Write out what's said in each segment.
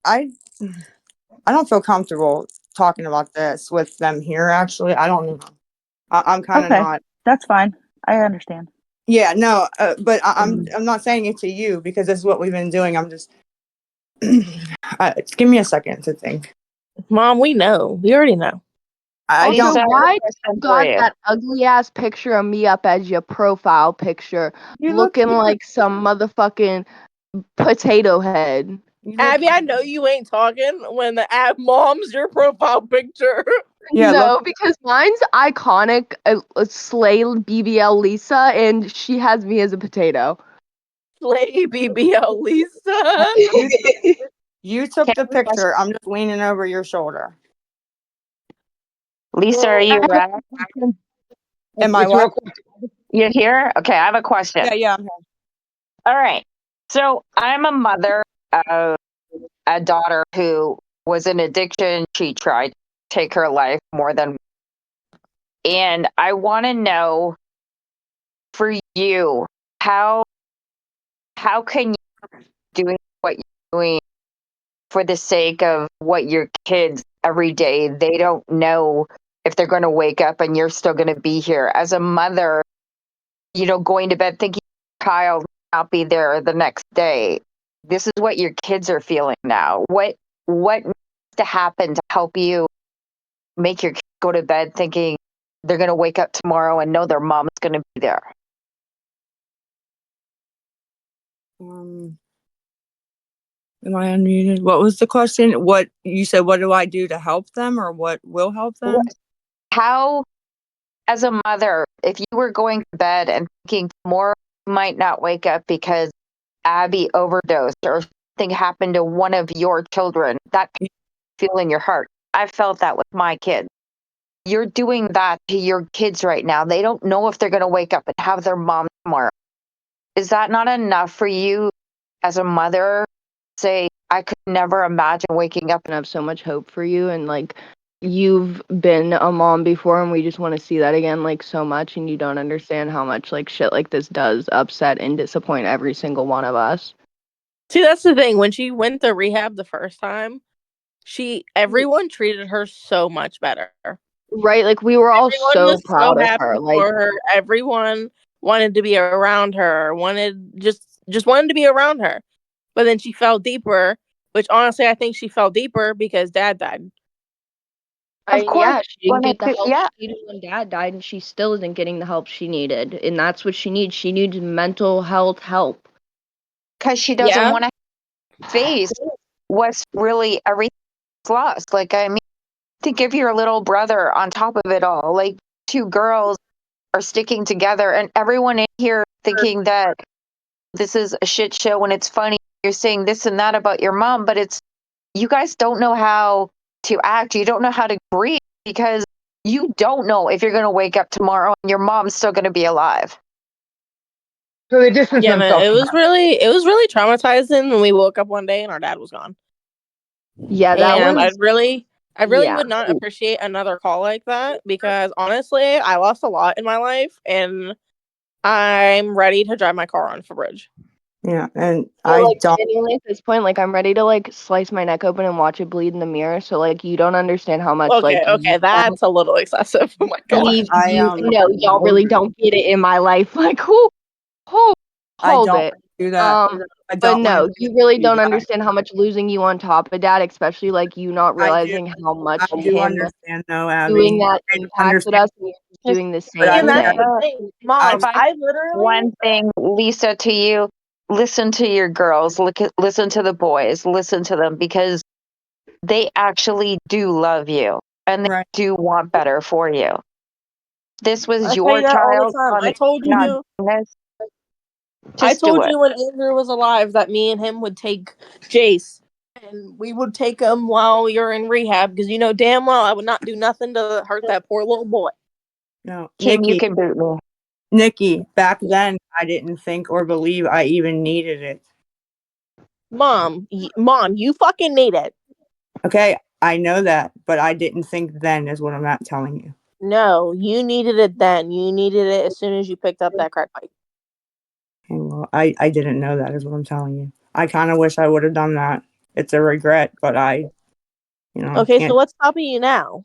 I don't feel comfortable talking about this with them here. Actually, I don't know. I'm kind of Okay, not. that's fine. I understand. Yeah, no, but I'm Mhm. I'm not saying it to you because this is what we've been doing. I'm just give me a second to think. Mom, we know. We already know. I Also, don't. Lisa, I have why a you question for got you. that ugly ass picture of me up as your profile picture, You look. looking like some motherfucking potato head? You look. Abby, I know you ain't talking when the mom's your profile picture. Yeah, look. No, because mine's iconic, Slay BBL Lisa, and she has me as a potato. Slay BBL Lisa. You took Can the I have a question? picture. I'm just leaning over your shoulder. Lisa, are you ready? Am I It's real what? quick. You're here? Okay, I have a question. Yeah, I'm here. All right. So I'm a mother of a daughter who was in addiction. She tried to take her life more than, and I want to know for you, how how can you doing what you're doing for the sake of what your kids every day, they don't know if they're going to wake up and you're still going to be here as a mother, going to bed thinking your child will not be there the next day. This is what your kids are feeling now. What needs to happen to help you make your kids go to bed thinking they're going to wake up tomorrow and know their mom's going to be there? Um, am I unmuted? What was the question? What you said? What do I do to help them, or what will help them? How, as a mother, if you were going to bed and thinking tomorrow you might not wake up because Abby overdosed or something happened to one of your children, that feel in your heart. I felt that with my kids. You're doing that to your kids right now. They don't know if they're going to wake up and have their mom tomorrow. Is that not enough for you as a mother? Say, I could never imagine waking up. And I have so much hope for you, and like you've been a mom before, and we just want to see that again, like so much, and you don't understand how much like shit like this does upset and disappoint every single one of us. See, that's the thing. When she went to rehab the first time, everyone treated her so much better. Right, like we were all Everyone so was so proud of happy her. Like, for her. Everyone wanted to be around her. Just wanted to be around her. But then she fell deeper, which honestly I think she fell deeper because dad died. Of course, yeah, she didn't get the help yeah, she needed when dad died, and she still isn't getting the help she needed. And that's what she needs. She needs mental health help. because she doesn't Yeah. want to face what's really everything's lost. Like, I mean, to give your little brother on top of it all, like two girls are sticking together, and everyone in here thinking that this is a shit show and it's funny. You're saying this and that about your mom, but it's, you guys don't know how to act. You don't know how to grieve because you don't know if you're going to wake up tomorrow and your mom's still going to be alive. So they distance Yeah, man. themselves It from was her. really traumatizing when we woke up one day and our dad was gone. Yeah, that And was I really yeah. would not appreciate another call like that because honestly, I lost a lot in my life and I'm ready to drive my car onto the bridge. Yeah, and Yeah, I like don't. genuinely at this point, like I'm ready to like slice my neck open and watch it bleed in the mirror. So like you don't understand how much like Okay, that's a little excessive. Oh my god. I no, y'all really don't get it in my life. Like who I hold don't it. do that. I But don't want no, to you really do don't that. understand how much losing you on top of that, especially like you not I do. realizing how I much do him understand, though, doing Abby. that I impacted understand, us, and you're doing the but same And that's thing. the Lisa, thing. I if Mom, I I one literally thing, Lisa, to you, listen to your girls, listen to the boys, listen to them because they actually do love you and they right. do want better for you. This was I say your that all the child time. on not doing this. I Just do told it. you when Andrew was alive that me and him would take Jace and we would take him while you're in rehab because you know damn well I would not do nothing to hurt that poor little boy. No, Kim, you can boot me. Nikki. Back then, I didn't think or believe I even needed it. Mom, you fucking need it. Okay, I know that, but I didn't think then is what I'm not telling you. No, you needed it then. You needed it as soon as you picked up that crack pipe. Okay, well, I didn't know that is what I'm telling you. I kind of wish I would have done that. it's a regret, but I, Okay, can't. so what's stopping you now?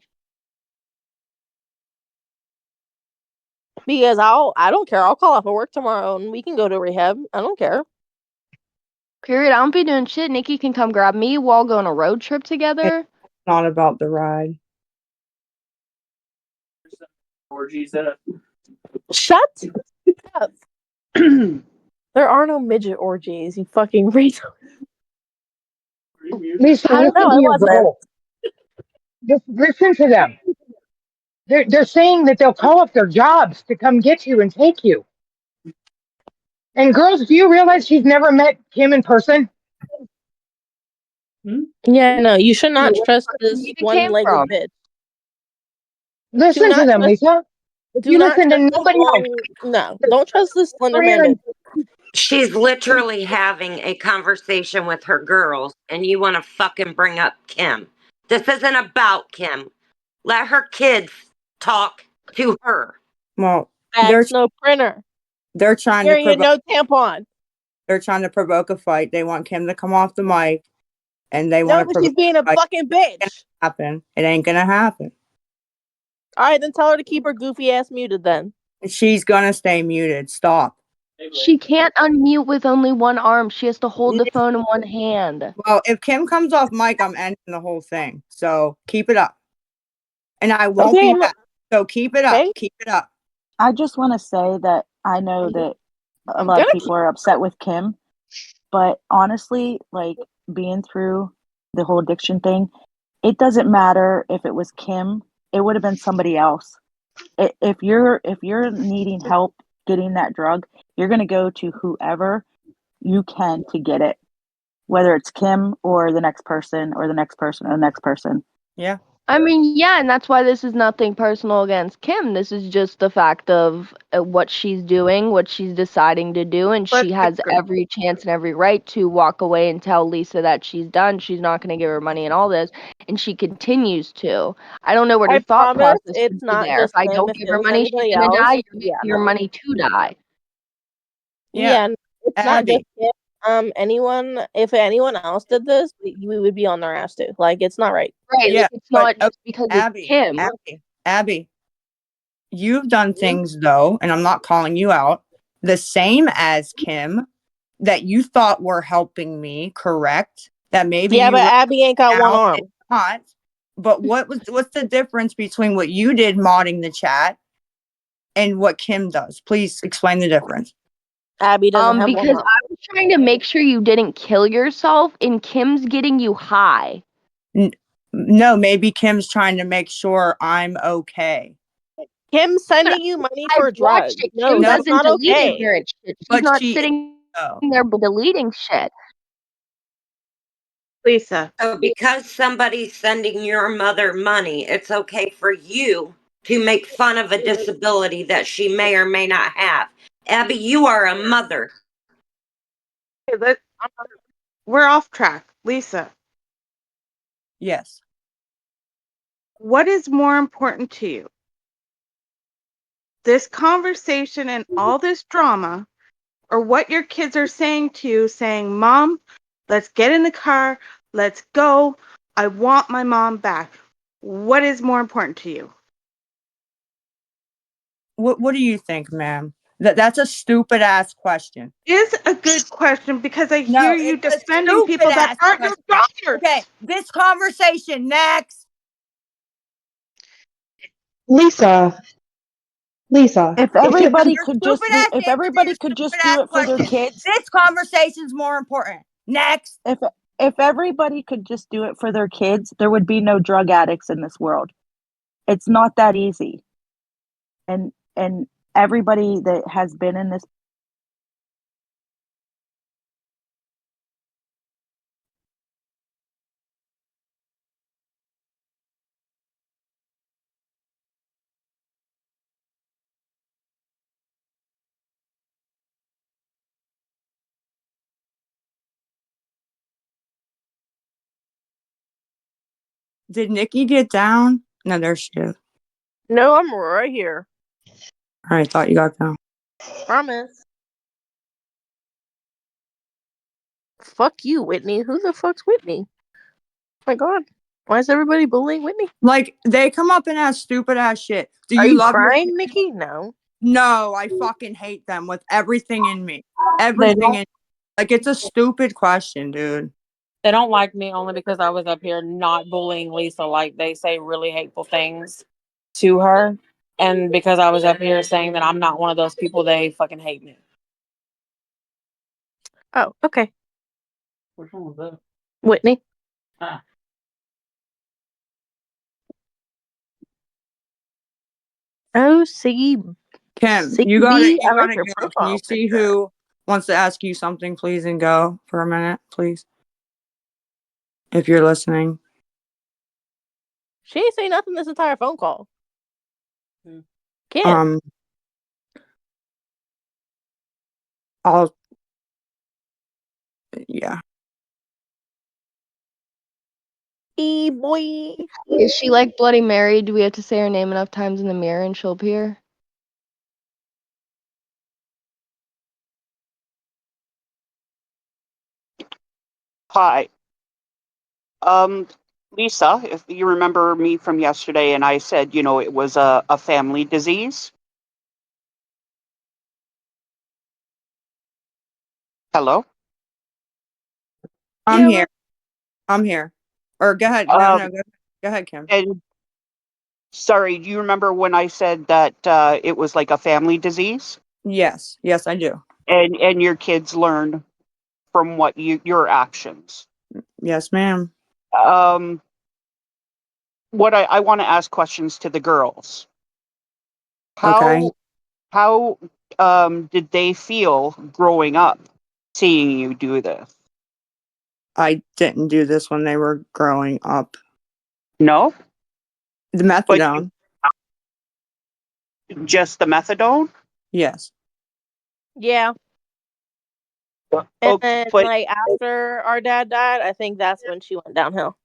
Because I don't care. I'll call off of work tomorrow and we can go to rehab. I don't care. Period. I don't be doing shit. Nikki can come grab me. We'll all go on a road trip together. Not about the ride. Shut up. There are no midget orgies, you fucking retard. Lisa, I listen don't know, to I your wasn't. girls. Just listen to them. They're saying that they'll call up their jobs to come get you and take you. And girls, do you realize she's never met Kim in person? Yeah, no, you should not trust this Where it came one-legged from. bitch. Listen to not them, trust- Lisa. If Do you not listen to trust this nobody else, No, don't trust this Slender Man career bitch. She's literally having a conversation with her girls, and you want to fucking bring up Kim. This isn't about Kim. Let her kids talk to her. Well, Facts, no printer. they're trying to Period, provoke. no tampon. They're trying to provoke a fight. They want Kim to come off the mic, and they No, want to but she's provoke being a fight. fucking bitch. Happen. It ain't gonna happen. All right, then tell her to keep her goofy ass muted then. She's gonna stay muted. Stop. She can't unmute with only one arm. She has to hold the phone in one hand. Well, if Kim comes off mic, I'm ending the whole thing. So keep it up. And I won't Okay, be back. So keep it up. okay. Keep it up. I just want to say that I know that a lot of people are upset with Kim, but honestly, like being through the whole addiction thing, it doesn't matter if it was Kim. It would have been somebody else. If you're needing help getting that drug, you're going to go to whoever you can to get it, whether it's Kim or the next person or the next person or the next person. Yeah. I mean, yeah, and that's why this is nothing personal against Kim. This is just the fact of what she's doing, what she's deciding to do, and But she has every chance and every right to walk away and tell Lisa that she's done. She's not going to give her money and all this, and she continues to. I don't know what her I thought promise process it's would be not there. just If I Kim. don't If give it her was money, she's anybody going to else, die. You're yeah, giving her money to die. yeah, it's not just Abby. Kim. If anyone else did this, we would be on their ass too. Like, it's not right. Right? Yeah, Like, it's but, not just because Abby, it's Kim. Abby, you've done things though, and I'm not calling you out, the same as Kim that you thought were helping me, correct? That maybe Yeah, you but were Abby ain't got one now arm. and not. But what's the difference between what you did modding the chat and what Kim does? Please explain the difference. Abby doesn't have one Because arm. I was trying to make sure you didn't kill yourself, and Kim's getting you high. No, maybe Kim's trying to make sure I'm okay. Kim's sending you money for I've drugs. watched it. No, Kim that's doesn't not delete okay. ignorant shit. She's But not she- sitting Oh. there deleting shit. Lisa. So because somebody's sending your mother money, it's okay for you to make fun of a disability that she may or may not have. Abby, you are a mother. Okay, we're off track. Lisa, Yes. what is more important to you? This conversation and all this drama, or what your kids are saying to you, saying, Mom, let's get in the car, let's go. I want my mom back. What is more important to you? What do you think, ma'am? That's a stupid ass question. Is a good question because I No, hear you it's a defending people that stupid-ass aren't your daughters. Okay, this conversation next. Lisa. If everybody Your could just stupid-ass if answer everybody to your could just stupid-ass do it for their question. kids, This conversation's more important. Next. if everybody could just do it for their kids, there would be no drug addicts in this world. It's not that easy. And everybody that has been in this Did Nikki get down? No, there she is. No, I'm right here. All right, thought you got down. Promise. fuck you, Whitney. Who the fuck's Whitney? Oh my god. Why is everybody bullying Whitney? Like, they come up and ask stupid ass shit. Do Are you you love your crying, kids? Nikki? No. No, I fucking hate them with everything in me. They Everything don't, in like, it's a stupid question, dude. they don't like me only because I was up here not bullying Lisa. Like they say really hateful things to her. And because I was up here saying that I'm not one of those people, they fucking hate me. Oh, okay. Which one was that? Whitney. Ah. Oh, see. Kim, See, you gotta B, I like go. your Can you profile see picture. who wants to ask you something, please, and go for a minute, please? If you're listening. She ain't say nothing this entire phone call. Hmm. Kim. I'll yeah. Boy. Is she like Bloody Mary? Do we have to say her name enough times in the mirror and she'll appear? Hi. Lisa, if you remember me from yesterday and I said, it was a family disease. Hello? I'm Yeah, here. I'm here. Or go ahead. Um, No, go ahead, Kim. and sorry, do you remember when I said that it was like a family disease Yes, I do. and your kids learn from what your actions? Yes, ma'am. Um, what I want to ask questions to the girls. Okay. How did they feel growing up seeing you do this? I didn't do this when they were growing up. No, The but methadone. just the methadone. Yes. Yeah. And Okay, then, but like, after our dad died, I think that's when she went downhill.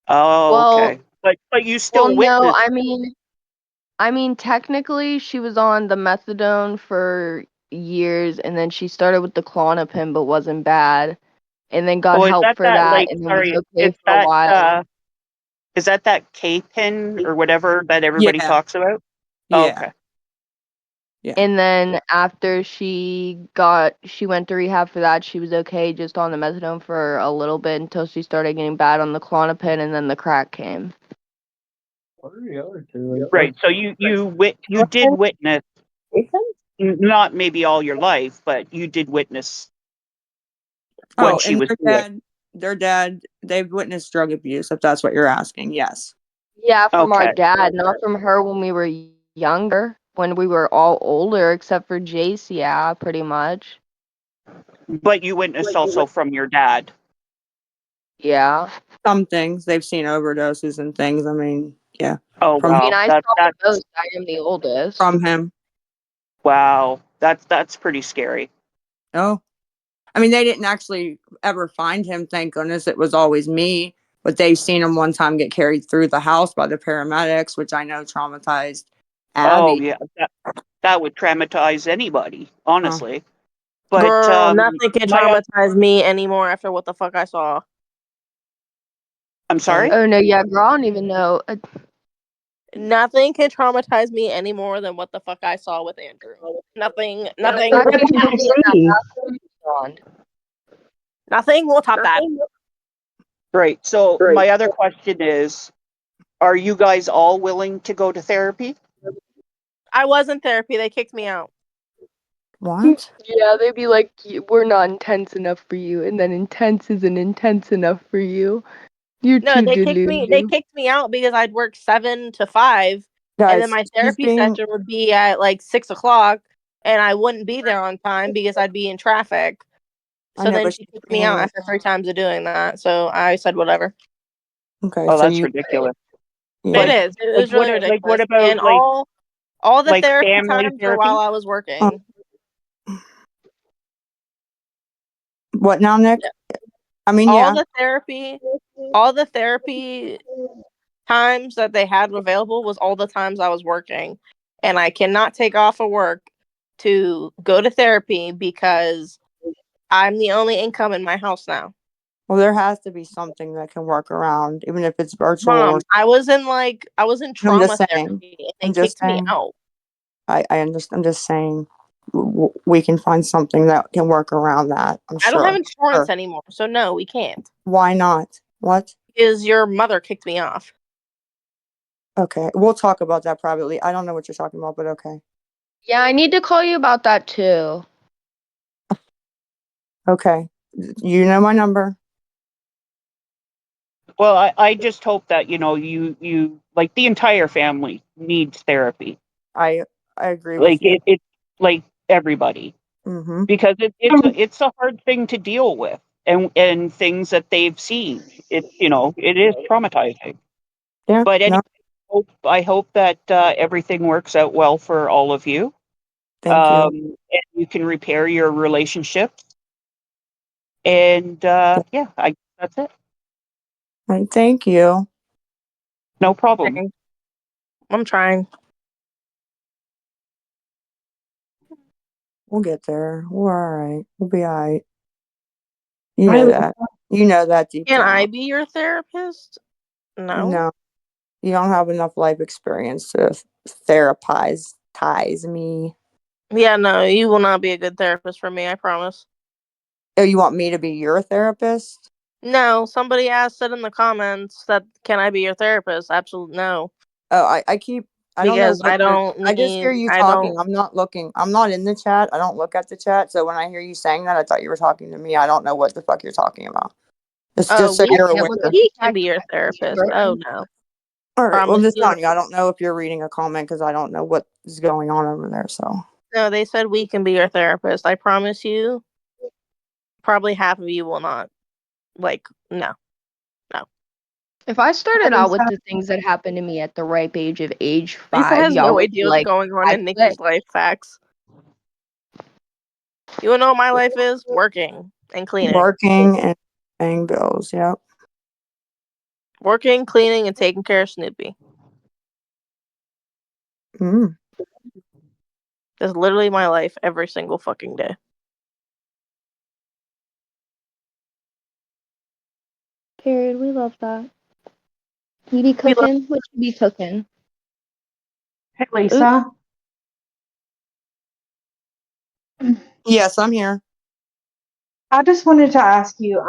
okay, Well, but you still no, witnessed. I mean, technically, she was on the methadone for years, and then she started with the Klonopin, but wasn't bad, and then got Oh, is help that for that that, like? and then was Sorry, okay for a while. is that K pin or whatever that everybody Yeah. talks about? Yeah. Okay. Yeah. And then after she went to rehab for that, she was okay just on the methadone for a little bit until she started getting bad on the Klonopin, and then the crack came. What are the other two? Right. So you did witness, not maybe all your life, but you did witness what Oh, she and was doing. their dad, they've witnessed drug abuse, if that's what you're asking. Yes. Yeah, from our Okay. dad, not from her when we were younger, when we were all older, except for Jace, yeah, pretty much. But you witnessed also from your dad. Yeah. Some things they've seen overdoses and things. I mean, yeah. Oh From I mean, wow. I saw the most. I am the oldest. from him. Wow. That's pretty scary. Oh. I mean, they didn't actually ever find him, thank goodness. It was always me. But they've seen him one time get carried through the house by the paramedics, which I know traumatized Oh Abby. yeah. That would traumatize anybody, Oh, honestly. But Girl, nothing can my traumatize me anymore after what the fuck I saw. I'm sorry. Oh no, yeah, girl, I don't even know. Nothing can traumatize me any more than what the fuck I saw with Andrew. Nothing, nothing, What did you see? nothing will top that. Great. So my other question is, are you guys all willing to go to therapy? I was in therapy. They kicked me out. what? Yeah, they'd be like, we're not intense enough for you, and then intense isn't intense enough for you. You're No, too they kicked me. They delulu. kicked me out because I'd work 7 to 5, and then Guys, my he's therapy being, session would be at like 6 o'clock, and I wouldn't be there on time because I'd be in traffic. I So know, then but she she's kicked me out being, after 3 times of doing that. So I said whatever. okay, Oh, so that's you, ridiculous. yeah. It is. It was really What ridiculous. about And all the like therapy family times were while therapy? I was working. What now, Nick? Yeah. I mean, All yeah. the therapy times that they had available was all the times I was working. And I cannot take off of work to go to therapy because I'm the only income in my house now. Well, there has to be something that can work around, even if it's virtual. Mom, Or I was in I'm trauma just saying. therapy and I'm they just kicked me saying. out. I understand. I'm just saying we can find something that can work around that. I'm I don't have sure. insurance Sure. anymore, so no, we can't. Why not? What? Because your mother kicked me off. Okay, we'll talk about that privately. I don't know what you're talking about, but okay. Yeah, I need to call you about that too. Okay. You know my number. Well, I just hope that, you like the entire family needs therapy. I agree with Like you. it's like everybody, Mm-hmm. because it's a hard thing to deal with, and things that they've seen. It is traumatizing. Yeah. But No, I hope that everything works out well for all of you. thank you. And you can repair your relationships. And yeah, that's it. Thank you. No problem. I'm trying. We'll get there. We're all right. We'll be all right. You know that. You know that deep Can I down. be your therapist? No. No, you don't have enough life experience to therapize me. Yeah, no, you will not be a good therapist for me, I promise. Oh, you want me to be your therapist? No, somebody asked it in the comments that can I be your therapist? Absolutely no. Oh, I don't know Because what I just hear you talking. I'm not looking. I'm not in the chat. I don't look at the chat. So when I hear you saying that, I thought you were talking to me. I don't know what the fuck you're talking about. It's just so you're aware. we can be your therapist. Oh no. All right. Well, I'm Promise just you. telling you. I don't know if you're reading a comment because I don't know what is going on over there. So No, they said we can be your therapist. I promise you. Probably half of you will not. Like, no. If I started out with the things that happened to me at the ripe age of age Lisa 5, has y'all no would idea be what's like, going on I in quit. Nikki's life. Facts. You wanna know what my life is? Working and cleaning. working and paying bills. Yep. Working, cleaning, and taking care of Snoopy. Mm. That's literally my life every single fucking day. Period. We love that. You be We love- cooking? What you be cooking? Hey, Lisa. Yes, I'm here. I just wanted to ask you,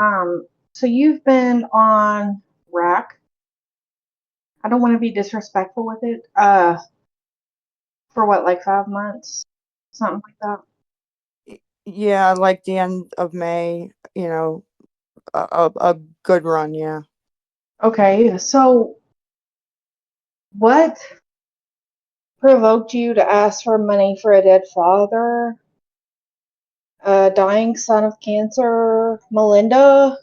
so you've been on rack. I don't want to be disrespectful with it. For what, like 5 months? Something like that. Yeah, like the end of May. You know, a good run. Yeah. Okay, so what provoked you to ask for money for a dead father? A dying son of cancer, Melinda?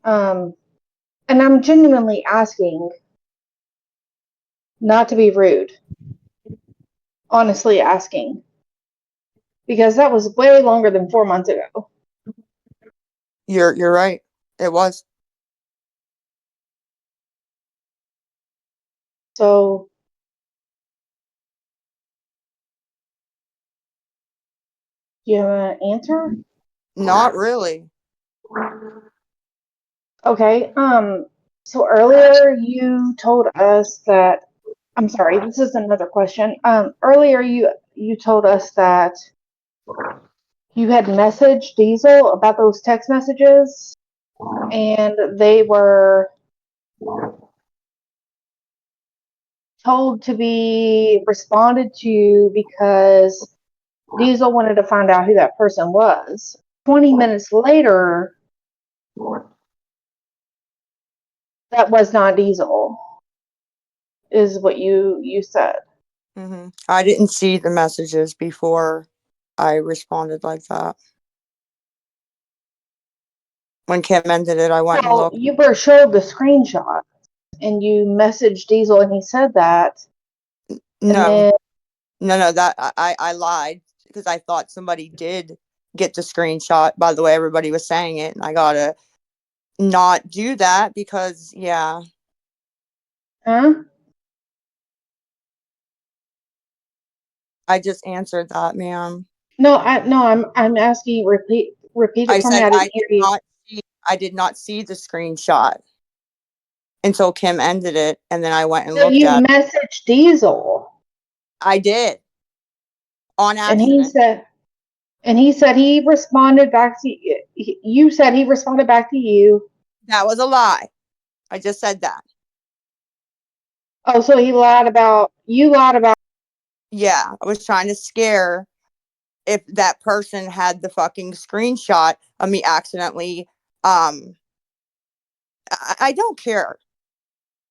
And I'm genuinely asking, not to be rude, honestly asking, because that was way longer than 4 months ago. You're right. It was. So, do you have an answer? Not really. Okay, so earlier you told us that, I'm sorry, this is another question. Earlier you told us that you had messaged Diesel about those text messages, and they were told to be responded to because Diesel wanted to find out who that person was. 20 minutes later, that was not Diesel, is what you said. I didn't see the messages before I responded like that. When Kim ended it, I went and So looked. you were showed the screenshot, and you messaged Diesel, and he said that. And No, then, no, that I lied because I thought somebody did get the screenshot by the way everybody was saying it, and I gotta not do that because yeah. huh? I just answered that, ma'am. I'm asking you, repeat I it for me. said I didn't hear you. I did not see the screenshot until Kim ended it, and then I went and So looked you at it. messaged Diesel, I did on and he accident. said, he responded back to you. You said he responded back to you. That was a lie. I just said that. Oh, so he lied about you. Lied about. Yeah, I was trying to scare if that person had the fucking screenshot of me accidentally. I don't care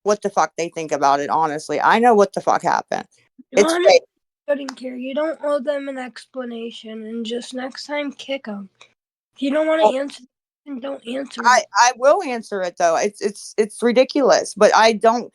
what the fuck they think about it. Honestly, I know what the fuck happened. It's Honestly, fake. I wouldn't care. You don't owe them an explanation, and just next time kick them. If you don't want to answer, then don't answer it. I will answer it though. It's ridiculous, but I don't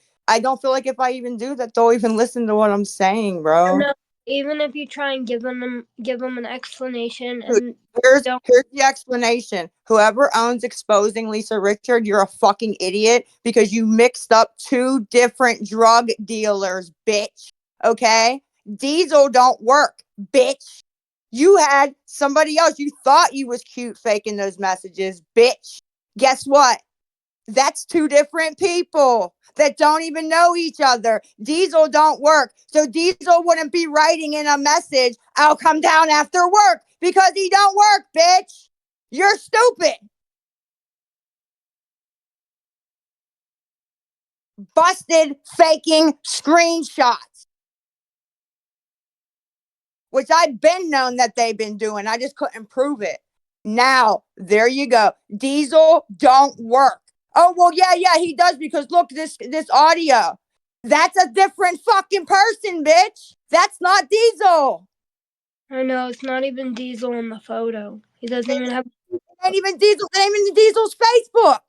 feel like if I even do that, they'll even listen to what I'm saying, bro. No, even if you try and give them an explanation, and Here's don't. the explanation. Whoever owns Exposing Lisa Richard, you're a fucking idiot because you mixed up two different drug dealers, bitch. Okay? Diesel don't work, bitch. You had somebody else. You thought you was cute faking those messages, bitch. Guess what? That's two different people that don't even know each other. Diesel don't work. So Diesel wouldn't be writing in a message, I'll come down after work because he don't work, bitch. You're stupid. Busted faking screenshots, which I've been known that they've been doing. I just couldn't prove it. Now, there you go. Diesel don't work. Oh, well, yeah, he does because look, this audio. That's a different fucking person, bitch. That's not Diesel. I know it's not even Diesel in the photo. He doesn't even have. It ain't even Diesel. It ain't even Diesel's Facebook.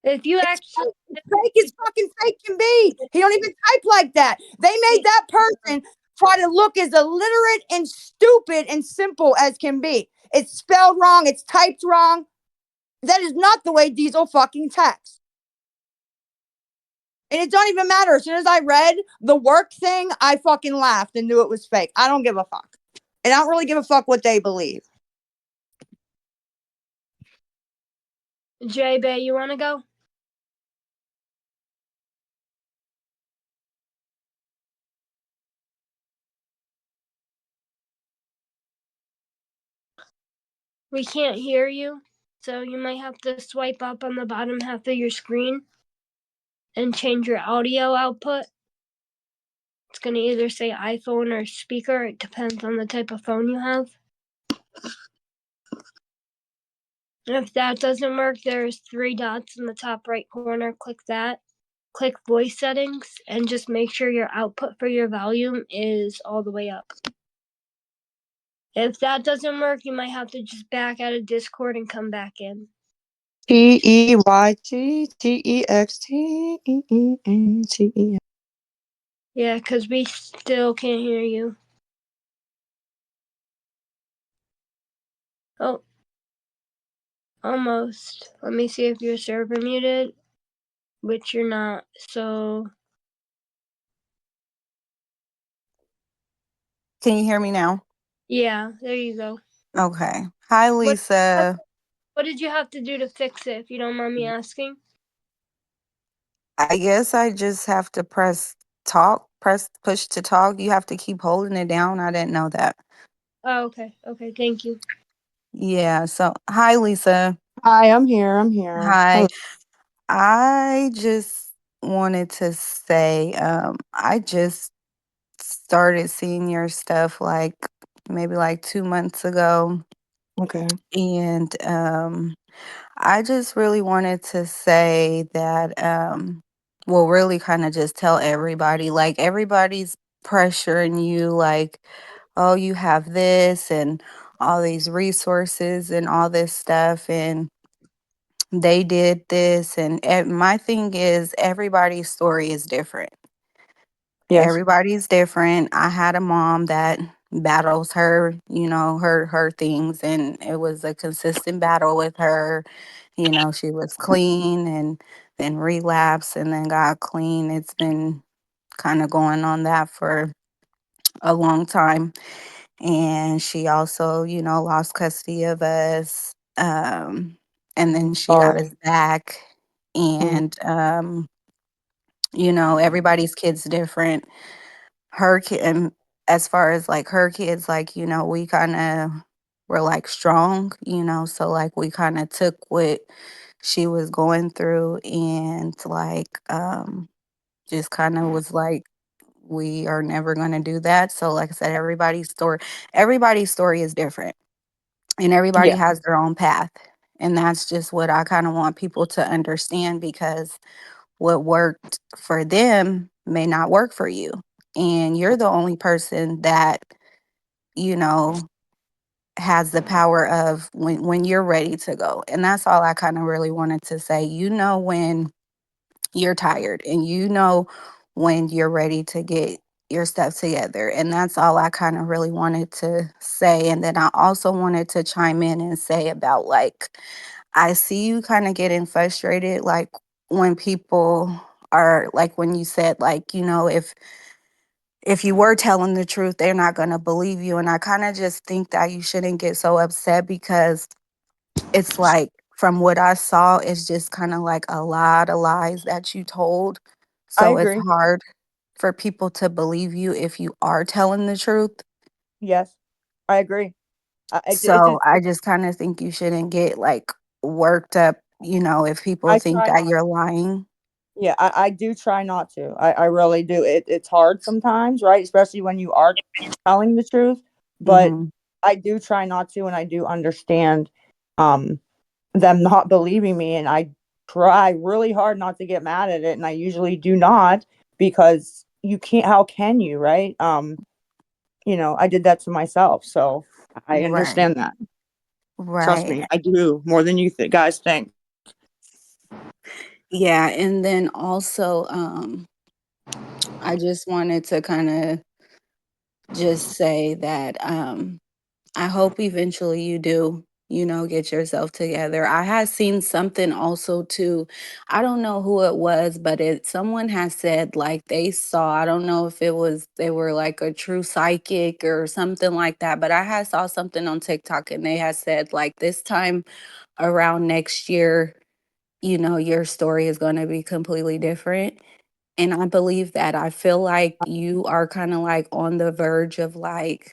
If you It's actually, fake as fucking fake can be. He don't even type like that. They made that person try to look as illiterate and stupid and simple as can be. It's spelled wrong. It's typed wrong. That is not the way Diesel fucking texts. And it don't even matter. As soon as I read the work thing, I fucking laughed and knew it was fake. I don't give a fuck. And I don't really give a fuck what they believe. J Bay, you want to go? We can't hear you, so you might have to swipe up on the bottom half of your screen and change your audio output. It's going to either say iPhone or speaker. It depends on the type of phone you have. And if that doesn't work, there's 3 dots in the top right corner. Click that. Click voice settings and just make sure your output for your volume is all the way up. If that doesn't work, you might have to just back out of Discord and come back in. TEYGTEXTEENTE. Yeah, because we still can't hear you. Oh, almost. Let me see if your server muted, which you're not. So, Can you hear me now? yeah, there you go. Okay. Hi, Lisa. What did you have to do to fix it, if you don't mind me asking? I guess I just have to press push to talk. You have to keep holding it down. I didn't know that. Oh, okay. Okay, thank you. Yeah. So, hi, Lisa. Hi, I'm here. I'm here. Hi. Hello. I just wanted to say, I just started seeing your stuff like maybe like 2 months ago. Okay. And I just really wanted to say that, well, really kind of just tell everybody, like, everybody's pressuring you, like, oh, you have this and all these resources and all this stuff, and they did this. And my thing is, everybody's story is different. Yes. Everybody's different. I had a mom that battles her, her things, and it was a consistent battle with her. She was clean and then relapsed and then got clean. It's been kind of going on that for a long time. and she also, lost custody of us. And then she got Sorry. us back. Mhm. And everybody's kid's different. Her kid, and as far as like her kids, like, we kind of were like strong, so like we kind of took what she was going through and like just kind of was like, we are never going to do that. So like I said, everybody's story is different, and everybody Yeah, has their own path. And that's just what I kind of want people to understand, because what worked for them may not work for you. And you're the only person that, you know, has the power of when you're ready to go. And that's all I kind of really wanted to say. When you're tired, and when you're ready to get your stuff together. And that's all I kind of really wanted to say. And then I also wanted to chime in and say about like, I see you kind of getting frustrated, like when people are like, when you said like, if you were telling the truth, they're not going to believe you. And I kind of just think that you shouldn't get so upset, because it's like, from what I saw, it's just kind of like a lot of lies that you told. I So it's agree. hard for people to believe you if you are telling the truth. Yes, I agree. It So just I just kind of think you shouldn't get like worked up, if people I think try that not. you're lying. Yeah, I do try not to. I really do. It's hard sometimes, right? Especially when you are telling the truth. But Hmm. I do try not to, and I do understand um them not believing me, and I try really hard not to get mad at it, and I usually do not, because you can't. How can you, right? I did that to myself, so I Right. understand that. Trust Right. me, I do more than you guys think. Yeah. And then also, I just wanted to kind of just say that I hope eventually you do, get yourself together. I had seen something also too. I don't know who it was, but someone has said like they saw, I don't know if they were like a true psychic or something like that, but I had saw something on TikTok, and they had said like this time around next year, your story is going to be completely different. And I believe that. I feel like you are kind of like on the verge of like,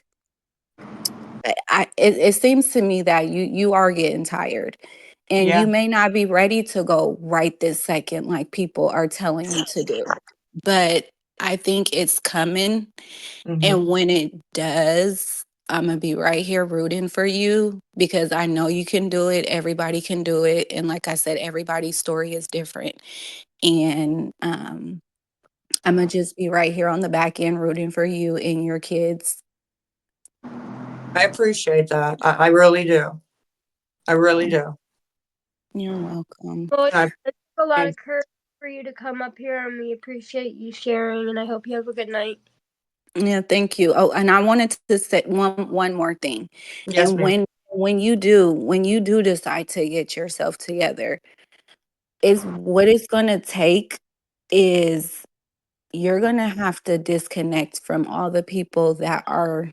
it seems to me that you are getting tired, and you Yeah. may not be ready to go right this second like people are telling you to do. But I think it's coming, Hmm. and when it does, I'm gonna be right here rooting for you, because I know you can do it. Everybody can do it, and like I said, everybody's story is different. And I'm gonna just be right here on the back end rooting for you and your kids. I appreciate that. I really do. I really do. You're welcome. Well, I, it took a lot of courage for you to come up here, and we appreciate you sharing. And I hope you have a good night. Yeah, thank you. Oh, and I wanted to say one more thing. yes, And ma'am. when you do decide to get yourself together, is what it's gonna take is you're gonna have to disconnect from all the people that are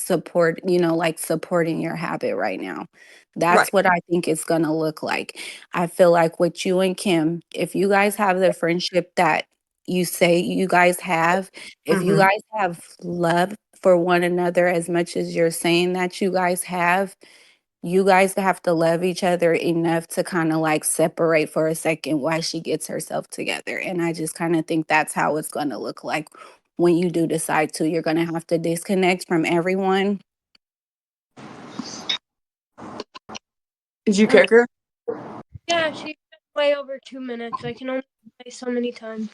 like supporting your habit right now. Right. That's what I think it's gonna look like. I feel like with you and Kim, if you guys have the friendship that you say you guys have, if you Hmm. guys have love for one another as much as you're saying that you guys have to love each other enough to kind of like separate for a second while she gets herself together. And I just kind of think that's how it's going to look like when you do decide to. You're going to have to disconnect from everyone. Did you Okay. kick her? Yeah, she's way over 2 minutes. I can only play so many times.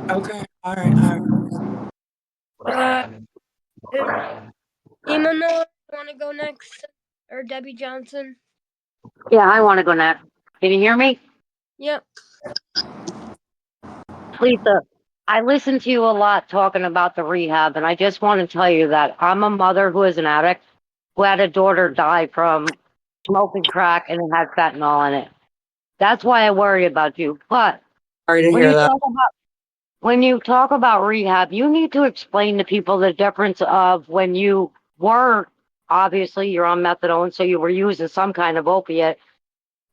Okay. All right. All right. Imano, want to go next? Or Debbie Johnson? Yeah, I want to go next. Can you hear me? Yep. Lisa, I listen to you a lot talking about the rehab, and I just want to tell you that I'm a mother who is an addict, who had a daughter die from smoking crack and it had fentanyl in it. That's why I worry about you. But Sorry to when hear you that. talk about when you talk about rehab, you need to explain to people the difference of when you were obviously you're on methadone, so you were using some kind of opiate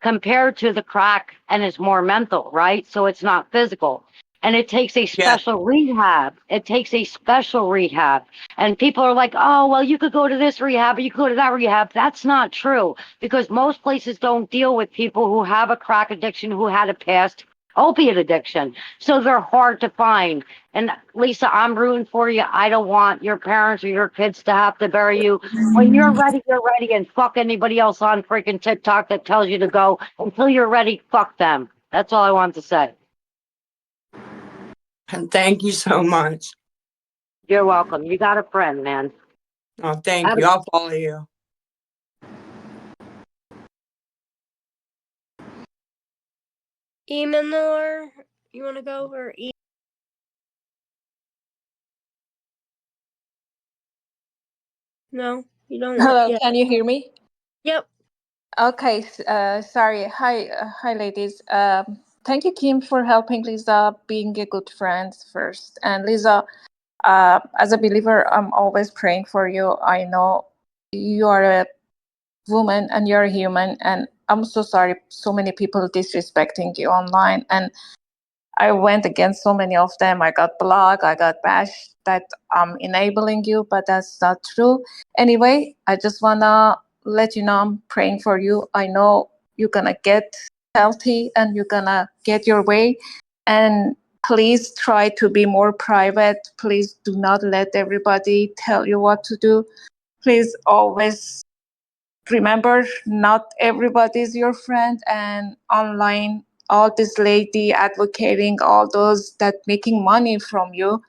compared to the crack, and it's more mental, right? So it's not physical. And it takes a Yeah. special rehab. It takes a special rehab. And people are like, oh, well, you could go to this rehab or you could go to that rehab. That's not true because most places don't deal with people who have a crack addiction, who had a past opiate addiction. So they're hard to find. And Lisa, I'm rooting for you. I don't want your parents or your kids to have to bury you. When you're ready, and fuck anybody else on freaking TikTok that tells you to go. Until you're ready, fuck them. That's all I want to say. And thank you so much. You're welcome. You got a friend, man. Oh, thank you. I'll follow you. Emanor, you want to go or No, you don't. Hello, Yeah. can you hear me? Yep. Okay, sorry. Hi, ladies. Thank you, Kim, for helping Lisa, being a good friend first. And Lisa, as a believer, I'm always praying for you. I know you are a woman and you're a human, and I'm so sorry so many people disrespecting you online. And I went against so many of them. I got blocked, I got bashed that I'm enabling you, but that's not true. Anyway, I just wanna let you know I'm praying for you. I know you're gonna get healthy and you're gonna get your way. And please try to be more private. Please do not let everybody tell you what to do. Please always remember, not everybody is your friend, and online all this lady advocating all those that making money from you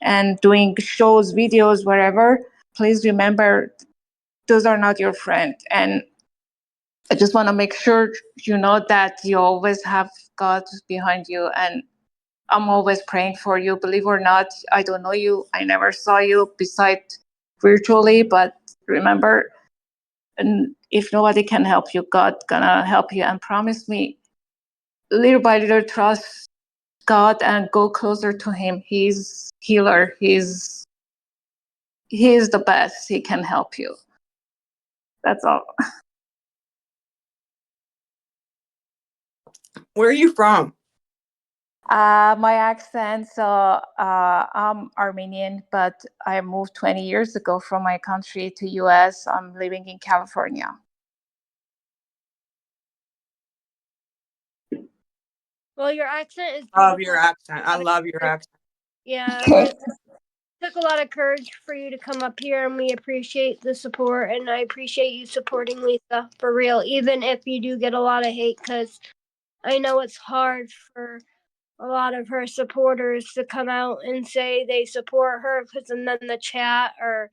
and doing shows, videos, wherever, please remember those are not your friend. And I just want to make sure you know that you always have God behind you, and I'm always praying for you. Believe or not, I don't know you, I never saw you besides virtually, but remember, and if nobody can help you, God gonna help you. And promise me, little by little, trust God and go closer to Him. He's healer. He's the best. He can help you. That's all. Where are you from? My accent. So I'm Armenian, but I moved 20 years ago from my country to U.S. I'm living in California. Well, your accent is Love beautiful. your accent. I love your accent. Yeah, it took a lot of courage for you to come up here, and we appreciate the support, and I appreciate you supporting Lisa for real, even if you do get a lot of hate, because I know it's hard for a lot of her supporters to come out and say they support her, because and then the chat or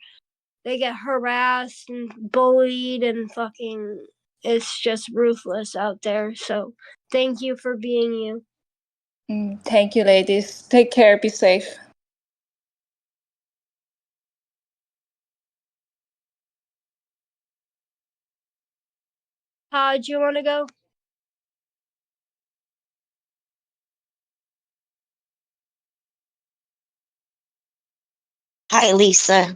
they get harassed and bullied and fucking it's just ruthless out there. So thank you for being you. Thank you, ladies. Take care. Be safe. Todd, do you want to go? Hi, Lisa.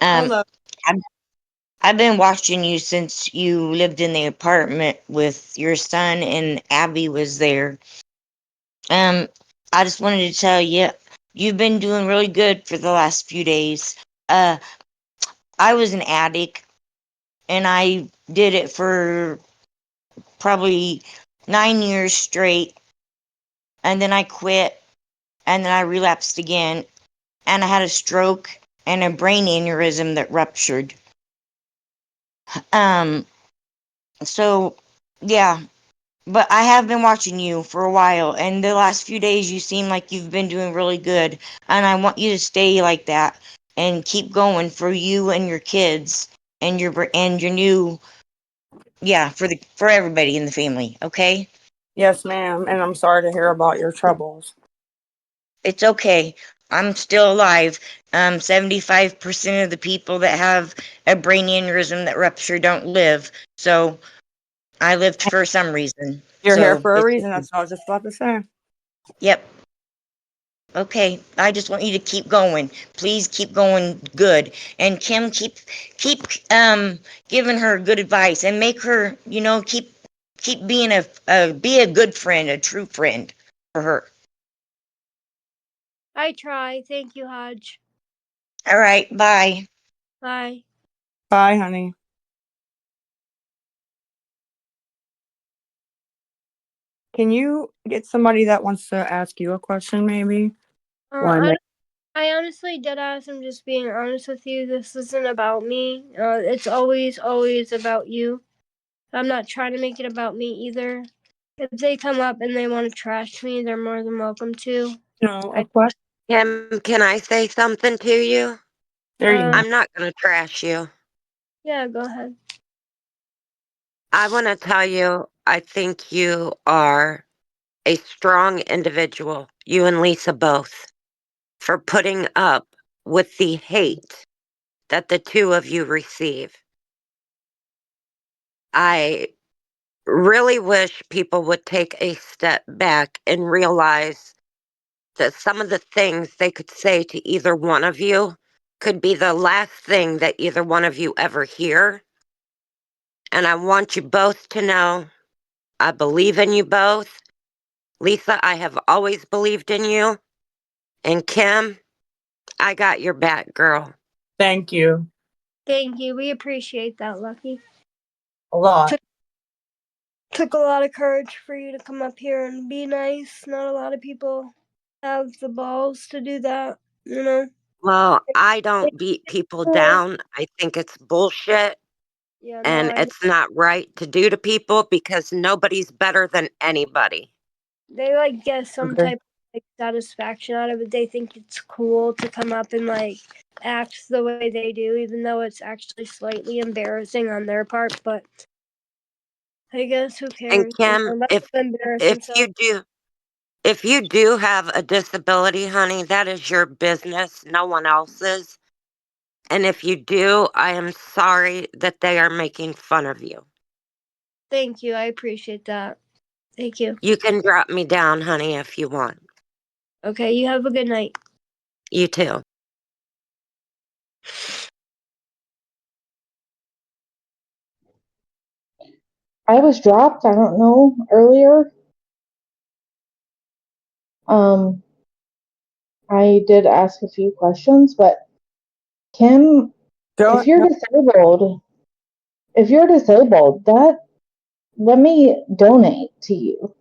Hello. I've been watching you since you lived in the apartment with your son and Abby was there. I just wanted to tell you, you've been doing really good for the last few days. I was an addict and I did it for probably 9 years straight. And then I quit and then I relapsed again and I had a stroke and a brain aneurysm that ruptured. So yeah, but I have been watching you for a while, and the last few days you seem like you've been doing really good, and I want you to stay like that and keep going for you and your kids and your new, yeah, for everybody in the family, okay? Yes, ma'am. And I'm sorry to hear about your troubles. It's okay. I'm still alive. 75% of the people that have a brain aneurysm that rupture don't live, so I lived for some reason. You're here So for a it's, reason. That's what I was just about to say. yep. Okay, I just want you to keep going. Please keep going good. And Kim, keep giving her good advice and make her, keep being be a good friend, a true friend for her. I try. Thank you, Hodge. All right, bye. Bye. Bye, honey. Can you get somebody that wants to ask you a question, maybe? One. I honestly did ask. I'm just being honest with you. This isn't about me. It's always about you. I'm not trying to make it about me either. If they come up and they want to trash me, they're more than welcome to. No, of course. Kim, can I say something to you? There you go. I'm not going to trash you. Yeah, go ahead. I want to tell you, I think you are a strong individual, you and Lisa both, for putting up with the hate that the two of you receive. I really wish people would take a step back and realize that some of the things they could say to either one of you could be the last thing that either one of you ever hear. And I want you both to know I believe in you both. Lisa, I have always believed in you. And Kim, I got your back, girl. Thank you. Thank you. We appreciate that, Lucky. A lot. Took a lot of courage for you to come up here and be nice. Not a lot of people have the balls to do that, you know? Well, I don't beat people down. I think it's bullshit. Yeah, And it's not right to do to people because nobody's better than anybody. they like get some type of like satisfaction out of it. They think it's cool to come up and like act the way they do, even though it's actually slightly embarrassing on their part. But I guess who cares? And Kim, if you do have a disability, honey, that is your business, no one else's. And if you do, I am sorry that they are making fun of you. Thank you. I appreciate that. Thank you. You can drop me down, honey, if you want. Okay, you have a good night. You too. I was dropped, I don't know, earlier. I did ask a few questions, but Kim, if you're disabled, that let me donate to you.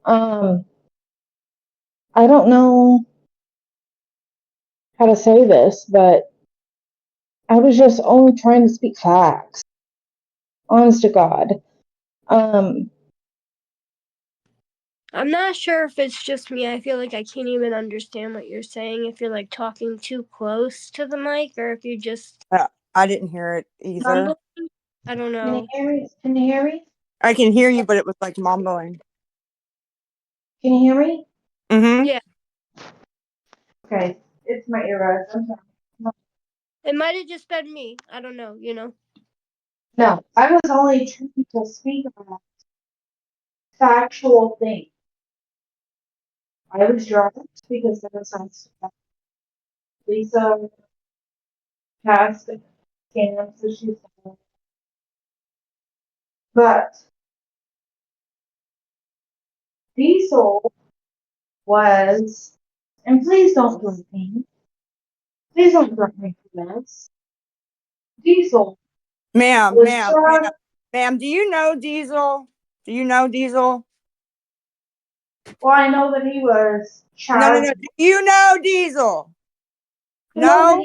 I don't know how to say this, but I was just only trying to speak facts. Honest to God. I'm not sure if it's just me. I feel like I can't even understand what you're saying. If you're like talking too close to the mic, or if you just I didn't hear it either. I don't know. Can you hear me? Can you hear me? I can hear you, but it was like mumbling. Can you hear me? Mm-hmm. Yeah. Okay. It's my earbuds. I'm sorry. It might have just been me. I don't know, you know. No, I was only trying to speak about factual things. I was dropped because there was some stuff. Lisa passed the scam, so she's but Diesel was, and please don't blame me. Please don't blame me for this. Diesel Ma'am, was ma'am, do you know Diesel? Do you know Diesel? Well, I know that he was No. Do you know Diesel? No?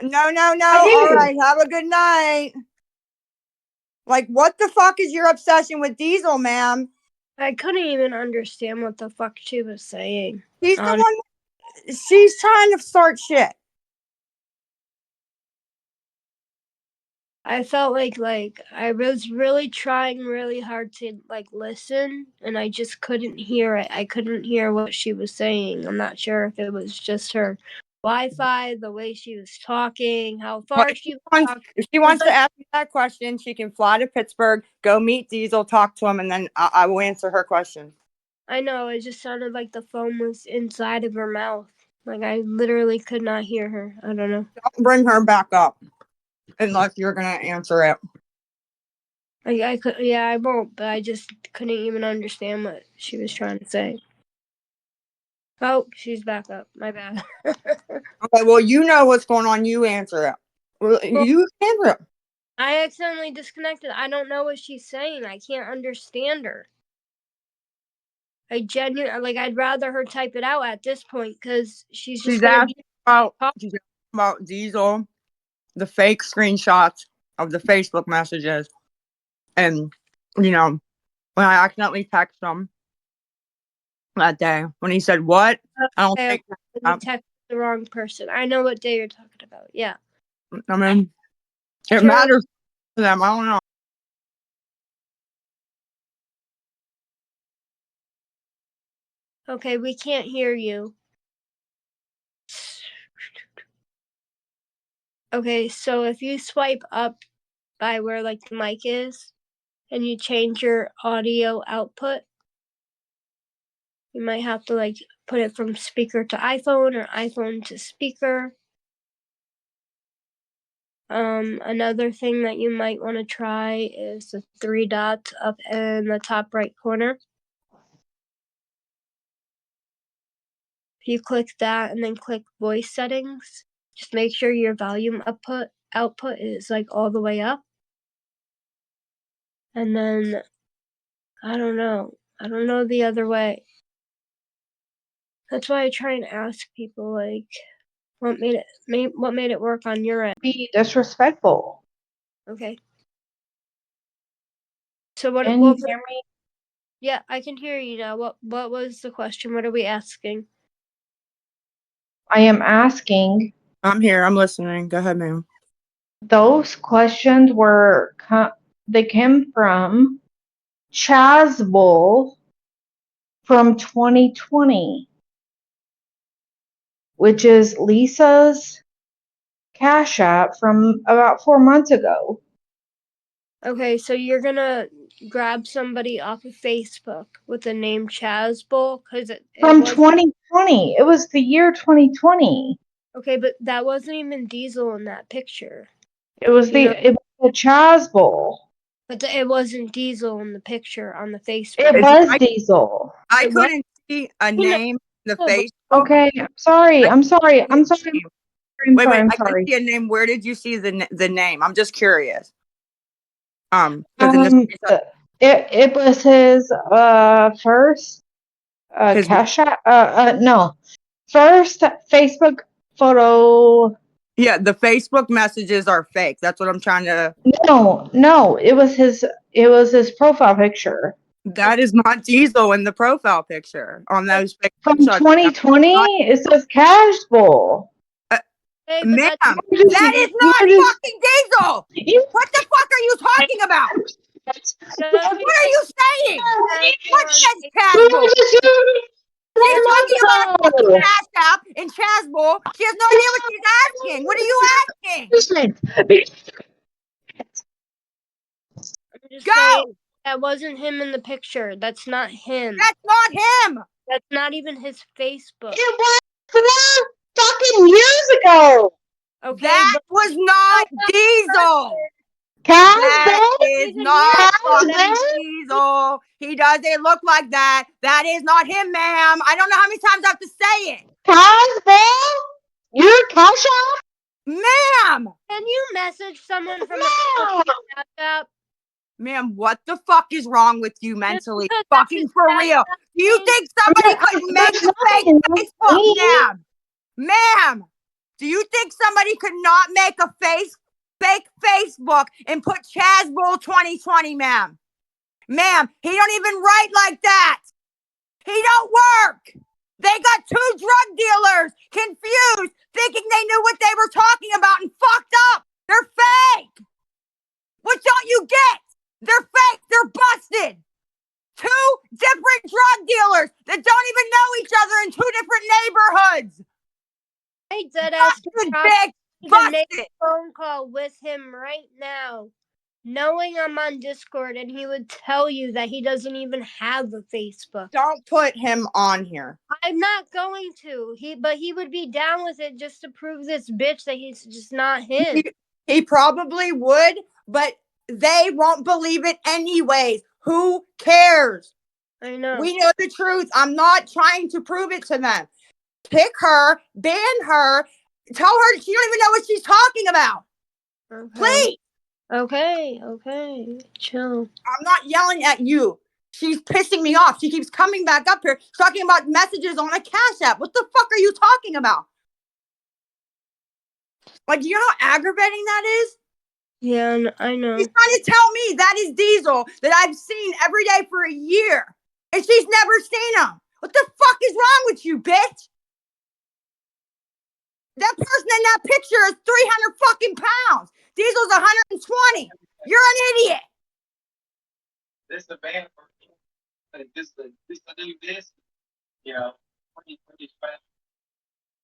No. All right, have a good night. Like, what the fuck is your obsession with Diesel, ma'am? I couldn't even understand what the fuck she was saying. She's the one. She's trying to start shit. I felt like I was really trying really hard to like listen, and I just couldn't hear it. I couldn't hear what she was saying. I'm not sure if it was just her Wi-Fi, the way she was talking, how far she was talking. If she wants to ask me that question, she can fly to Pittsburgh, go meet Diesel, talk to him, and then I will answer her question. I know, it just sounded like the phone was inside of her mouth. Like I literally could not hear her. I don't know. Don't bring her back up unless you're gonna answer it. I could, yeah, I won't, but I just couldn't even understand what she was trying to say. Oh, she's back up. My bad. Okay, well, you know what's going on. You answer it. Well, you answer it. I accidentally disconnected. I don't know what she's saying. I can't understand her. I genuinely, like, I'd rather her type it out at this point because she's just She's gonna asking about Diesel, the fake screenshots of the Facebook messages, and you know when I accidentally texted him that day when he said what, I don't Okay, think. you texted the wrong person. I know what day you're talking about. Yeah. I mean, it Sure. matters to them. I don't know. Okay, we can't hear you. Okay, so if you swipe up by where like the mic is and you change your audio output, you might have to like put it from speaker to iPhone or iPhone to speaker. Another thing that you might want to try is the 3 dots up in the top right corner. If you click that and then click voice settings, just make sure your volume output is like all the way up. And then I don't know the other way. That's why I try and ask people like what made it work on your end. Be disrespectful. Okay. So what Can you hear me? Yeah, I can hear you now. What was the question? What are we asking? I am asking. I'm here. I'm listening. Go ahead, ma'am. Those questions they came from Chazbol from 2020, which is Lisa's Cash App from about 4 months ago. Okay, so you're gonna grab somebody off of Facebook with the name Chazbol because it From was 2020. It was the year 2020. okay, but that wasn't even Diesel in that picture. It was the Chazbol. But it wasn't Diesel in the picture on the Facebook. It was Diesel. I couldn't see a name in the face. Okay, I'm sorry. I'm sorry. I'm sorry. Wait, I'm I sorry. couldn't see a name. Where did you see the name? I'm just curious. 'Cause in this- It was his first His- Cash App. No, first Facebook photo. Yeah, the Facebook messages are fake. That's what I'm trying to. No, it was his profile picture. That is not Diesel in the profile picture on those fake From shots. 2020, it says Cashbowl. Ma'am, that is not fucking Diesel. What the fuck are you talking about? What are you saying? What says Chazbol? She's talking about a fucking Cash App in Chazbol. She has no idea what she's asking. What are you asking? I'm just Go! saying, that wasn't him in the picture. That's not him. That's not him. That's not even his Facebook. It was 4 fucking years ago. Okay, that was not Diesel. Cashbowl? That is not fucking Diesel. He doesn't look like that. That is not him, ma'am. I don't know how many times I have to say it. Cashbowl? You're Cash App? Ma'am! Can you message someone from the Cash App? Ma'am, what the fuck is wrong with you mentally? Fucking for real. Do you think somebody could make a fake Facebook, ma'am? Ma'am, do you think somebody could not make a fake Facebook and put Chazbol 2020, ma'am? Ma'am, he don't even write like that. He don't work. They got 2 drug dealers confused, thinking they knew what they were talking about and fucked up. They're fake. What don't you get? They're fake. They're busted. 2 different drug dealers that don't even know each other in 2 different neighborhoods. Hey, dead ass. Busted, bitch. Busted. Busted. Phone call with him right now. knowing I'm on Discord, and he would tell you that he doesn't even have a Facebook. Don't put him on here. I'm not going to. But he would be down with it just to prove this bitch that he's just not him. He probably would, but they won't believe it anyways. Who cares? I know. We know the truth. I'm not trying to prove it to them. Kick her, ban her, tell her she don't even know what she's talking about. Okay. Please. Okay. Chill. I'm not yelling at you. She's pissing me off. She keeps coming back up here talking about messages on a Cash App. What the fuck are you talking about? Like, you know how aggravating that is? Yeah, I know. She's trying to tell me that is Diesel that I've seen every day for a year. And she's never seen him. What the fuck is wrong with you, bitch? That person in that picture is 300 fucking pounds. Diesel's 120. You're an idiot. This is the band for this the new this. You know,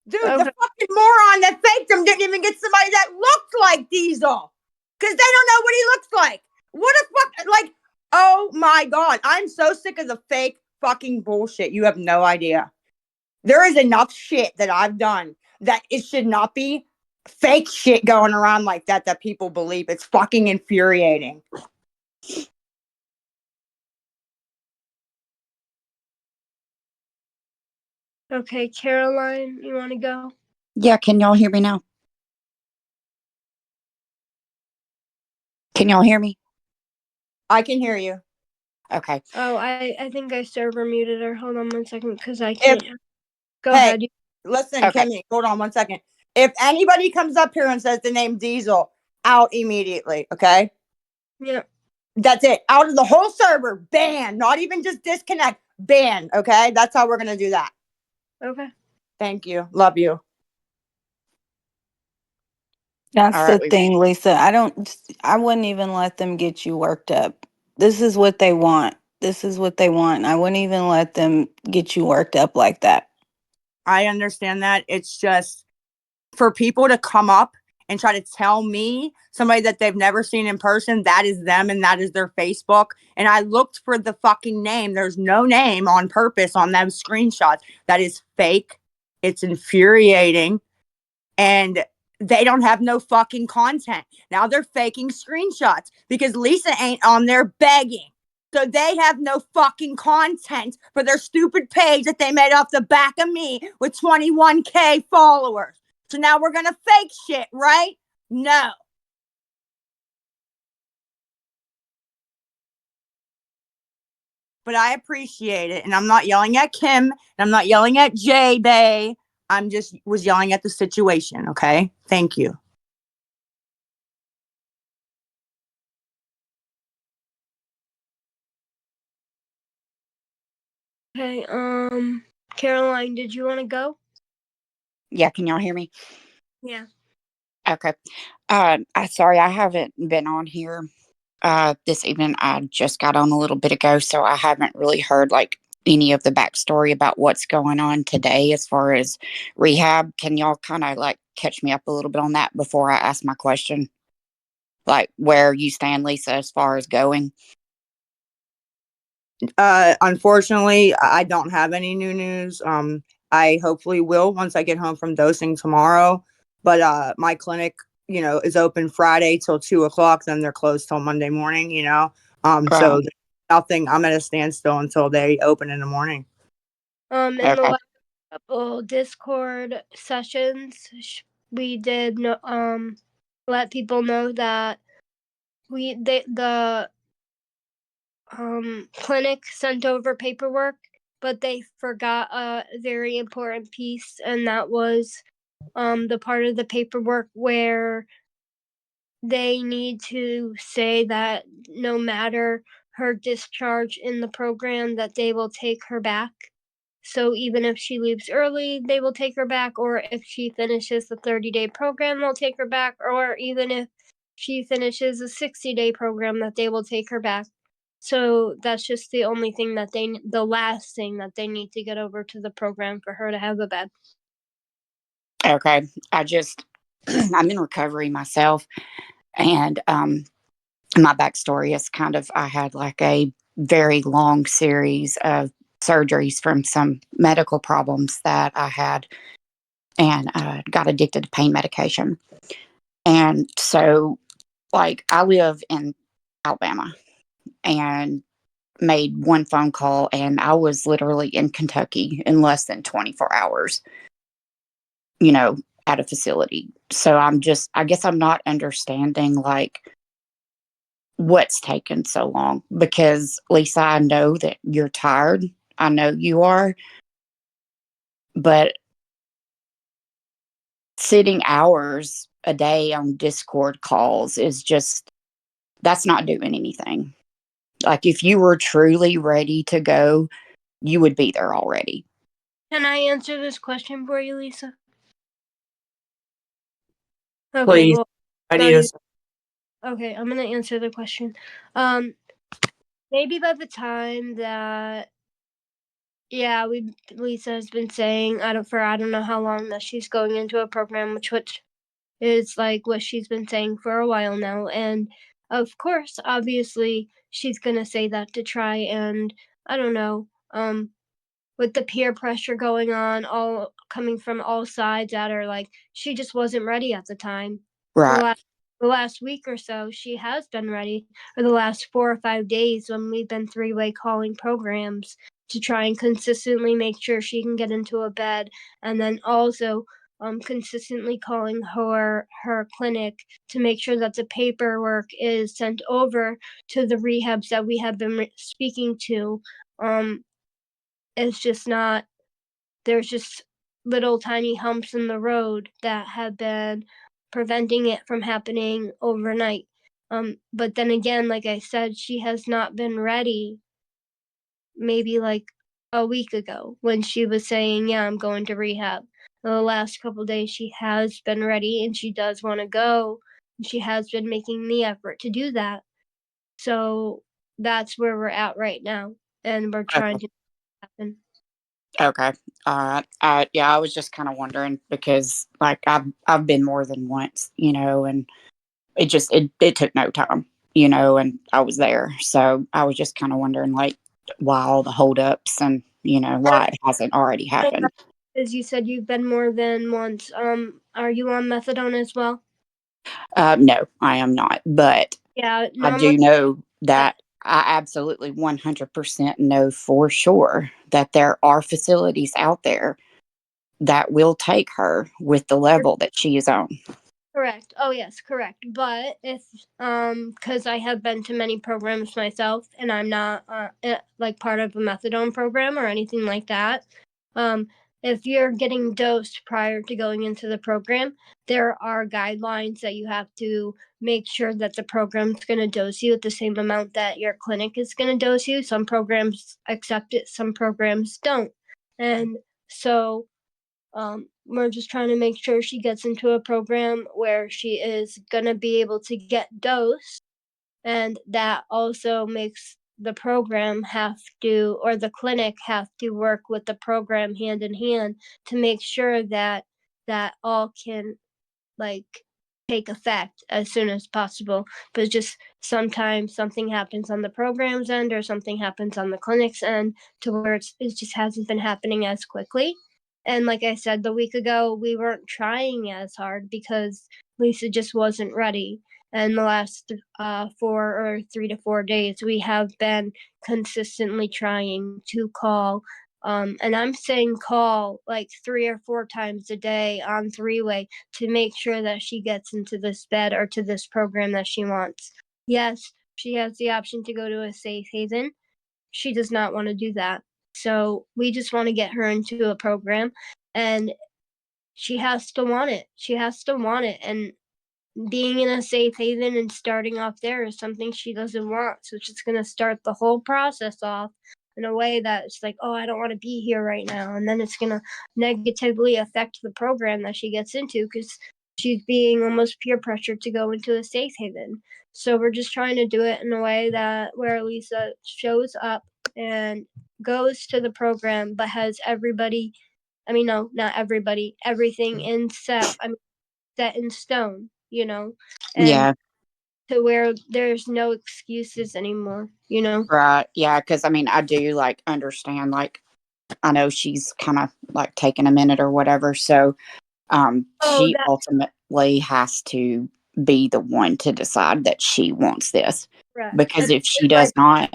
dude, the fucking moron that faked him didn't even get somebody that looked like Diesel. Because they don't know what he looks like. What a fuck, like, oh my God. I'm so sick of the fake fucking bullshit. You have no idea. There is enough shit that I've done that it should not be fake shit going around like that people believe. It's fucking infuriating. Okay, Caroline, you want to go? Yeah, can y'all hear me now? Can y'all hear me? I can hear you. Okay. Oh, I think I server muted her. Hold on 1 second, because I can't. Go Hey, ahead. listen, Okay. Kimmy, hold on 1 second. If anybody comes up here and says the name Diesel, out immediately, okay? Yeah. That's it. Out of the whole server, ban. Not even just disconnect, ban, okay? That's how we're going to do that. Okay. Thank you. Love you. That's All the right, thing, Lisa. I wouldn't even let them get you worked up. This is what they want. This is what they want. I wouldn't even let them get you worked up like that. I understand that. It's just for people to come up and try to tell me, somebody that they've never seen in person, that is them and that is their Facebook. And I looked for the fucking name. There's no name on purpose on those screenshots. That is fake. It's infuriating. And they don't have no fucking content. Now they're faking screenshots because Lisa ain't on there begging. So they have no fucking content for their stupid page that they made off the back of me with 21K followers. So now we're going to fake shit, right? No. But I appreciate it. And I'm not yelling at Kim. And I'm not yelling at Jay Bay. I'm just was yelling at the situation. Okay. Thank you. Okay, Caroline, did you want to go? Yeah, can y'all hear me? Yeah. Okay. Sorry, I haven't been on here this evening. I just got on a little bit ago, so I haven't really heard like any of the backstory about what's going on today as far as rehab. Can y'all kind of like catch me up a little bit on that before I ask my question? Like where you stand, Lisa, as far as going? Unfortunately, I don't have any new news. I hopefully will once I get home from dosing tomorrow. But my clinic, is open Friday till 2:00. Then they're closed till Monday morning. So Right. nothing. I'm at a standstill until they open in the morning. In the Okay. last couple Discord sessions, we did let people know that the clinic sent over paperwork, but they forgot a very important piece, and that was the part of the paperwork where they need to say that no matter her discharge in the program, that they will take her back. So even if she leaves early, they will take her back, or if she finishes the 30-day program, they'll take her back, or even if she finishes a 60-day program, that they will take her back. So that's just the only thing the last thing that they need to get over to the program for her to have a bed. Okay. I'm in recovery myself. And my backstory is kind of I had like a very long series of surgeries from some medical problems that I had and got addicted to pain medication. And so, like, I live in Alabama and made one phone call, and I was literally in Kentucky in less than 24 hours, at a facility. So I guess I'm not understanding, like, what's taken so long because, Lisa, I know that you're tired. I know you are, but sitting hours a day on Discord calls is just, that's not doing anything. Like, if you were truly ready to go, you would be there already. Can I answer this question for you, Lisa? Okay, Please. well, Ready to okay, I'm gonna answer the question. Maybe by the time that, yeah, Lisa has been saying I don't know how long that she's going into a program, which is like what she's been saying for a while now, and of course, obviously, she's gonna say that to try and I don't know, with the peer pressure going on, all coming from all sides at her, like she just wasn't ready at the time. Right. The last week or so, she has been ready, or the last 4 or 5 days when we've been three-way calling programs to try and consistently make sure she can get into a bed, and then also consistently calling her clinic to make sure that the paperwork is sent over to the rehabs that we have been speaking to. It's just not, there's just little tiny humps in the road that have been preventing it from happening overnight. But then again, like I said, she has not been ready maybe like a week ago when she was saying, yeah, I'm going to rehab. The last couple days she has been ready and she does want to go. She has been making the effort to do that. So that's where we're at right now. And we're trying to happen. Okay. Yeah, I was just kind of wondering because, like, I've been more than once, and it took no time, and I was there. So I was just kind of wondering, like, why all the holdups and why it hasn't already happened. As you said, you've been more than once. Are you on methadone as well? No, I am not, but Yeah, I do know that I absolutely 100% know for sure that there are facilities out there that will take her with the level that she is on. Correct. Oh yes, correct. But if because I have been to many programs myself, and I'm not like part of a methadone program or anything like that. If you're getting dosed prior to going into the program, there are guidelines that you have to make sure that the program's going to dose you at the same amount that your clinic is going to dose you. Some programs accept it, some programs don't, and so we're just trying to make sure she gets into a program where she is going to be able to get dosed, and that also makes the program have to, or the clinic have to work with the program hand in hand to make sure that all can like take effect as soon as possible. But just sometimes something happens on the program's end or something happens on the clinic's end to where it just hasn't been happening as quickly. And like I said, the week ago, we weren't trying as hard because Lisa just wasn't ready. And the last 3 to 4 days, we have been consistently trying to call. And I'm saying call like 3 or 4 times a day on three-way to make sure that she gets into this bed or to this program that she wants. Yes, she has the option to go to a safe haven. She does not want to do that. So we just want to get her into a program, and she has to want it. She has to want it. And being in a safe haven and starting off there is something she doesn't want. So it's just going to start the whole process off in a way that it's like, oh, I don't want to be here right now. And then it's going to negatively affect the program that she gets into because she's being almost peer pressured to go into a safe haven. So we're just trying to do it in a way that where Lisa shows up and goes to the program, but has everybody, I mean, no, not everybody, everything set in stone, and Yeah. to where there's no excuses anymore, you know? Right. Yeah. Because I mean, I do like understand, like, I know she's kind of like taking a minute or whatever. So Oh, she that, ultimately has to be the one to decide that she wants this. correct. Because And if she my does not,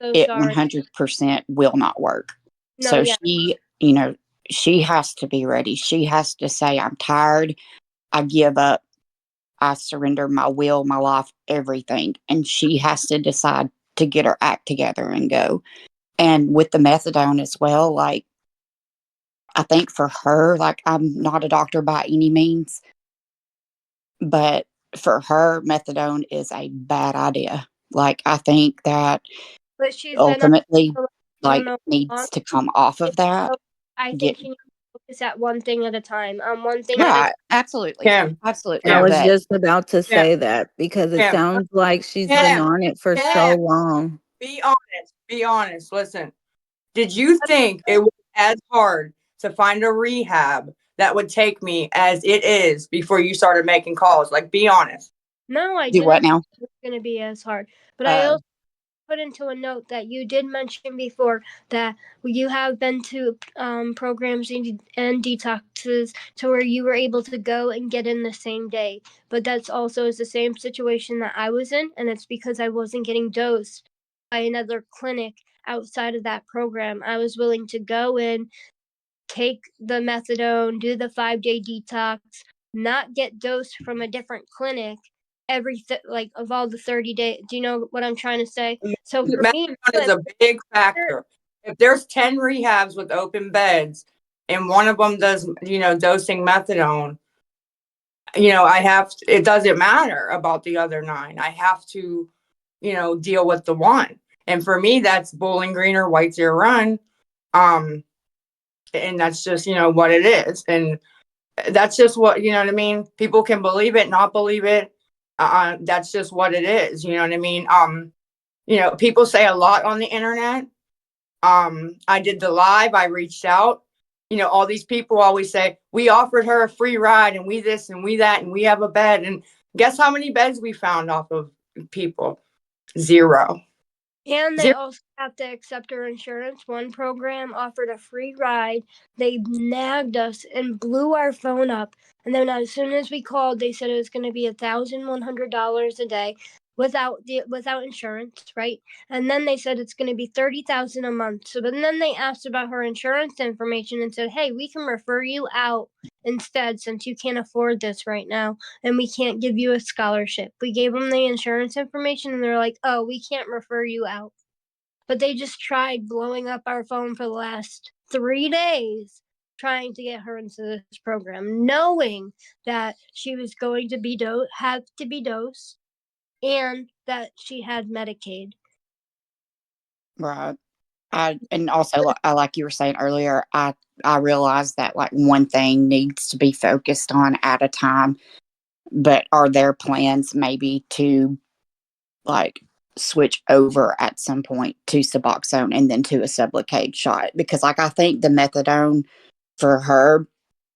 so it sorry. 100% will not work. No, So yeah. she, you know, she has to be ready. She has to say, I'm tired. I give up. I surrender my will, my life, everything. And she has to decide to get her act together and go. And with the methadone as well, like, I think for her, like, I'm not a doctor by any means, but for her, methadone is a bad idea. Like, I think that But she's been on ultimately, for, I don't like, know how long. needs to come off of that. So I Get think she needs to focus at one thing at a time. One thing at a right, time. absolutely, Kim, absolutely. I Kim, was But just about to Kim, say that because it Kim, sounds like she's been Kim, on it for so Kim. long. Be honest. Be honest. Listen. Did you think it was as hard to find a rehab that would take me as it is before you started making calls? Like, be honest. No, I do what didn't think now? it was going to be as hard. But I Uh, also put into a note that you did mention before that you have been to programs and detoxes to where you were able to go and get in the same day. But that's also is the same situation that I was in, and it's because I wasn't getting dosed by another clinic outside of that program. I was willing to go in, take the methadone, do the 5-day detox, not get dosed from a different clinic like of all the 30 days. Do you know what I'm trying to say? So for me, Methadone is a big factor. If there's 10 rehabs with open beds and one of them does, dosing methadone, it doesn't matter about the other 9. I have to, deal with the one. And for me, that's Bowling Green or White Deer Run. And that's just, what it is. And that's just what, you know what I mean? People can believe it, not believe it. That's just what it is. You know what I mean? People say a lot on the internet. I did the live, I reached out. All these people always say, we offered her a free ride and we this and we that, and we have a bed. And guess how many beds we found off of people? 0. and they 0. also have to accept her insurance. One program offered a free ride. They nagged us and blew our phone up. And then as soon as we called, they said it was going to be $1,100 a day without insurance, right? And then they said it's going to be $30,000 a month. So then they asked about her insurance information and said, "Hey, we can refer you out instead since you can't afford this right now, and we can't give you a scholarship." We gave them the insurance information and they're like, "Oh, we can't refer you out." But they just tried blowing up our phone for the last 3 days trying to get her into this program, knowing that she was going to have to be dosed and that she had Medicaid. right. And also, like you were saying earlier, I realize that like one thing needs to be focused on at a time. But are there plans maybe to like switch over at some point to Suboxone and then to a Sublocade shot? Because like I think the methadone for her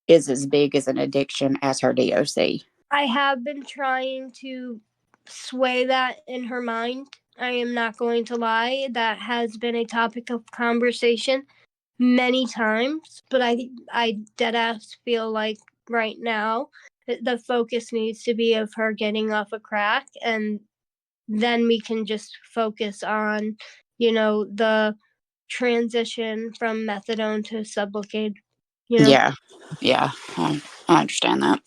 is as big as an addiction as her DOC. I have been trying to sway that in her mind. I am not going to lie. That has been a topic of conversation many times, but I deadass feel like right now the focus needs to be of her getting off of crack, and then we can just focus on, the transition from methadone to Sublocade, Yeah, yeah, I understand that.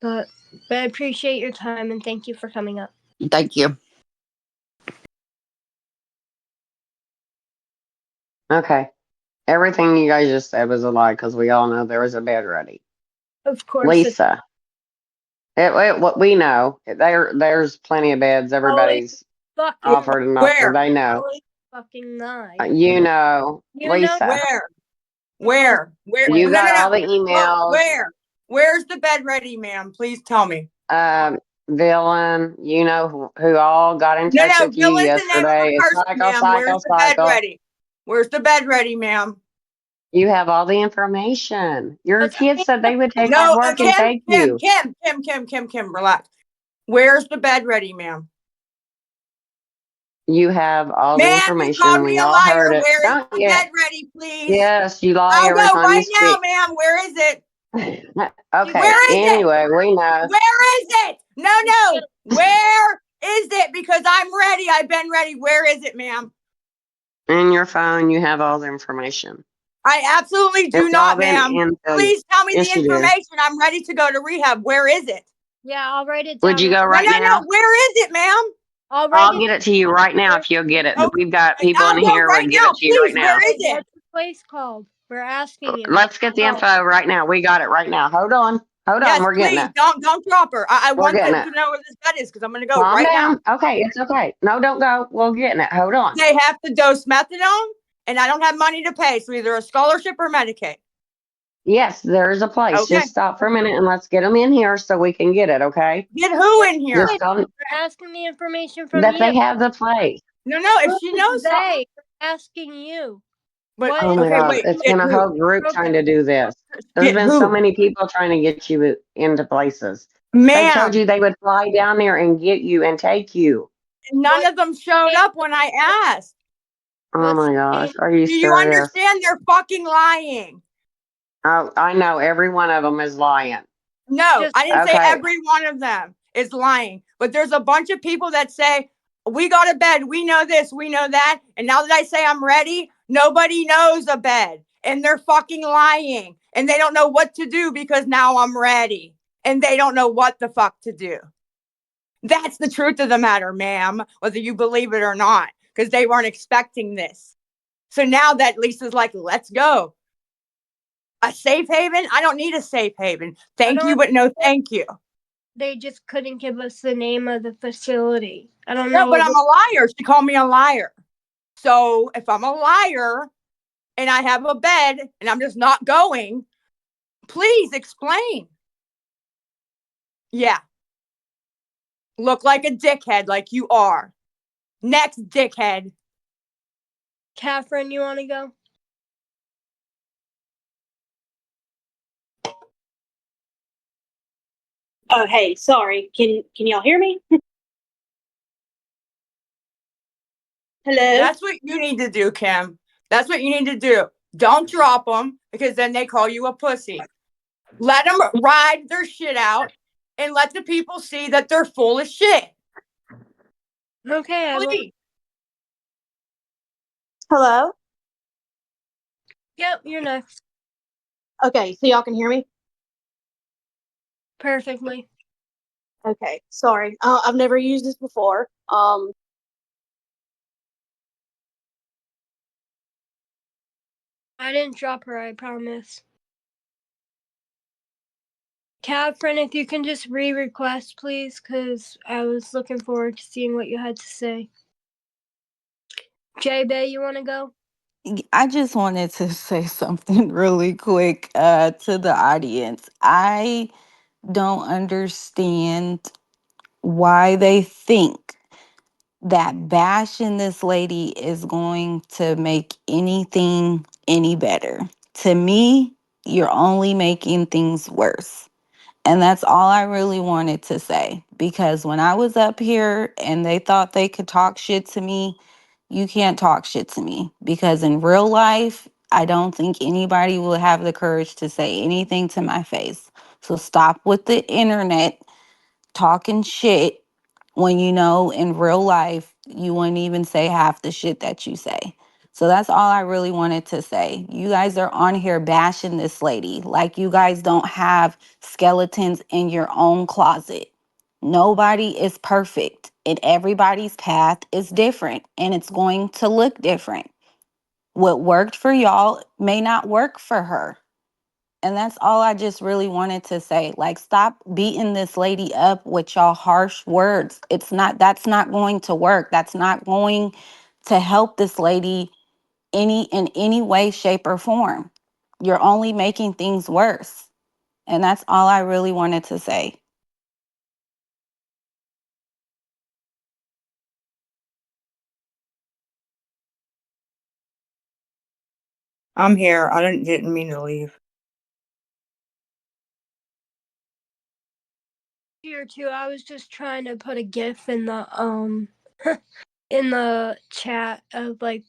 But I appreciate your time and thank you for coming up. Thank you. Okay. Everything you guys just said was a lie because we all know there was a bed ready. Of course. Lisa, what we know, there's plenty of beds. Everybody's offered an offer. Where? They know. Fucking lie. You know, Lisa. Where? You No, got no, all no. the emails. Where? Where's the bed ready, ma'am? Please tell me. Villain, you know who all got in touch with you Villain's the name of yesterday. a It's person, Cycle, ma'am. Where's Cycle, the bed Cycle. ready? Where's the bed ready, ma'am? You have all the information. Your kids said they would take off No, work and take you. Kim, relax. Where's the bed ready, ma'am? You have all the Ma'am, you called information. me We a all heard liar. it. Where is Not the yet. bed ready, please? Yes, you lie I'll every go time you right now, speak. ma'am. Where is it? Okay. Where is it? Anyway, we know. Where is it? No. Where is it? Because I'm ready. I've been ready. Where is it, ma'am? In your phone, you have all the information. I absolutely do It's all not, been ma'am. in. Please tell me the Yes, you do. information. I'm ready to go to rehab. Where is it? Yeah, I'll write it down. Would you go No, right no, now? no. Where is it, ma'am? I'll write I'll it. get it to you right now if you'll get it. Okay, We've got people I'll in go here right would give now. it to you right Please, now. where is it? What's the place called? We're asking you. Let's get the info right now. We got it right now. Hold on. Yes, We're getting please. it. Don't drop her. I We're want getting to it. know where this bed is because I'm going to go Calm right now. down. Okay, it's okay. No, don't go. We're getting it. Hold on. They have to dose methadone, and I don't have money to pay, so either a scholarship or Medicaid. Yes, there is a place. Okay. Just stop for a minute and let's get them in here so we can get it, okay? Get who in here? Just We're asking the information from that you. they have the place. No, if she knows something. We're asking you. But, Oh my okay, God, wait. it's Get been a who? whole group trying to do this. There's Get been so who? many people trying to get you into places. They told Ma'am, you they would fly down there and get you and take you. none of them showed up when I asked. Oh my gosh, are you Do you serious? understand? They're fucking lying. Oh, I know every one of them is lying. No, I didn't say Okay. every one of them is lying, but there's a bunch of people that say, we got a bed, we know this, we know that. And now that I say I'm ready, nobody knows a bed. And they're fucking lying. And they don't know what to do because now I'm ready. And they don't know what the fuck to do. That's the truth of the matter, ma'am, whether you believe it or not, because they weren't expecting this. So now that Lisa's like, let's go. A safe haven? I don't need a safe haven. Thank you, but no thank you. They just couldn't give us the name of the facility. I don't No, know. but I'm a liar. She called me a liar. So if I'm a liar and I have a bed and I'm just not going, please explain. Yeah. Look like a dickhead like you are. Next, dickhead. Catherine, you want to go? Oh, hey, sorry. Can y'all hear me? Hello? That's what you need to do, Kim. That's what you need to do. Don't drop them because then they call you a pussy. Let them ride their shit out and let the people see that they're full of shit. Okay, Please. Hello? Yep, you're next. Okay, so y'all can hear me? Perfectly. Okay, sorry. I've never used this before. I didn't drop her, I promise. Catherine, if you can just re-request, please, because I was looking forward to seeing what you had to say. J-Bay, you want to go? I just wanted to say something really quick to the audience. I don't understand why they think that bashing this lady is going to make anything any better. To me, you're only making things worse. And that's all I really wanted to say. Because when I was up here and they thought they could talk shit to me, you can't talk shit to me. Because in real life, I don't think anybody will have the courage to say anything to my face. So stop with the internet talking shit when you know in real life you wouldn't even say half the shit that you say. So that's all I really wanted to say. You guys are on here bashing this lady like you guys don't have skeletons in your own closet. Nobody is perfect, and everybody's path is different, and it's going to look different. What worked for y'all may not work for her. And that's all I just really wanted to say. Like, stop beating this lady up with y'all harsh words. That's not going to work. That's not going to help this lady in any way, shape, or form. You're only making things worse. And that's all I really wanted to say. I'm here. I didn't mean to leave. earlier too. I was just trying to put a GIF in the in the chat of like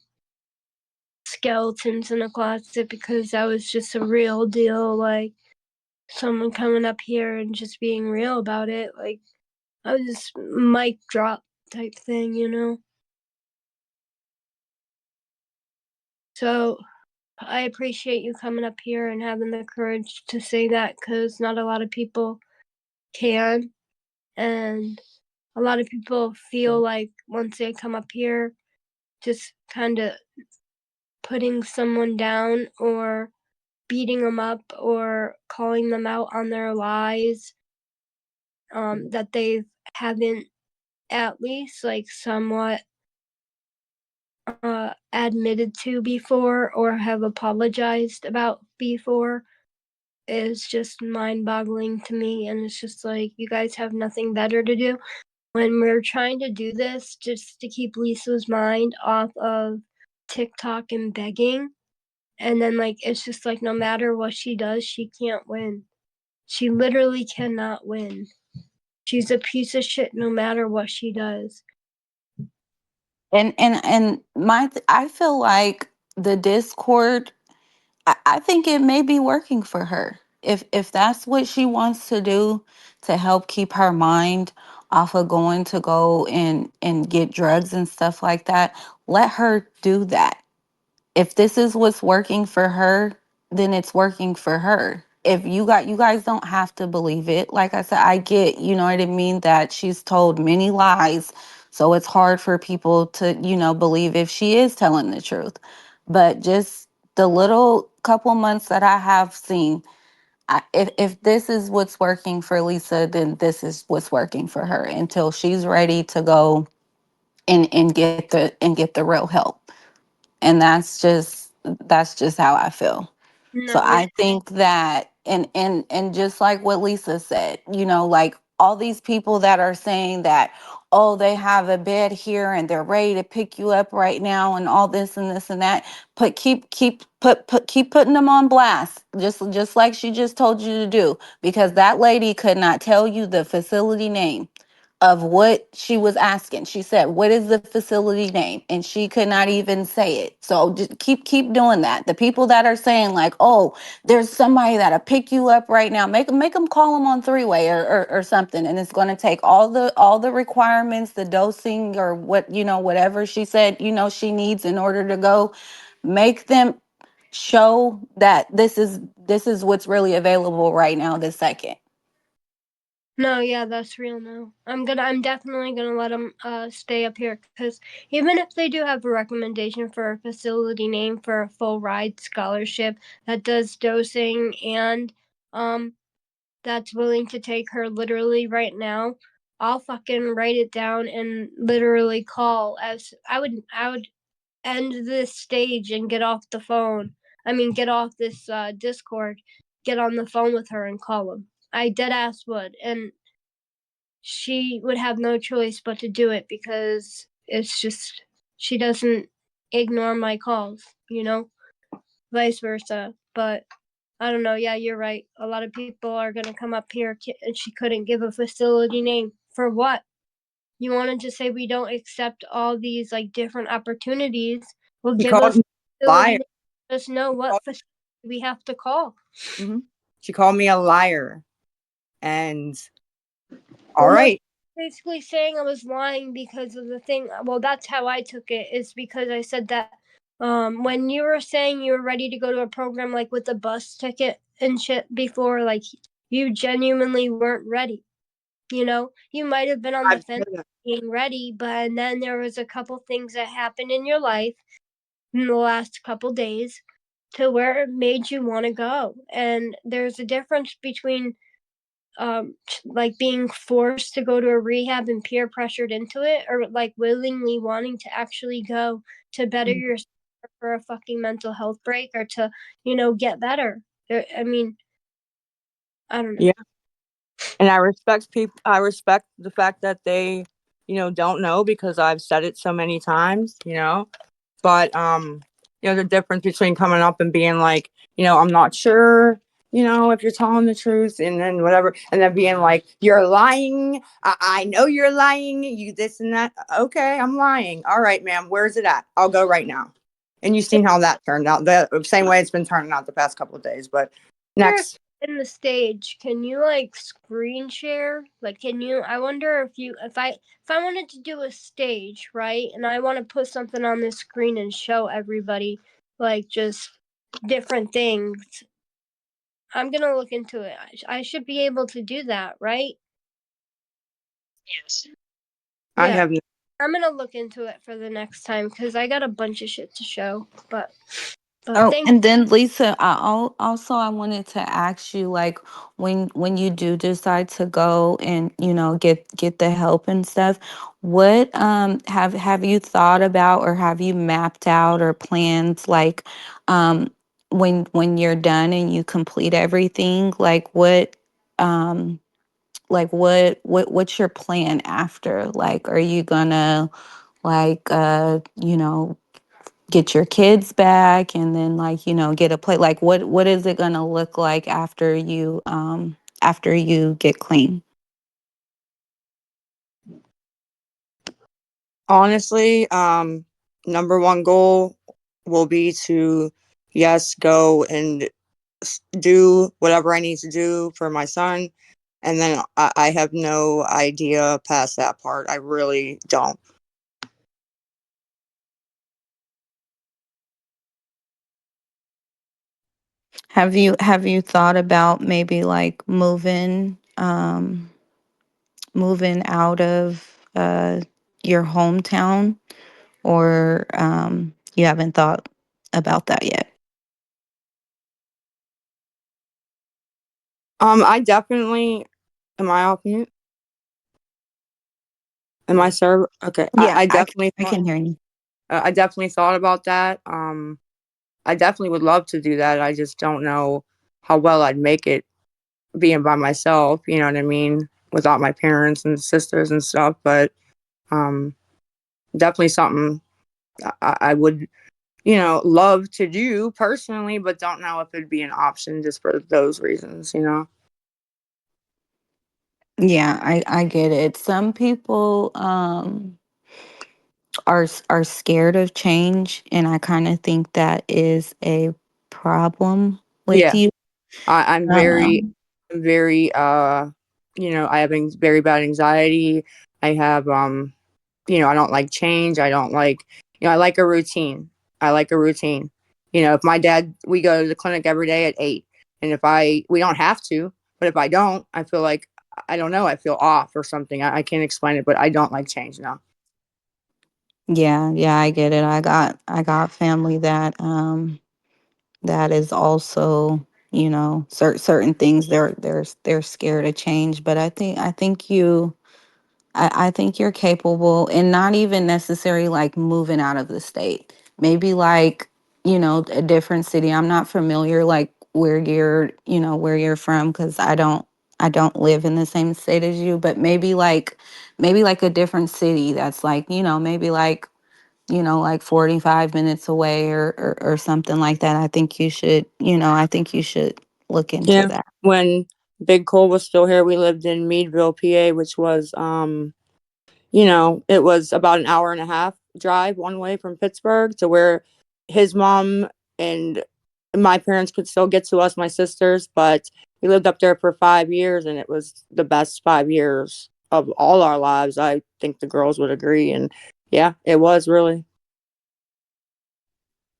skeletons in a closet because that was just a real deal. Like someone coming up here and just being real about it. Like I was just mic drop type thing, you know. So I appreciate you coming up here and having the courage to say that because not a lot of people can. And a lot of people feel like once they come up here, just kind of putting someone down or beating them up or calling them out on their lies that they haven't at least like somewhat admitted to before or have apologized about before is just mind-boggling to me. And it's just like you guys have nothing better to do when we're trying to do this just to keep Lisa's mind off of TikTok and begging. And then like it's just like no matter what she does, she can't win. She literally cannot win. She's a piece of shit no matter what she does. And I feel like the Discord, I think it may be working for her. If that's what she wants to do to help keep her mind off of going to go and get drugs and stuff like that, let her do that. If this is what's working for her, then it's working for her. If you guys don't have to believe it. Like I said, I get, you know what I mean, that she's told many lies. So it's hard for people to, believe if she is telling the truth. But just the little couple months that I have seen, if this is what's working for Lisa, then this is what's working for her until she's ready to go and get the real help. And that's just how I feel. So No, I think that and just like what Lisa said, like all these people that are saying that, oh, they have a bed here and they're ready to pick you up right now and all this and this and that, keep putting them on blast, just like she just told you to do, because that lady could not tell you the facility name of what she was asking. She said, "What is the facility name?" And she could not even say it. So just keep doing that. The people that are saying like, "Oh, there's somebody that'll pick you up right now," make them call them on three-way or something, and it's going to take all the requirements, the dosing or whatever she said she needs in order to go. Make them show that this is what's really available right now this second. No, yeah, that's real now. I'm definitely gonna let them stay up here because even if they do have a recommendation for a facility name for a full ride scholarship that does dosing and that's willing to take her literally right now, I'll fucking write it down and literally call as I would end this stage and get off the phone. I mean, get off this Discord, get on the phone with her and call them. I dead ass would, and she would have no choice but to do it because it's just she doesn't ignore my calls, vice versa. But I don't know. Yeah, you're right. A lot of people are going to come up here and she couldn't give a facility name. For what? You wanted to say we don't accept all these like different opportunities. Well, She give called us me a facility liar. name. Let us know what facility we have to call. She called me a liar. And all Well, no, right. basically saying I was lying because of the thing. Well, that's how I took it. Is because I said that when you were saying you were ready to go to a program like with a bus ticket and shit before, like you genuinely weren't ready. You might have been on the fence being ready, but then there was a couple things that happened in your life in the last couple days to where it made you want to go. And there's a difference between like being forced to go to a rehab and peer pressured into it, or like willingly wanting to actually go to better yourself for a fucking mental health break or to get better. I mean, I don't know. Yeah. And I respect the fact that they don't know, because I've said it so many times. But the difference between coming up and being like, I'm not sure, if you're telling the truth, and then whatever, and then being like, you're lying. I know you're lying. You this and that. Okay, I'm lying. All right, ma'am. Where's it at? I'll go right now. And you've seen how that turned out. The same way it's been turning out the past couple of days. But next. In the stage, can you like screen share? Like, can you? I wonder if I wanted to do a stage, right, and I want to put something on the screen and show everybody, like, just different things. I'm gonna look into it. I should be able to do that, right? Yes. I Yeah. have. I'm gonna look into it for the next time because I got a bunch of shit to show. But Oh, thank and then Lisa, I wanted to ask you, like, when you do decide to go and get the help and stuff, what have you thought about, or have you mapped out or planned, like, when you're done and you complete everything, um what's your plan after? Like, are you gonna, like, get your kids back and then, like, get a play, like, what is it gonna look like after you get clean? Honestly, number one goal will be to, yes, go and do whatever I need to do for my son. And then I have no idea past that part. I really don't. Have you thought about maybe, like, moving out of your hometown, or you haven't thought about that yet? I definitely, am I off mute? Am I server? Okay. Yeah, I definitely I thought, can hear you. I definitely thought about that. I definitely would love to do that. I just don't know how well I'd make it being by myself, you know what I mean? Without my parents and sisters and stuff. But um, definitely something I would, love to do personally, but don't know if it'd be an option just for those reasons. Yeah, I get it. Some people are scared of change, and I kind of think that is a problem with Yeah. you. I'm very, Um, very, I have very bad anxiety. I have, I don't like change. I don't like, I like a routine. I like a routine. If my dad, we go to the clinic every day at 8, and we don't have to, but if I don't, I feel like, I don't know, I feel off or something. I can't explain it, but I don't like change now. yeah, I get it. I got family that is also, certain things they're scared of change, but I think you're capable, and not even necessarily like moving out of the state. Maybe, like, a different city. I'm not familiar, like, where you're from, because I don't live in the same state as you, but maybe like a different city that's, like, maybe like 45 minutes away, or something like that. I think you should look into Yeah. that. When Big Cole was still here, we lived in Meadville, PA, which was, it was about an hour and a half drive one way from Pittsburgh to where his mom and my parents could still get to us, my sisters, but we lived up there for 5 years, and it was the best 5 years of all our lives. I think the girls would agree. And yeah, it was really.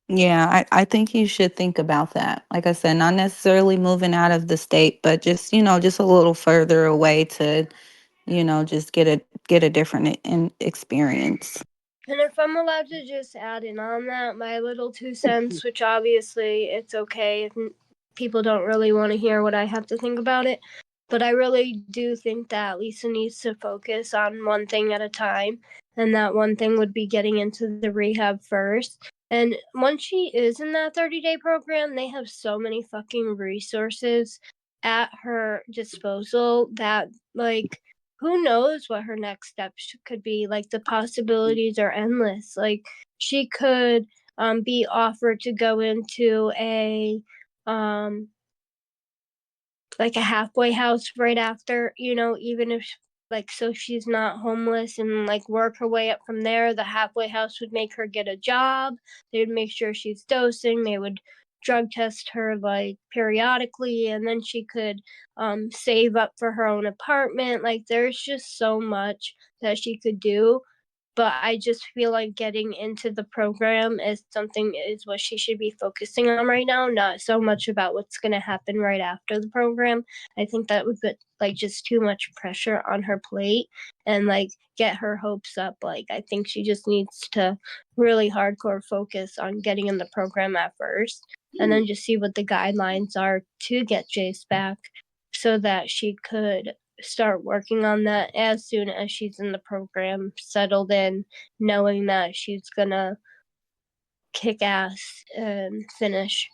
Yeah, I think you should think about that. Like I said, not necessarily moving out of the state, but just a little further away to, just get a different experience. And if I'm allowed to just add in on that, my little 2 cents, which obviously it's okay if people don't really want to hear what I have to think about it, but I really do think that Lisa needs to focus on one thing at a time, and that one thing would be getting into the rehab first. And once she is in that 30-day program, they have so many fucking resources at her disposal that, like, who knows what her next steps could be. Like, the possibilities are endless. Like, she could be offered to go into a like a halfway house right after, even if like so she's not homeless and like work her way up from there. The halfway house would make her get a job. They would make sure she's dosing. They would drug test her like periodically, and then she could save up for her own apartment. Like there's just so much that she could do, but I just feel like getting into the program is what she should be focusing on right now, not so much about what's going to happen right after the program. I think that would put like just too much pressure on her plate and like get her hopes up. Like I think she just needs to really hardcore focus on getting in the program at first, and then just see what the guidelines are to get Jace back so that she could start working on that as soon as she's in the program, settled in, knowing that she's gonna kick ass and finish,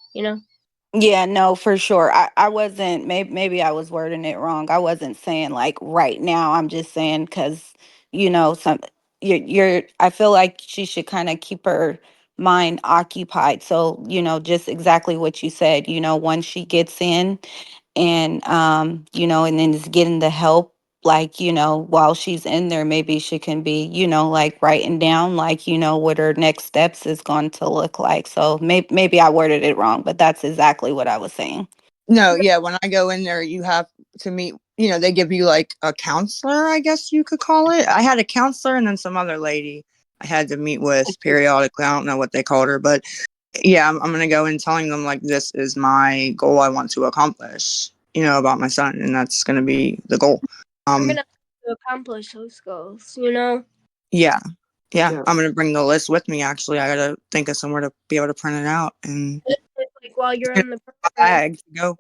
Yeah, no, for sure. I wasn't, maybe I was wording it wrong. I wasn't saying like right now. I'm just saying because, some I feel like she should kind of keep her mind occupied. So, just exactly what you said, once she gets in and and then is getting the help, like, while she's in there, maybe she can be, like writing down, like, what her next steps is going to look like. So maybe I worded it wrong, but that's exactly what I was saying. No, yeah, when I go in there, you have to meet, they give you like a counselor, I guess you could call it. I had a counselor and then some other lady I had to meet with periodically. I don't know what they called her, but yeah, I'm going to go in telling them like this is my goal I want to accomplish, about my son, and that's going to be the goal. You're gonna have to accomplish those goals, Yeah. I'm going to bring the list with me. Actually, I got to think of somewhere to be able to print it out and Like while you're in the program, bag to go.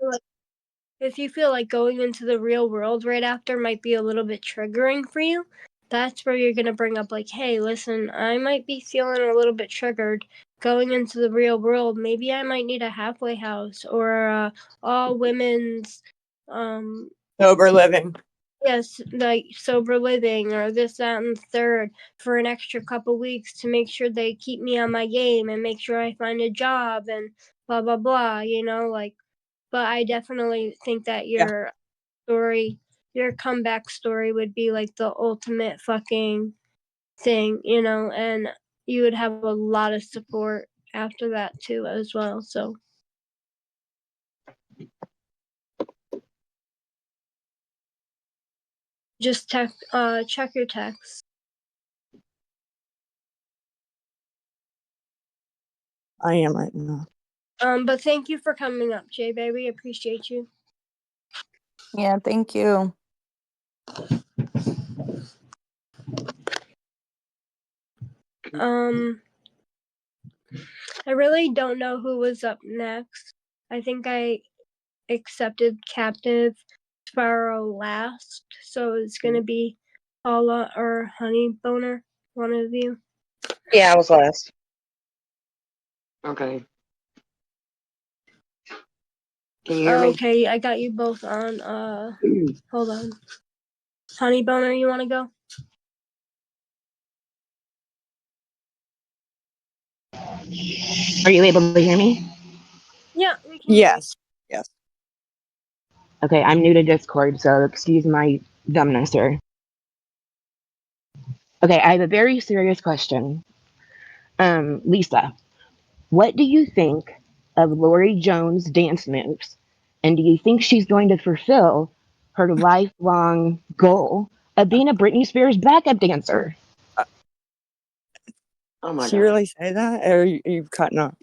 if you feel like going into the real world right after might be a little bit triggering for you, that's where you're going to bring up like, hey, listen, I might be feeling a little bit triggered going into the real world. Maybe I might need a halfway house or all women's Sober living. yes, like sober living or this, that, and the third for an extra couple weeks to make sure they keep me on my game and make sure I find a job and blah blah blah, like. But I definitely think that your story, your comeback story would be like the ultimate fucking thing, and you would have a lot of support after that too as well. So just check your text. I am right now. But thank you for coming up, Jay baby. Appreciate you. Yeah, thank you. I really don't know who was up next. I think I accepted Captive Sparrow last, so it's gonna be Paula or Honey Boner, one of you. Yeah, I was last. Okay. Can you hear me? Okay, I got you both on. Hold on. Honey Boner, you want to go? Are you able to hear me? Yeah, we can. Yes. Okay, I'm new to Discord, so excuse my dumbness here. Okay, I have a very serious question. Lisa, what do you think of Lori Jones' dance moves? And do you think she's going to fulfill her lifelong goal of being a Britney Spears backup dancer? Oh my She God. really say that? Or are you cutting up?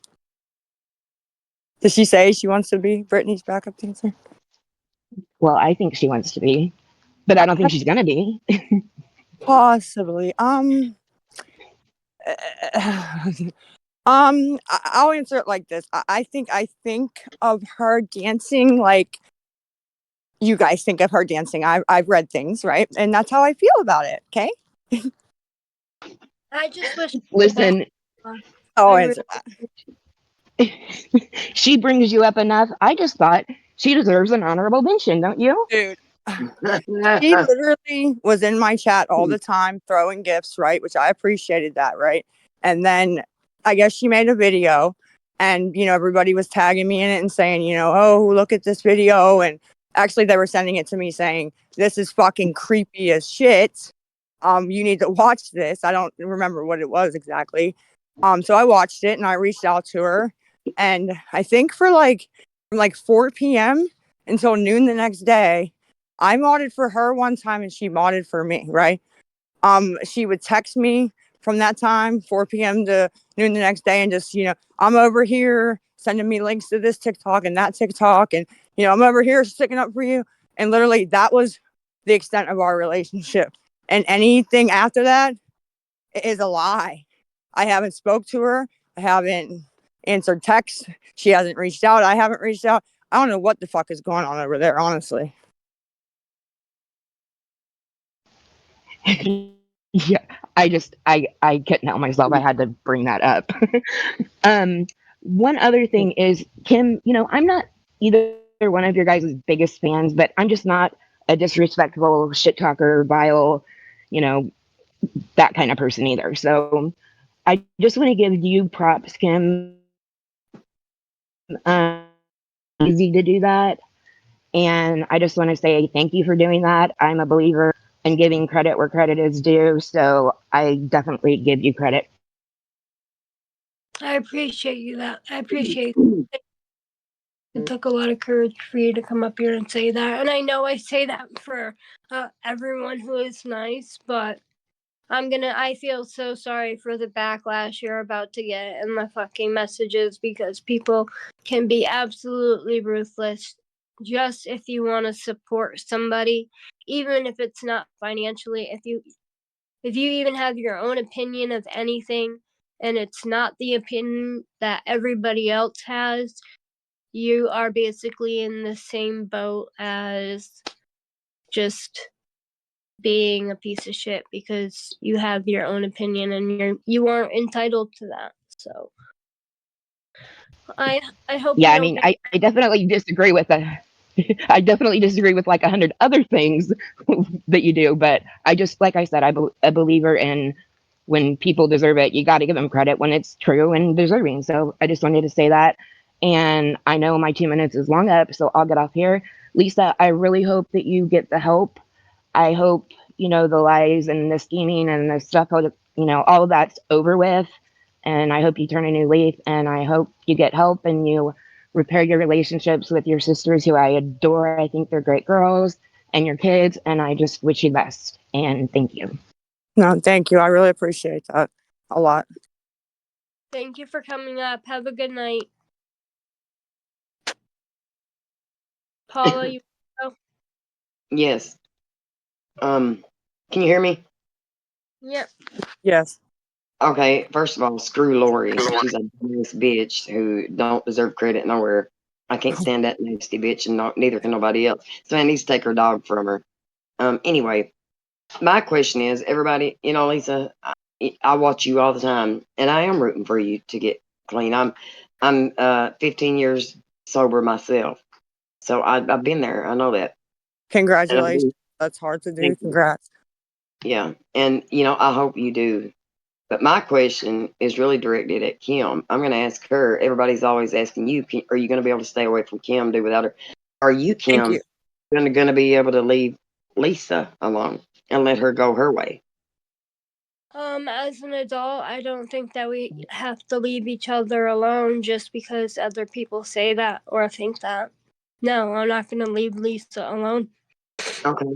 Does she say she wants to be Britney's backup dancer? Well, I think she wants to be, but I don't think she's gonna be. Possibly. I'll answer it like this. I think of her dancing like you guys think of her dancing. I've read things, right? And that's how I feel about it, okay? I just wish. Listen. I'll answer that. She brings you up enough. I just thought she deserves an honorable mention, don't you? Dude. She literally was in my chat all the time throwing gifts, right? Which I appreciated that, right? And then I guess she made a video and, everybody was tagging me in it and saying, oh, look at this video. And Actually, they were sending it to me saying, "This is fucking creepy as shit. You need to watch this." I don't remember what it was exactly. So I watched it and I reached out to her, and I think from like 4 p.m. until noon the next day, I modded for her one time and she modded for me, right? She would text me from that time, 4 p.m. to noon the next day, and just, I'm over here sending me links to this TikTok and that TikTok, and I'm over here sticking up for you. And literally, that was the extent of our relationship. And anything after that is a lie. I haven't spoke to her. I haven't answered texts. She hasn't reached out. I haven't reached out. I don't know what the fuck is going on over there, honestly. Yeah, I couldn't help myself. I had to bring that up. One other thing is, Kim, I'm not either one of your guys' biggest fans, but I'm just not a disrespectful shit talker, vile, you know, that kind of person either. So I just want to give you props, Kim. Easy to do that. And I just want to say thank you for doing that. I'm a believer in giving credit where credit is due. So I definitely give you credit. I appreciate you that. I appreciate it. It took a lot of courage for you to come up here and say that. And I know I say that for everyone who is nice, but I feel so sorry for the backlash you're about to get and the fucking messages, because people can be absolutely ruthless just if you want to support somebody, even if it's not financially. If you even have your own opinion of anything and it's not the opinion that everybody else has, you are basically in the same boat as just being a piece of shit because you have your own opinion and you aren't entitled to that. So I hope Yeah, you I don't mean, get I definitely disagree with I definitely disagree with like 100 other things that you do, but I just, like I said, I'm a believer in when people deserve it, you got to give them credit when it's true and deserving. So I just wanted to say that. And I know my 2 minutes is long up, so I'll get off here. Lisa, I really hope that you get the help. I hope, the lies and the scheming and the stuff, all of that's over with. And I hope you turn a new leaf, and I hope you get help and you repair your relationships with your sisters, who I adore. I think they're great girls, and your kids. And I just wish you the best. And thank you. No, thank you. I really appreciate that a lot. Thank you for coming up. Have a good night. Paula, you go? Yes. Can you hear me? Yep. Yes. Okay, first of all, screw Lori. She's a nice bitch who don't deserve credit nowhere. I can't stand that nasty bitch, and neither can nobody else. So I need to take her dog from her. Anyway, my question is, everybody, Lisa, I watch you all the time, and I am rooting for you to get clean. I'm 15 years sober myself, so I've been there. I know that. Congratulations. That's hard to do. Thank you. Congrats. Yeah, and I hope you do. But my question is really directed at Kim. I'm going to ask her. Everybody's always asking you, are you going to be able to stay away from Kim, do without her? Are you, Thank Kim, you. going to be able to leave Lisa alone and let her go her way? As an adult, I don't think that we have to leave each other alone just because other people say that or think that. No, I'm not gonna leave Lisa alone. Okay.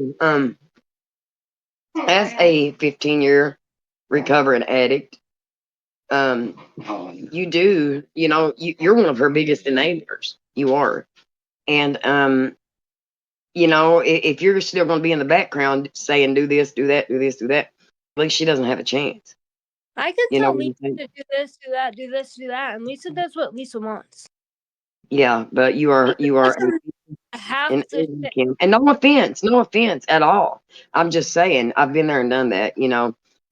As a 15-year recovering addict, you do, you're one of her biggest enablers. You are. And, if you're still going to be in the background saying, do this, do that, do this, do that, at least she doesn't have a chance. I can You know tell what I'm Lisa saying? to do this, do that, do this, do that, and Lisa does what Lisa wants. Yeah, but you are I have an to enemy, Kim. And no offense at all. I'm just saying, I've been there and done that,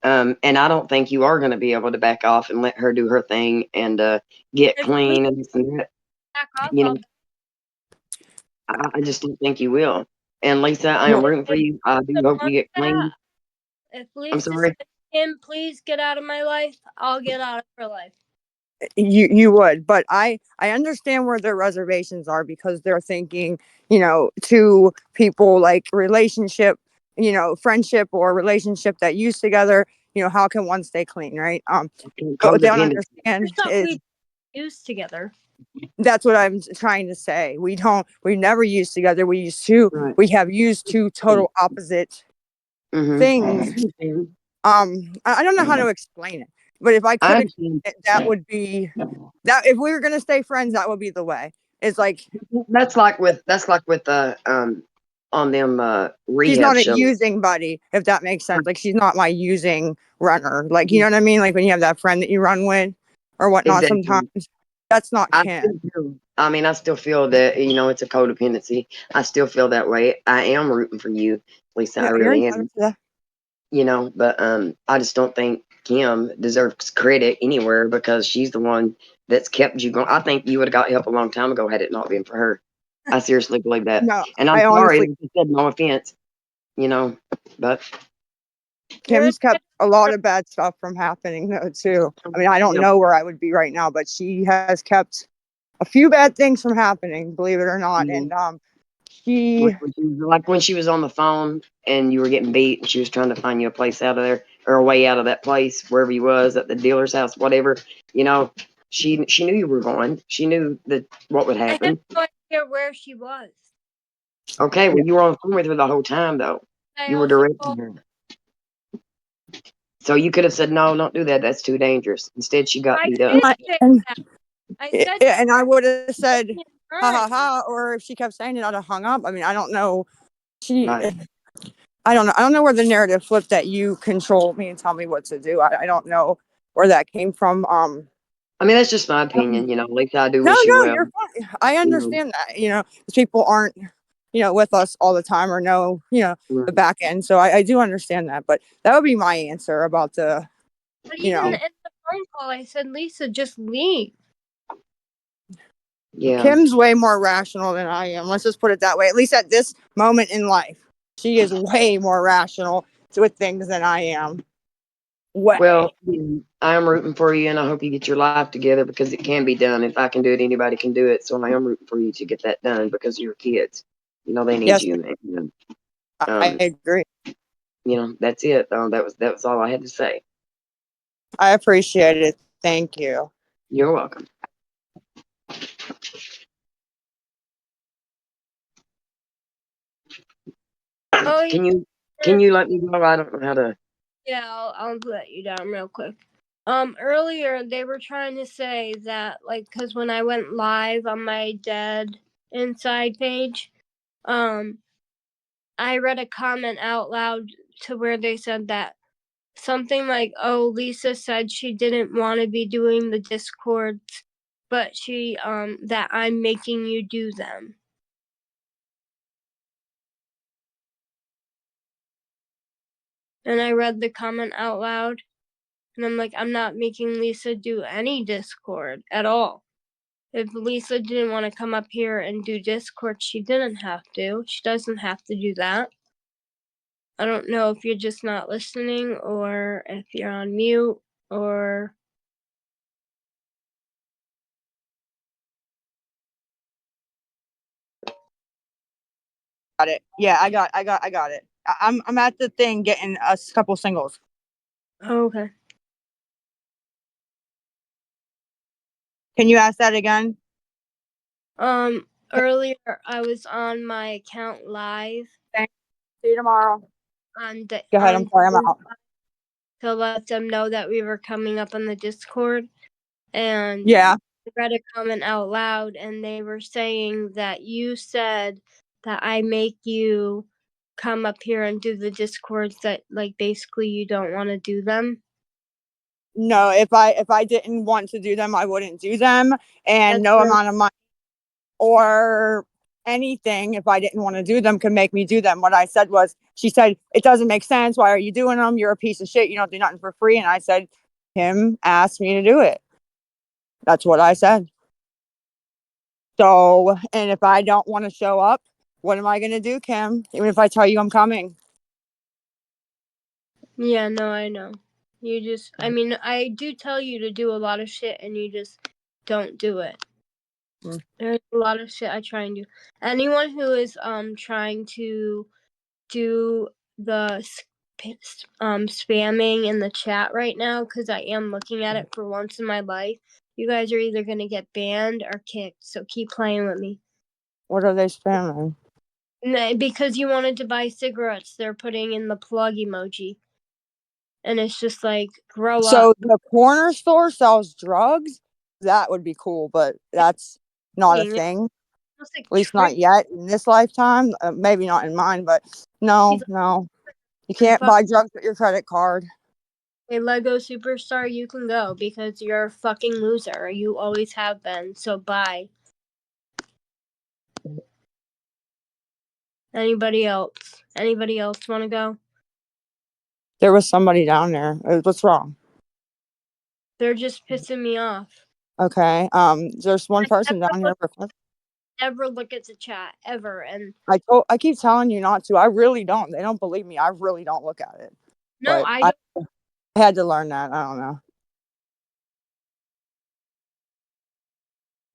and I don't think you are going to be able to back off and let her do her thing and get if clean Lisa and this and that. back off. You know, I just don't think you will. And Lisa, I am rooting for If you. I do Lisa hope you wants get that, clean. if I'm Lisa sorry. says, "Kim, please get out of my life," I'll get out of her life. You would, but I understand where their reservations are because they're thinking, two people like relationship, friendship or relationship that used together, how can one stay clean, right? But what they don't Codependency. understand Thought is we used together. that's what I'm trying to say. We never used together. Right. We have used two total opposite things. I don't know how to explain it, but if I I could understand. explain it, that would be that if we were gonna stay friends, that would be the way. It's like That's like with on them she's rehab not a shows. using buddy, if that makes sense. Like she's not my using runner. Like you know what I mean? Like when you have that friend that you run with or whatnot Exactly. sometimes. That's not I Kim. still feel, I mean, I still feel that it's a codependency. I still feel that way. I am rooting for you, Lisa. I Yeah, you're really entitled am. to that. But I just don't think Kim deserves credit anywhere because she's the one that's kept you going. I think you would have got help a long time ago had it not been for her. I seriously believe that. No, And I'm I sorry, honestly like I said, no offense, but Kim's kept a lot of bad stuff from happening though too. I mean, I don't yeah. know where I would be right now, but she has kept a few bad things from happening, believe it or not. And she Like when she was on the phone and you were getting beat and she was trying to find you a place out of there or a way out of that place, wherever you was at the dealer's house, whatever, she knew you were going. She knew that what would I had happen. no idea where she was. Okay, well you were on the phone with her the whole time though. I You were also directing her. So you could have said, no, don't do that. That's too dangerous. Instead, she got I beat did up. say and, that. I said and I would have said ha ha friends. ha, or if she kept saying it, I'd have hung up. I mean, I don't know. She Right. I don't know. I don't know where the narrative flipped that you control me and tell me what to do. I don't know where that came from. I mean, that's just my opinion. Lisa, I do No, wish you no, well. you're fine. I You know, understand that. 'Cause people aren't, with us all the time or know, the right. back end. So I do understand that. But that would be my answer about the, But you even know, in the phone call, I said, Lisa, just leave. Yeah. Kim's way more rational than I am. Let's just put it that way. At least at this moment in life, she is way more rational with things than I am. Way. Well, I am rooting for you, and I hope you get your life together because it can be done. If I can do it, anybody can do it. So I am rooting for you to get that done because of your kids. They need Yes, you. And, I agree. That's it. That was all I had to say. I appreciate it. Thank you. You're welcome. Oh, Can you let me know? I don't know how to. yeah, I'll let you down real quick. Earlier they were trying to say that, like, because when I went live on my Dead Inside page, I read a comment out loud to where they said that something like, "Oh, Lisa said she didn't want to be doing the Discords, but she that I'm making you do them." And I read the comment out loud, and I'm like, I'm not making Lisa do any Discord at all. If Lisa didn't want to come up here and do Discord, she didn't have to. She doesn't have to do that. I don't know if you're just not listening or if you're on mute or Got it. Yeah, I got it. I'm at the thing getting a couple singles. oh, okay. Can you ask that again? Earlier I was on my account live. Thanks. See you tomorrow. On the Go ahead. I'm sorry. I'm out. to let them know that we were coming up on the Discord, and Yeah. I read a comment out loud, and they were saying that you said that I make you come up here and do the Discords that, like, basically you don't want to do them. No, if I didn't want to do them, I wouldn't do them, and That's no really- amount of money or anything, if I didn't want to do them, could make me do them. What I said was, she said, it doesn't make sense. Why are you doing them? You're a piece of shit. You don't do nothing for free. And I said, Kim asked me to do it. That's what I said. So, and if I don't want to show up, what am I going to do, Kim? Even if I tell you I'm coming. Yeah, no, I know. You just, I mean, I do tell you to do a lot of shit and you just don't do it. Mm. There's a lot of shit I try and do. Anyone who is trying to do the spamming in the chat right now, because I am looking at it for once in my life, you guys are either gonna get banned or kicked. So keep playing with me. What are they spamming? No, because you wanted to buy cigarettes, they're putting in the plug emoji. And it's just like, grow So up. the corner store sells drugs? That would be cool, but that's not a It's thing. like At least not yet in this lifetime. Maybe not in mine, but no. You can't buy drugs with your credit card. a Lego superstar, you can go because you're a fucking loser. You always have been. So bye. Anybody else? Anybody else want to go? There was somebody down there. What's wrong? They're just pissing me off. Okay. There's one person down here. Never look at the chat ever, and I keep telling you not to. I really don't. They don't believe me. I really don't look at it. no, But I I had to learn that. I don't know.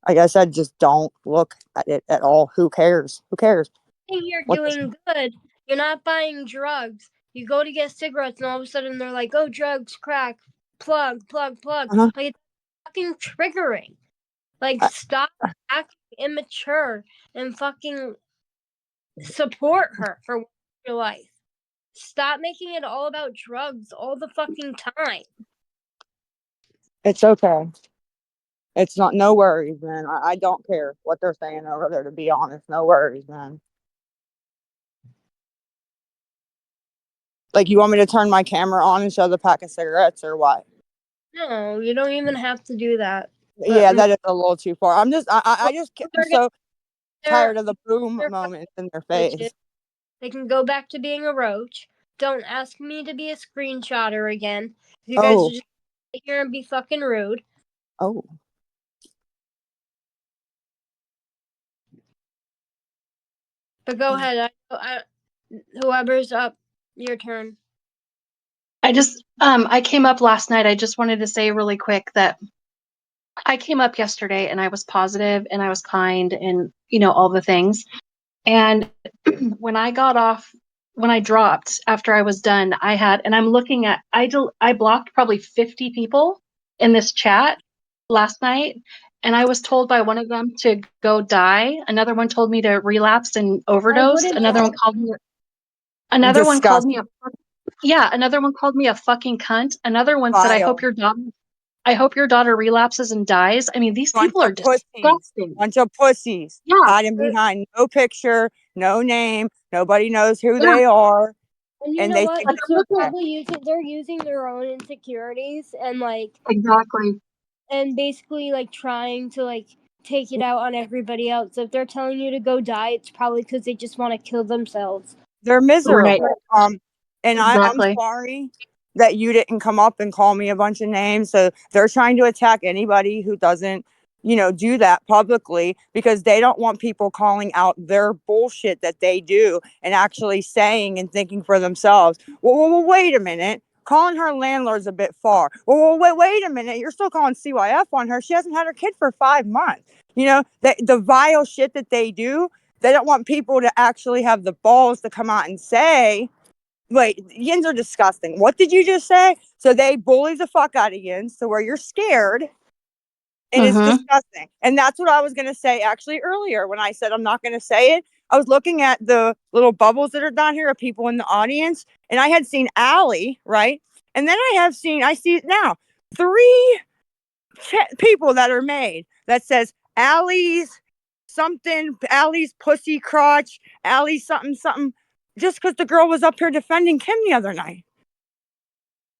Like I said, just don't look at it at all. Who cares? Who cares? think you're What the- doing good. You're not buying drugs. You go to get cigarettes, and all of a sudden they're like, "Oh, drugs, crack, plug, plug, plug." Uh-huh. Like it's fucking triggering. Like stop acting immature and fucking support her for your life. Stop making it all about drugs all the fucking time. It's okay. It's not, no worries, man. I don't care what they're saying over there, to be honest. No worries, man. Like, you want me to turn my camera on and show the pack of cigarettes or what? No, you don't even have to do that. Yeah, that is a little too far. I'm so They're- tired of the boom moments in their face. They can go back to being a roach. Don't ask me to be a screenshotter again. You guys Oh. are just sit here and be fucking rude. Oh. But go ahead. Whoever's up, your turn. I came up last night. I just wanted to say really quick that I came up yesterday and I was positive and I was kind and, all the things. And when I got off, when I dropped after I was done, and I'm looking at, I blocked probably 50 people in this chat last night. And I was told by one of them to go die. Another one told me to relapse and overdose. Another one called me Another one called me another one called me a fucking cunt. Another one said, I hope your daughter relapses and dies. I mean, these people are disgusting. Bunch of pussies. Yeah. Hiding behind no picture, no name. Nobody knows who they are. And you know what? They're using their own insecurities and exactly. And basically trying to take it out on everybody else. If they're telling you to go die, it's probably because they just want to kill themselves. They're miserable. Right. And Exactly. I'm sorry that you didn't come up and call me a bunch of names. So they're trying to attack anybody who doesn't, do that publicly, because they don't want people calling out their bullshit that they do and actually saying and thinking for themselves. Well, wait a minute. Calling her landlord's a bit far. Well, wait a minute. You're still calling CYF on her. She hasn't had her kid for 5 months. The vile shit that they do. They don't want people to actually have the balls to come out and say, wait, yins are disgusting. What did you just say? So they bully the fuck out of yins to where you're scared. And it's disgusting. And that's what I was going to say actually earlier when I said I'm not going to say it. I was looking at the little bubbles that are down here of people in the audience. And I had seen Allie, right? And then I see now 3 people that are made that says Allie's something, Allie's pussy crotch, Allie's something, just because the girl was up here defending Kim the other night.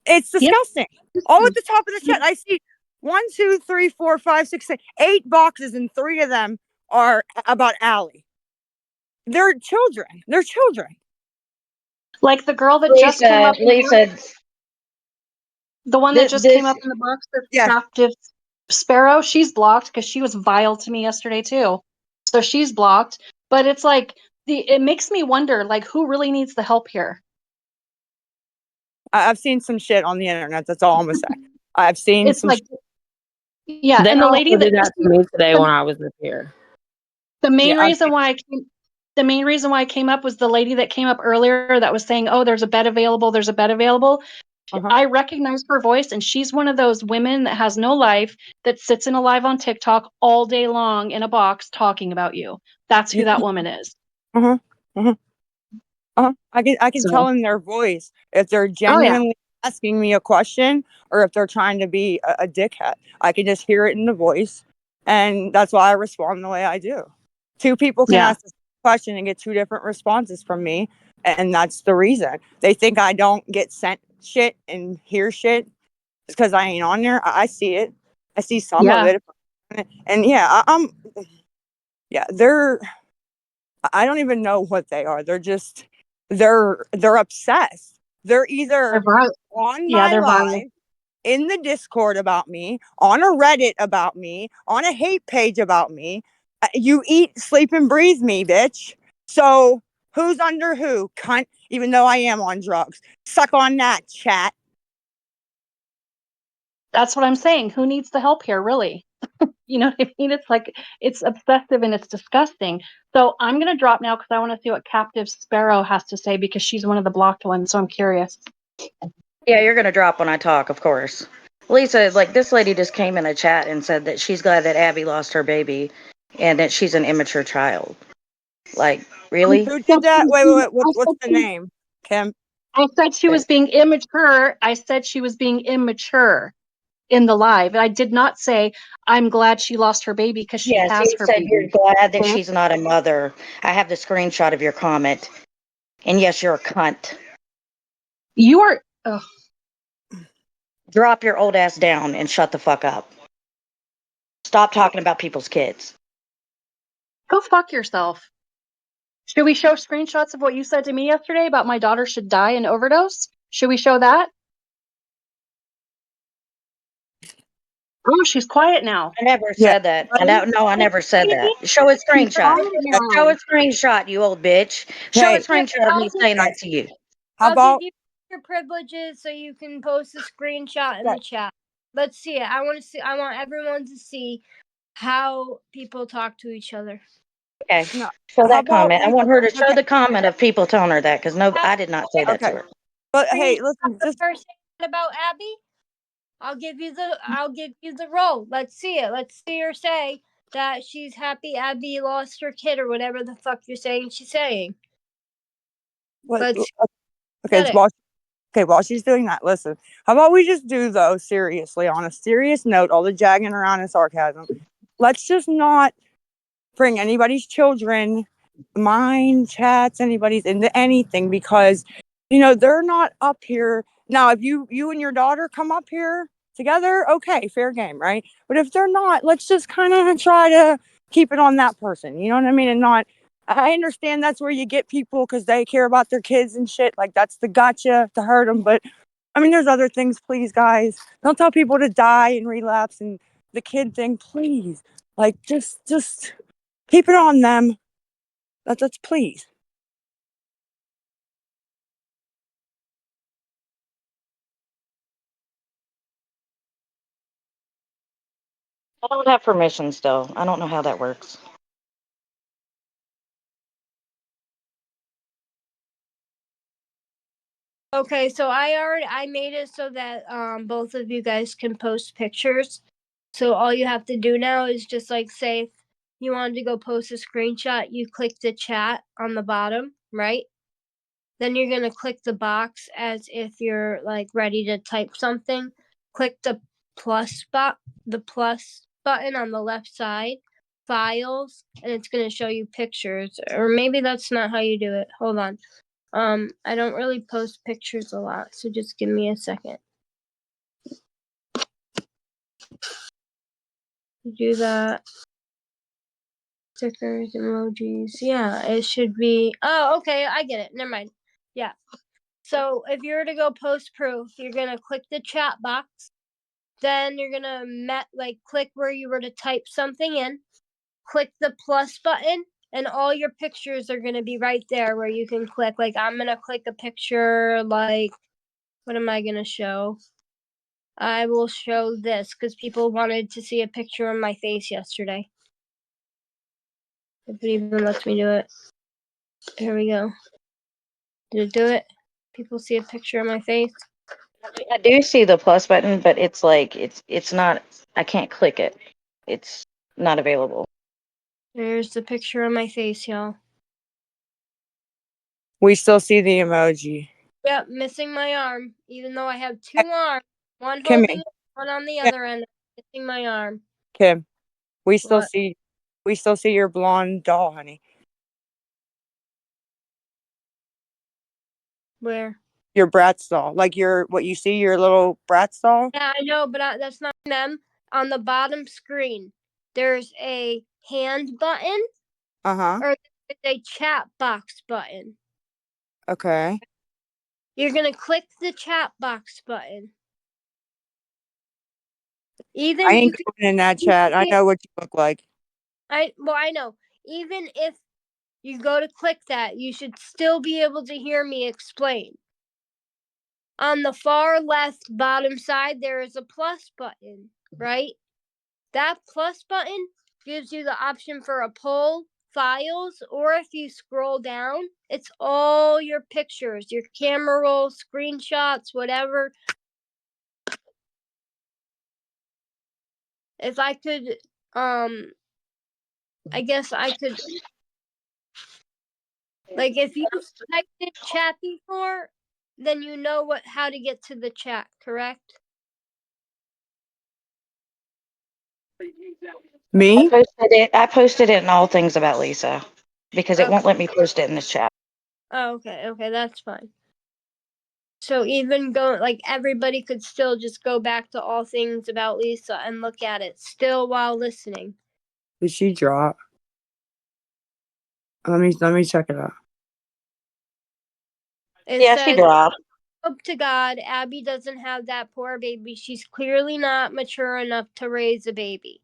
It's disgusting. Yep. All at the top of the chat, I see 1, 2, 3, 4, 5, 6, 7, 8 boxes, and 3 of them are about Allie. They're children. They're children. Like the girl that just came up. The one that just came up in the box, the captive Sparrow, she's blocked because she was vile to me yesterday too. So she's blocked. But it's like it makes me wonder, who really needs the help here? I've seen some shit on the internet. That's all I'm gonna say. I've seen It's some. like, yeah, They and the lady also that did that to me today when I was up here. the main Yeah, reason why the main reason why I came up was the lady that came up earlier that was saying, "Oh, there's a bed available. There's a bed available." I recognize her voice, and she's one of those women that has no life that sits in a live on TikTok all day long in a box talking about you. That's who that woman is. Uh-huh. Uh-huh. I can tell So, in their voice if they're oh yeah, genuinely asking me a question or if they're trying to be a dickhead. I can just hear it in the voice, and that's why I respond the way I do. Two people can yeah, ask the same question and get two different responses from me, and that's the reason. They think I don't get sent shit and hear shit because I ain't on there. I see it. I see some of yeah. it, and yeah, yeah, they're. I don't even know what they are. They're just they're obsessed. They're They're either viral. on Yeah, my they're viral. live, in the Discord about me, on a Reddit about me, on a hate page about me. You eat, sleep, and breathe me, bitch. So who's under who? Cunt. Even though I am on drugs, suck on that, chat. That's what I'm saying. Who needs the help here, really? You know what I mean? It's like it's obsessive and it's disgusting. So I'm gonna drop now because I want to see what Captive Sparrow has to say because she's one of the blocked ones. So I'm curious. Yeah, you're gonna drop when I talk, of course. Lisa, like this lady just came in a chat and said that she's glad that Abby lost her baby and that she's an immature child. Like, really? Who did that? Wait, wait, wait. What's the she, name? Kim. I said she was being immature. I said she was being immature in the live. I did not say I'm glad she lost her baby because she Yes, has you her said you're baby. glad that she's not a mother. I have the screenshot of your comment. And yes, you're a cunt. You are. Ugh. Drop your old ass down and shut the fuck up. Stop talking about people's kids. Go fuck yourself. Should we show screenshots of what you said to me yesterday about my daughter should die and overdose? Should we show that? Oh, she's quiet now. I never Yeah. said that. I never said that. Show a She's screenshot. quiet Show now. a screenshot, you old bitch. Show a Hey. screenshot of I'll me give saying you, that to you. How I'll give about you your privileges so you can post a screenshot in okay? the chat. Let's see it. I want to see. I want everyone to see how people talk to each other. Okay. No. Show How that about comment. I we? want her to show Okay. the comment of people telling her that because no, I did not say that to Okay. her. But hey, Screenshot listen. of Just her saying that about Abby. I'll give you the role. Let's see it. Let's see her say that she's happy Abby lost her kid or whatever the fuck you're saying she's saying. what? Let's Okay. get It's it. while she's doing that, listen. How about we just do though seriously on a serious note? All the jagging around and sarcasm. Let's just not bring anybody's children, mine, chats, anybody's into anything because they're not up here now. If you and your daughter come up here together, okay, fair game, right? But if they're not, let's just kind of try to keep it on that person, you know what I mean? And not, I understand that's where you get people because they care about their kids and shit, like that's the gotcha to hurt them. But I mean, there's other things. Please, guys, don't tell people to die and relapse and the kid thing, please. Like just keep it on them. That's please. I don't have permission still. I don't know how that works. Okay, so I made it so that both of you guys can post pictures. So all you have to do now is just like say if you wanted to go post a screenshot, you click the chat on the bottom, right? Then you're gonna click the box as if you're like ready to type something. Click the the plus button on the left side, files, and it's gonna show you pictures. Or maybe that's not how you do it. Hold on. I don't really post pictures a lot, so just give me a second. Do that. Stickers, emojis. Yeah, it should be. Oh, okay, I get it. Never mind. Yeah. So if you were to go post proof, you're gonna click the chat box. Then you're gonna click where you were to type something in. Click the plus button, and all your pictures are gonna be right there where you can click. Like I'm gonna click a picture like What am I gonna show? I will show this because people wanted to see a picture of my face yesterday. If it even lets me do it. Here we go. Did it do it? People see a picture of my face. I do see the plus button, but it's like it's not. I can't click it. It's not available. There's the picture of my face, y'all. We still see the emoji. Yep, missing my arm. Even though I have two arms, one Kimmy. holding it, one on the other end. Missing my arm. Kim, we still What? see your blonde doll, honey. Where? Your Bratz doll. Like your little Bratz doll? Yeah, I know, but that's not them. On the bottom screen, there's a hand button Uh-huh. or there's a chat box button. Okay. You're gonna click the chat box button. Even I you ain't can, going in that chat. I know what you look like. I know. Even if you go to click that, you should still be able to hear me explain. On the far left bottom side, there is a plus button, right? That plus button gives you the option for a poll, files, or if you scroll down, it's all your pictures, your camera roll, screenshots, whatever. If I could, I guess I could, like, if you typed in chat before, then you know how to get to the chat, correct? Me? I posted it in all things about Lisa because it Okay. won't let me post it in this chat. Oh, okay, that's fine. So even like everybody could still just go back to all things about Lisa and look at it still while listening. Did she drop? Let me check it out. It Yeah, she says, dropped. hope to God, Abby doesn't have that poor baby. She's clearly not mature enough to raise a baby.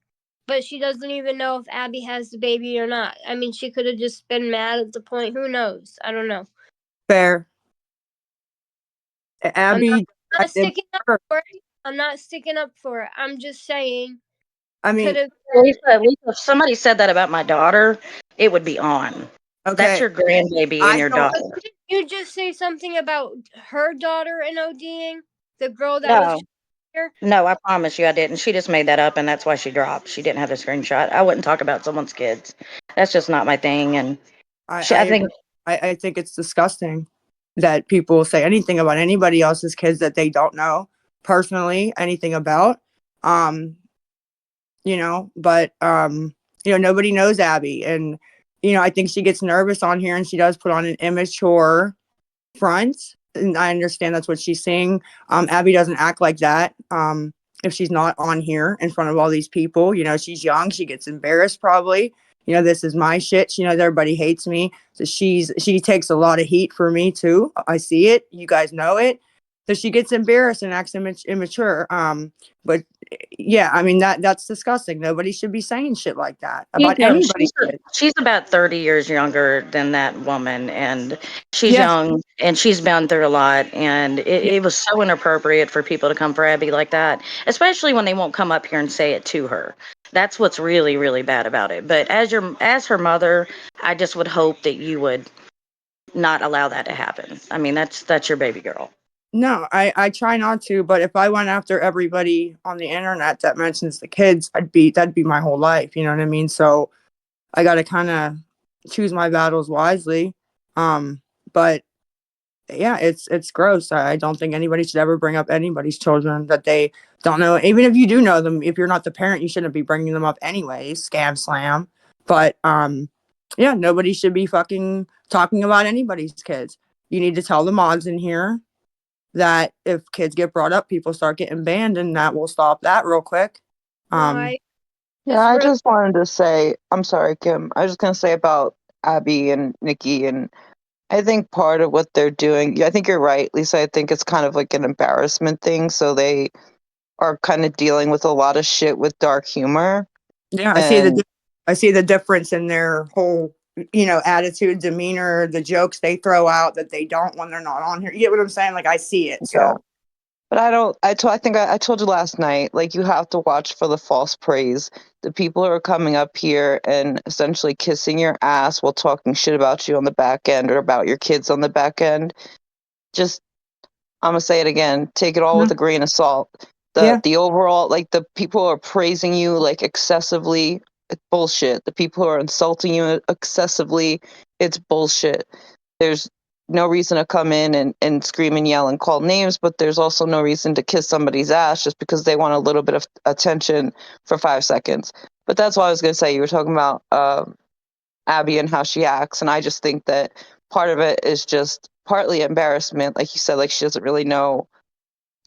But she doesn't even know if Abby has the baby or not. I mean, she could have just been mad at the point. Who knows? I don't know. Fair. Abby, I'm not sticking up for it. I'm not sticking up for it. I'm just saying. I mean, Lisa, if somebody said that about my daughter, it would be on. okay. That's your grandbaby and your daughter. Did you just say something about her daughter and ODing? The girl that No. was here? No, I promise you I didn't. She just made that up and that's why she dropped. She didn't have the screenshot. I wouldn't talk about someone's kids. That's just not my thing. And I think it's disgusting that people say anything about anybody else's kids that they don't know personally anything about. But nobody knows Abby. And, I think she gets nervous on here and she does put on an immature front. And I understand that's what she's saying. Abby doesn't act like that. If she's not on here in front of all these people, she's young, she gets embarrassed probably. This is my shit. She knows everybody hates me. So she takes a lot of heat for me too. I see it. You guys know it. So she gets embarrassed and acts immature. But yeah, I mean that's disgusting. Nobody should be saying shit like that about anybody. She's about 30 years younger than that woman, and she's young, and she's been through a lot, and it was so inappropriate for people to come for Abby like that, especially when they won't come up here and say it to her. That's what's really, really bad about it. But as her mother, I just would hope that you would not allow that to happen. I mean, that's your baby girl. No, I try not to, but if I went after everybody on the internet that mentions the kids, that'd be my whole life, you know what I mean? So I got to kind of choose my battles wisely. But yeah, it's gross. I don't think anybody should ever bring up anybody's children that they don't know. Even if you do know them, if you're not the parent, you shouldn't be bringing them up anyways. Scam slam. But yeah, nobody should be fucking talking about anybody's kids. You need to tell the mods in here that if kids get brought up, people start getting banned, and that will stop that real quick. Yeah, I just wanted to say, I'm sorry, Kim. I was just going to say about Abby and Nikki, and I think part of what they're doing, I think you're right, Lisa. I think it's kind of like an embarrassment thing. So they are kind of dealing with a lot of shit with dark humor. Yeah, I see the difference in their whole, attitude, demeanor, the jokes they throw out that they don't when they're not on here. You get what I'm saying? Like I see it. So But I told you last night, like, you have to watch for the false praise. The people who are coming up here and essentially kissing your ass while talking shit about you on the back end or about your kids on the back end. Just, I'm gonna say it again. Take it all with a grain of salt. The overall, like, the people who are praising you like excessively, it's bullshit. The people who are insulting you excessively, it's bullshit. There's no reason to come in and scream and yell and call names, but there's also no reason to kiss somebody's ass just because they want a little bit of attention for 5 seconds. But that's what I was gonna say. You were talking about Abby and how she acts, and I just think that part of it is just partly embarrassment, like you said, like she doesn't really know,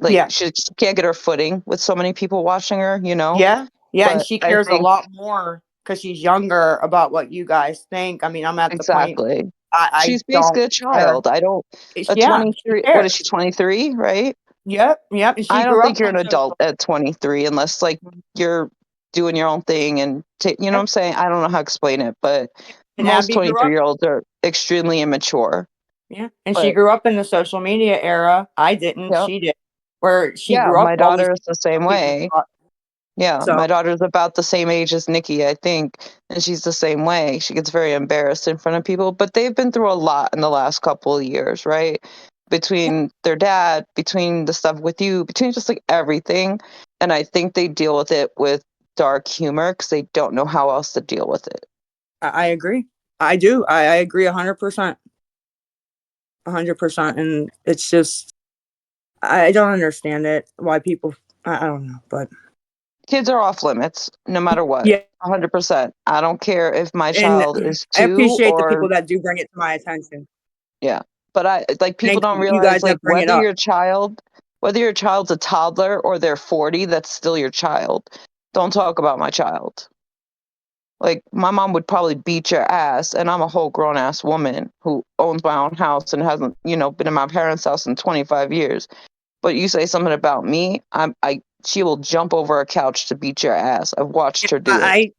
like Yeah. she just can't get her footing with so many people watching her, you know. Yeah. Yeah. And But she I cares a think lot more because she's younger about what you guys think. I mean, I'm at the point exactly. I She's don't basically a care. child. I don't a Yeah, she 23, what is cares. she, 23, right? Yep. Yep. And I she don't grew up think you're on an social. adult at 23 unless like you're doing your own thing and you know what I'm saying? I don't know how to explain it, but And most Abby grew up. 23-year-olds are extremely immature. Yeah. And she But grew up in the social media era. I didn't. yep. She did. Where she Yeah, grew up my while these daughter is the same people way. thought. Yeah, So my daughter's about the same age as Nikki, I think, and she's the same way. She gets very embarrassed in front of people, but they've been through a lot in the last couple of years, right? Between their dad, between the stuff with you, between just like everything. And I think they deal with it with dark humor because they don't know how else to deal with it. I agree. I do. I agree 100%. 100%. And it's just, I don't understand it. Why people, I don't know, but Kids are off limits no matter what. yeah. 100%. I don't care if my And child is I 2 appreciate the or people that do bring it to my attention. yeah. But I like people Thank don't you. You realize guys like that bring it up. whether your child's a toddler or they're 40, that's still your child. Don't talk about my child. Like my mom would probably beat your ass and I'm a whole grown ass woman who owns my own house and hasn't, been in my parents' house in 25 years. But you say something about me, she will jump over a couch to beat your ass. I've watched her do it.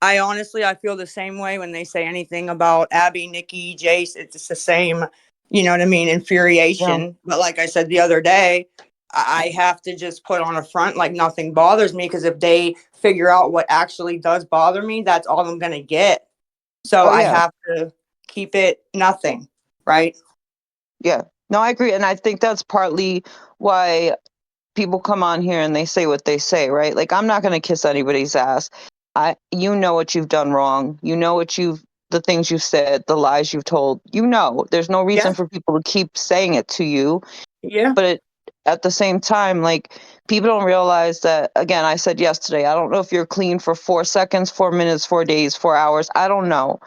I honestly, I feel the same way when they say anything about Abby, Nikki, Jace. It's just the same, you know what I mean, infuriation. Yeah. But like I said the other day, I have to just put on a front like nothing bothers me because if they figure out what actually does bother me, that's all I'm going to get. So Oh I yeah. have to keep it nothing, right? Yeah. No, I agree. And I think that's partly why people come on here and they say what they say, right? Like I'm not going to kiss anybody's ass. You know what you've done wrong. You know the things you've said, the lies you've told. There's no reason Yeah. for people to keep saying it to you. Yeah. But at the same time, like people don't realize that, again, I said yesterday, I don't know if you're clean for 4 seconds, 4 minutes, 4 days, 4 hours. I don't know.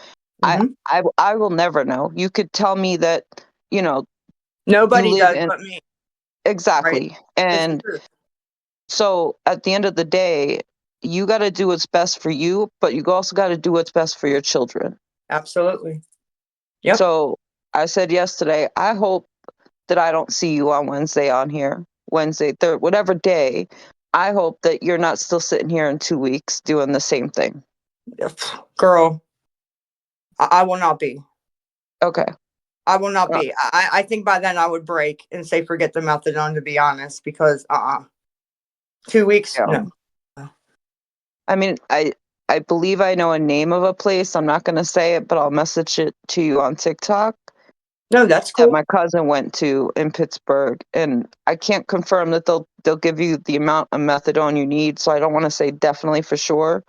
I will never know. You could tell me that, you Nobody live does in but me, right? exactly. It's the And truth. so at the end of the day, you got to do what's best for you, but you also got to do what's best for your children. Absolutely. Yep. So I said yesterday, I hope that I don't see you on Wednesday on here, Wednesday, third, whatever day. I hope that you're not still sitting here in 2 weeks doing the same thing. Girl, I will not be. Okay. I will not be. I think by then I would break and say forget the methadone, to be honest, because 2 weeks, Yeah. no. I mean, I believe I know a name of a place. I'm not going to say it, but I'll message it to you on TikTok. No, that's That cool. my cousin went to in Pittsburgh, and I can't confirm that they'll give you the amount of methadone you need, so I don't want to say definitely for sure.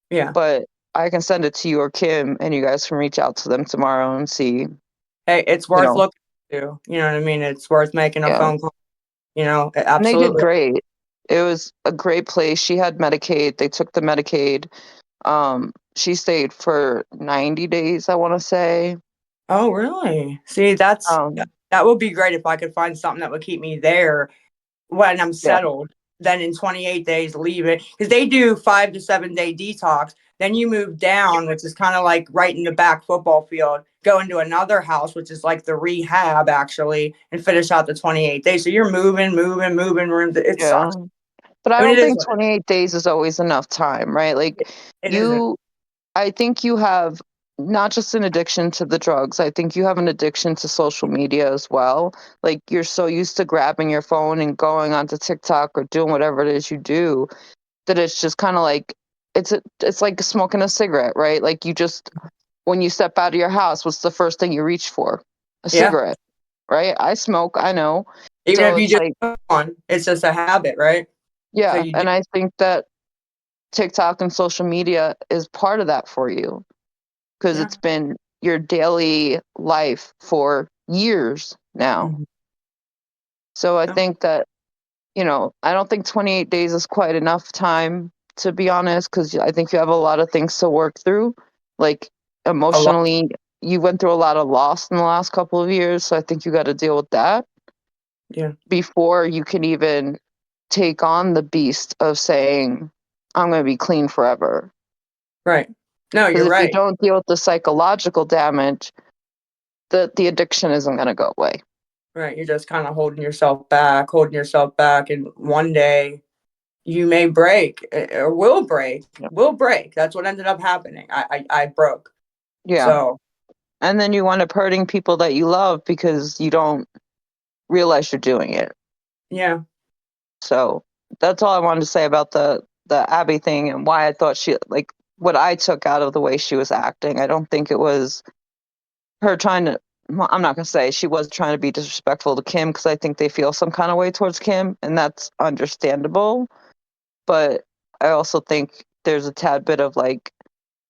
Yeah. But I can send it to you or Kim, and you guys can reach out to them tomorrow and see. Hey, it's worth looking to. You know what I mean? It's worth making a Yeah. phone call. And they did Absolutely. great. It was a great place. She had Medicaid. They took the Medicaid. She stayed for 90 days, I want to say. Oh, really? See, that would be great if I could find something that would keep me there when I'm Yeah. settled. Then in 28 days, leave it because they do 5 to 7 day detox. Then you move down, which is kind of like right in the back football field. Go into another house, which is like the rehab actually, and finish out the 28 days. So you're moving rooms. It Yeah. sucks. But I mean, don't it is think what it 28 days is always enough time, right? Like is. It isn't. I think you have not just an addiction to the drugs. I think you have an addiction to social media as well. Like you're so used to grabbing your phone and going onto TikTok or doing whatever it is you do that it's just kind of like it's like smoking a cigarette, right? Like you just when you step out of your house, what's the first thing you reach for? A Yeah. cigarette, right? I smoke, I know. Even So if you it's just like put one, it's just a habit, right? So yeah, you do. and I think that TikTok and social media is part of that for you because Yeah. it's been your daily life for years now. Mhm. So I Yeah. think that, I don't think 28 days is quite enough time, to be honest, because I think you have a lot of things to work through. Like A lot. emotionally, you went through a lot of loss in the last couple of years. So I think you got to deal with that Yeah. before you can even take on the beast of saying, I'm going to be clean forever. Right. No, Because you're if you right. don't deal with the psychological damage, the addiction isn't going to go away. Right. You're just kind of holding yourself back, and one day you may break or will break. Yeah. Will break. That's what ended up happening. I broke. Yeah. So And then you wind up hurting people that you love because you don't realize you're doing it. yeah. So that's all I wanted to say about the Abby thing and why I thought she like what I took out of the way she was acting. I don't think it was her trying to. Well, I'm not gonna say she was trying to be disrespectful to Kim because I think they feel some kind of way towards Kim, and that's understandable. But I also think there's a tad bit of like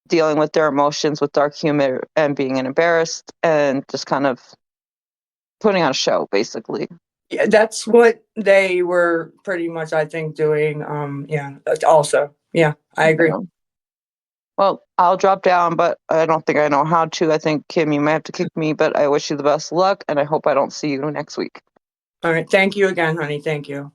dealing with their emotions with dark humor and being embarrassed and just kind of putting on a show, basically. Yeah, that's what they were pretty much, I think, doing. Yeah. Also, yeah, I agree. Yeah. Well, I'll drop down, but I don't think I know how to. I think, Kim, you may have to kick me, but I wish you the best of luck, and I hope I don't see you next week. All right. Thank you again, honey. Thank you.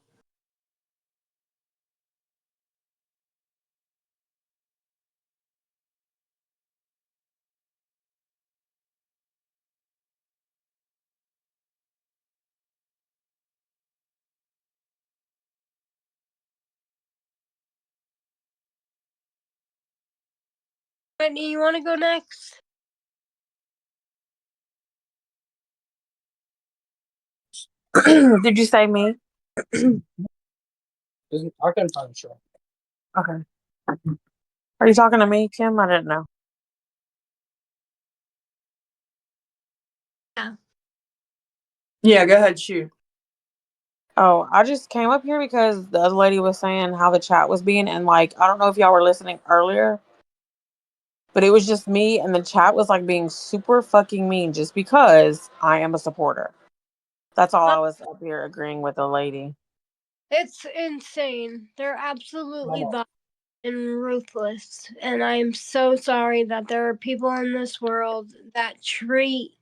Whitney, you want to go next? Did you say me? I can find sure. Okay. Are you talking to me, Kim? I didn't know. Yeah. Yeah, go ahead, shoot. Oh, I just came up here because the other lady was saying how the chat was being, and like, I don't know if y'all were listening earlier, but it was just me, and the chat was like being super fucking mean just because I am a supporter. That's all I was up here agreeing with the lady. It's insane. They're absolutely violent and ruthless. And I am so sorry that there are people in this world that treat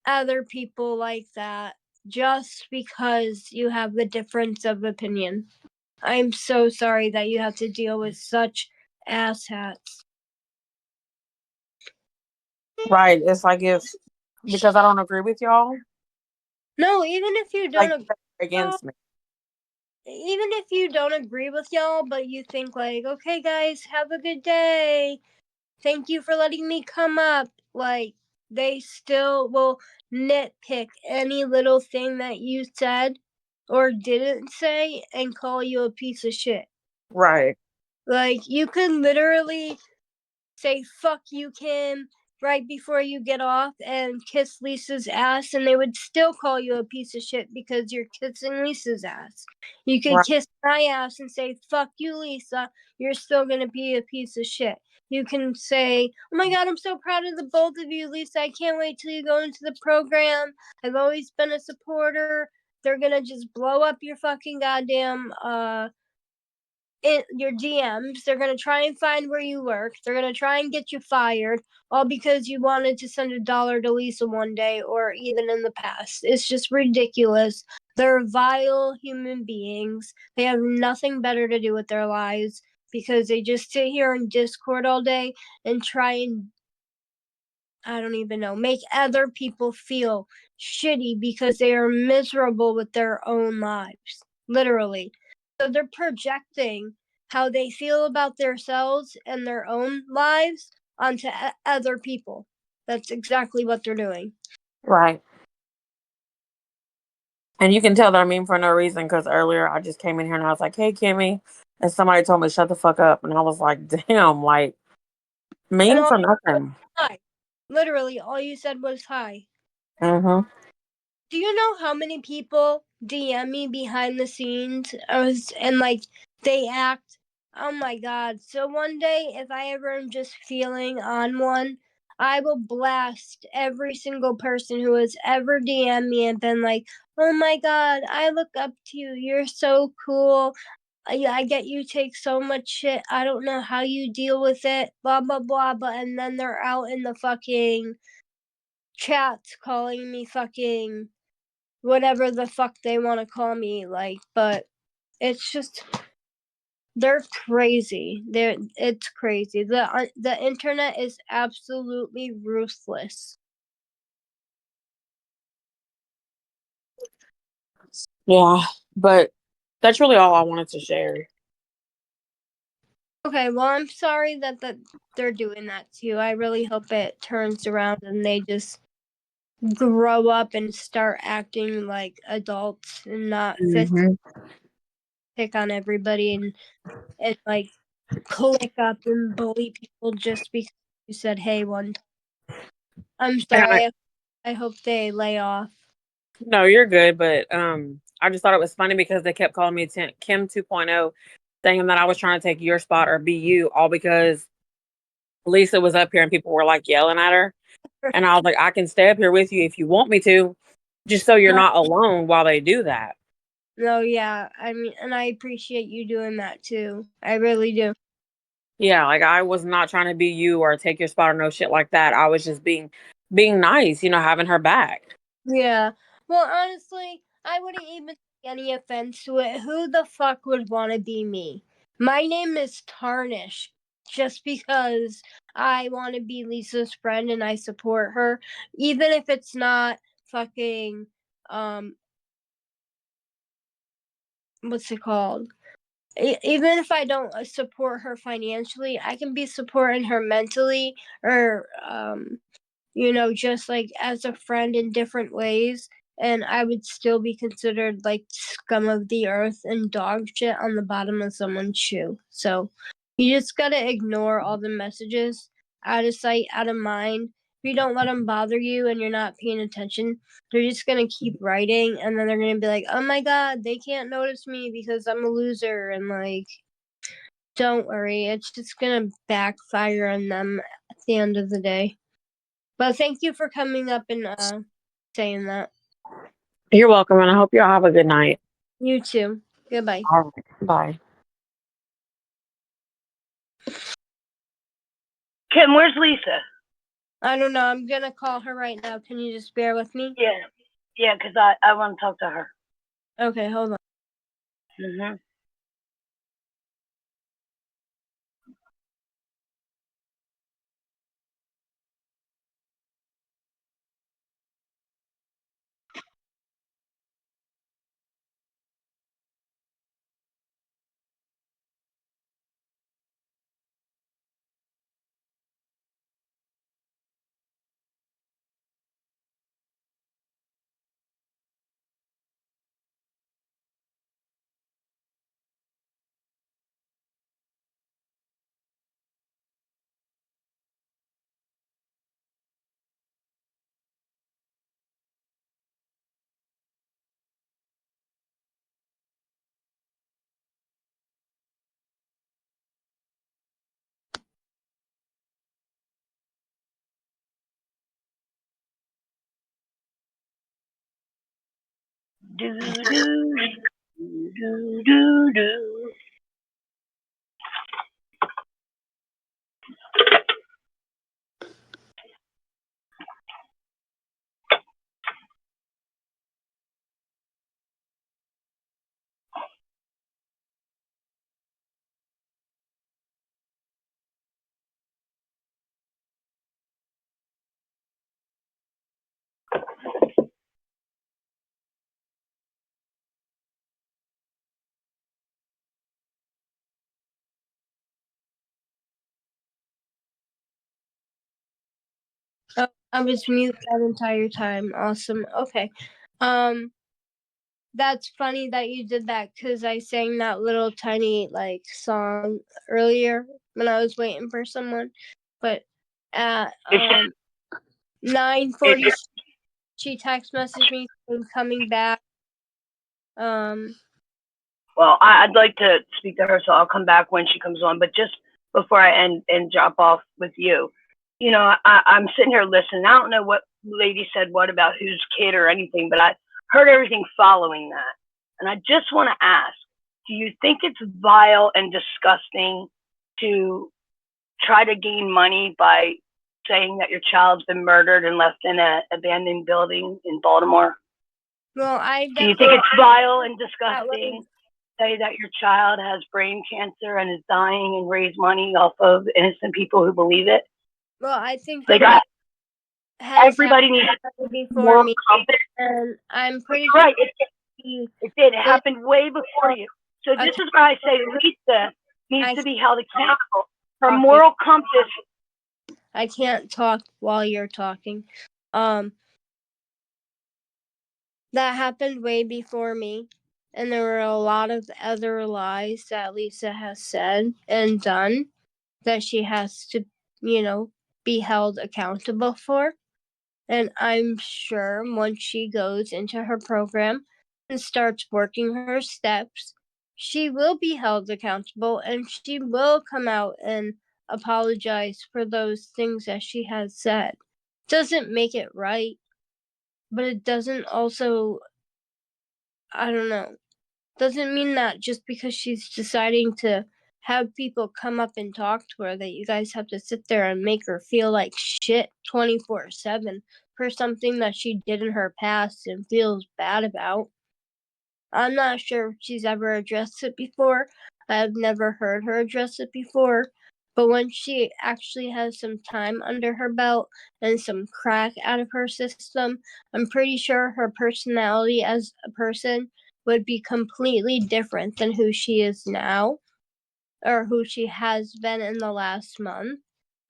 other people like that just because you have the difference of opinion. I'm so sorry that you have to deal with such asshats. Right. It's like if, because I don't agree with y'all, No, even if you like, don't agree against me. even if you don't agree with y'all, but you think like, okay guys, have a good day. Thank you for letting me come up. Like, they still will nitpick any little thing that you said or didn't say and call you a piece of shit. Right. Like, you can literally say, fuck you, Kim, right before you get off and kiss Lisa's ass, and they would still call you a piece of shit because you're kissing Lisa's ass. You could Right. kiss my ass and say, fuck you, Lisa, you're still gonna be a piece of shit. You can say, oh my god, I'm so proud of the both of you, Lisa. I can't wait till you go into the program. I've always been a supporter. They're gonna just blow up your fucking goddamn your DMs. They're gonna try and find where you work. They're gonna try and get you fired, all because you wanted to send $1 to Lisa one day, or even in the past. It's just ridiculous. They're vile human beings. They have nothing better to do with their lives because they just sit here in Discord all day and try and, I don't even know, make other people feel shitty because they are miserable with their own lives. Literally. So they're projecting how they feel about themselves and their own lives onto other people. That's exactly what they're doing. Right. And you can tell that I mean for no reason because earlier I just came in here and I was like, "Hey, Kimmy," and somebody told me to shut the fuck up, and I was like, "Damn, like And mean all for you said was nothing." hi. Literally, all you said was hi. Mm-hmm. Do you know how many people DM me behind the scenes and like they act? Oh my god. So one day, if I ever am just feeling on one, I will blast every single person who has ever DM'd me and been like, oh my god, I look up to you. You're so cool. I get you take so much shit. I don't know how you deal with it. Blah, blah, blah. But, and then they're out in the fucking chats calling me fucking whatever the fuck they want to call me, like, but it's just they're crazy. It's crazy. The internet is absolutely ruthless. Yeah, but that's really all I wanted to share. Okay, well, I'm sorry that they're doing that to you. I really hope it turns around and they just grow up and start acting like adults and not Mm-hmm. pick on everybody and like click up and bully people just because you said hey one time. I'm And sorry. I hope they lay off. no, you're good, but I just thought it was funny because they kept calling me Kim 2.0, saying that I was trying to take your spot or be you, all because Lisa was up here and people were like yelling at her. And I was like, I can stay up here with you if you want me to, just so you're No, not alone while they do that. no, yeah. I mean, and I appreciate you doing that too. I really do. Yeah, like I was not trying to be you or take your spot or no shit like that. I was just being nice, having her back. Yeah. Well, honestly, I wouldn't even take any offense to it. Who the fuck would want to be me? My name is Tarnish just because I want to be Lisa's friend and I support her, even if it's not fucking what's it called? Even if I don't support her financially, I can be supporting her mentally or just like as a friend in different ways, and I would still be considered like scum of the earth and dog shit on the bottom of someone's shoe. So you just gotta ignore all the messages, out of sight, out of mind. If you don't let them bother you and you're not paying attention, they're just gonna keep writing, and then they're gonna be like, "Oh my god, they can't notice me because I'm a loser," and like, don't worry, it's just gonna backfire on them at the end of the day. But thank you for coming up and saying that. You're welcome, and I hope y'all have a good night. You too. Goodbye. All right. Bye. Kim, where's Lisa? I don't know. I'm gonna call her right now. Can you just bear with me? Yeah, because I want to talk to her. Okay, hold on. Mm-hmm. Do do do do do. I was mute that entire time. Awesome. Okay. That's funny that you did that because I sang that little tiny like song earlier when I was waiting for someone. But at 9:40, she text messaged me saying coming back. Well, I'd like to speak to her, so I'll come back when she comes on. But just before I end and drop off with you, you know, I'm sitting here listening. I don't know what lady said what about whose kid or anything, but I heard everything following that. And I just want to ask, do you think it's vile and disgusting to try to gain money by saying that your child's been murdered and left in an abandoned building in Baltimore? Well, Do you think it's vile and disgusting to say that your child has brain cancer and is dying and raise money off of innocent people who believe it? Well, I think Like, that everybody needs before more me, confidence. and I'm pretty You're right. sure It did. It happened way before you. So this is why I say Lisa needs to be held accountable. Her moral compass. I can't talk while you're talking. That happened way before me, and there were a lot of other lies that Lisa has said and done that she has to, be held accountable for. And I'm sure once she goes into her program and starts working her steps, she will be held accountable and she will come out and apologize for those things that she has said. Doesn't make it right, but it doesn't also, I don't know, doesn't mean that just because she's deciding to have people come up and talk to her that you guys have to sit there and make her feel like shit 24/7 for something that she did in her past and feels bad about. I'm not sure if she's ever addressed it before. I've never heard her address it before. But when she actually has some time under her belt and some crack out of her system, I'm pretty sure her personality as a person would be completely different than who she is now or who she has been in the last month.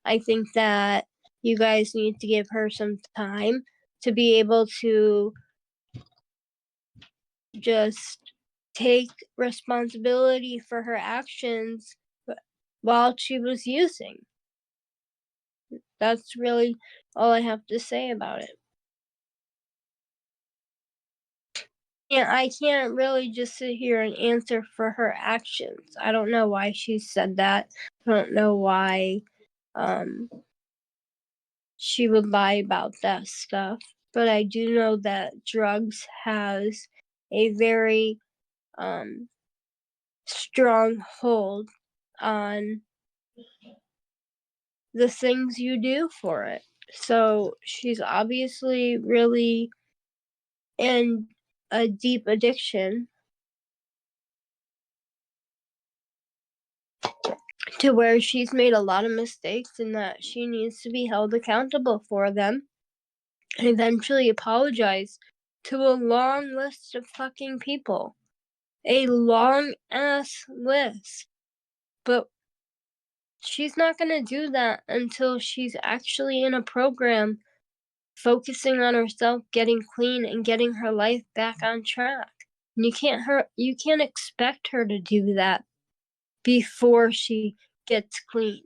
I think that you guys need to give her some time to be able to just take responsibility for her actions while she was using. That's really all I have to say about it. And I can't really just sit here and answer for her actions. I don't know why she said that. I don't know why she would lie about that stuff. But I do know that drugs has a very strong hold on the things you do for it. So she's obviously really in a deep addiction to where she's made a lot of mistakes and that she needs to be held accountable for them and eventually apologize to a long list of fucking people. A long ass list. But she's not gonna do that until she's actually in a program focusing on herself, getting clean and getting her life back on track. And you can't expect her to do that before she gets clean.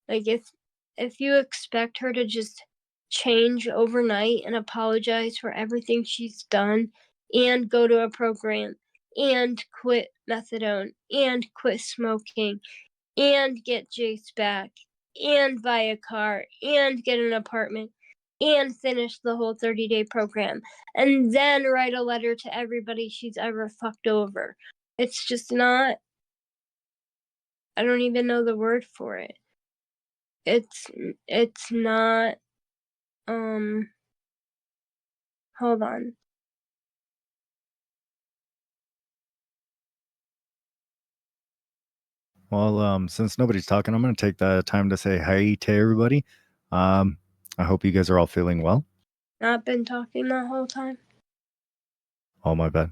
Like if you expect her to just change overnight and apologize for everything she's done and go to a program and quit methadone and quit smoking and get Jace back and buy a car and get an apartment and finish the whole 30-day program and then write a letter to everybody she's ever fucked over. It's just not, I don't even know the word for it. It's not, hold on. Well, since nobody's talking, I'm going to take the time to say hi to everybody. I hope you guys are all feeling well. Not been talking the whole time? Oh, my bad.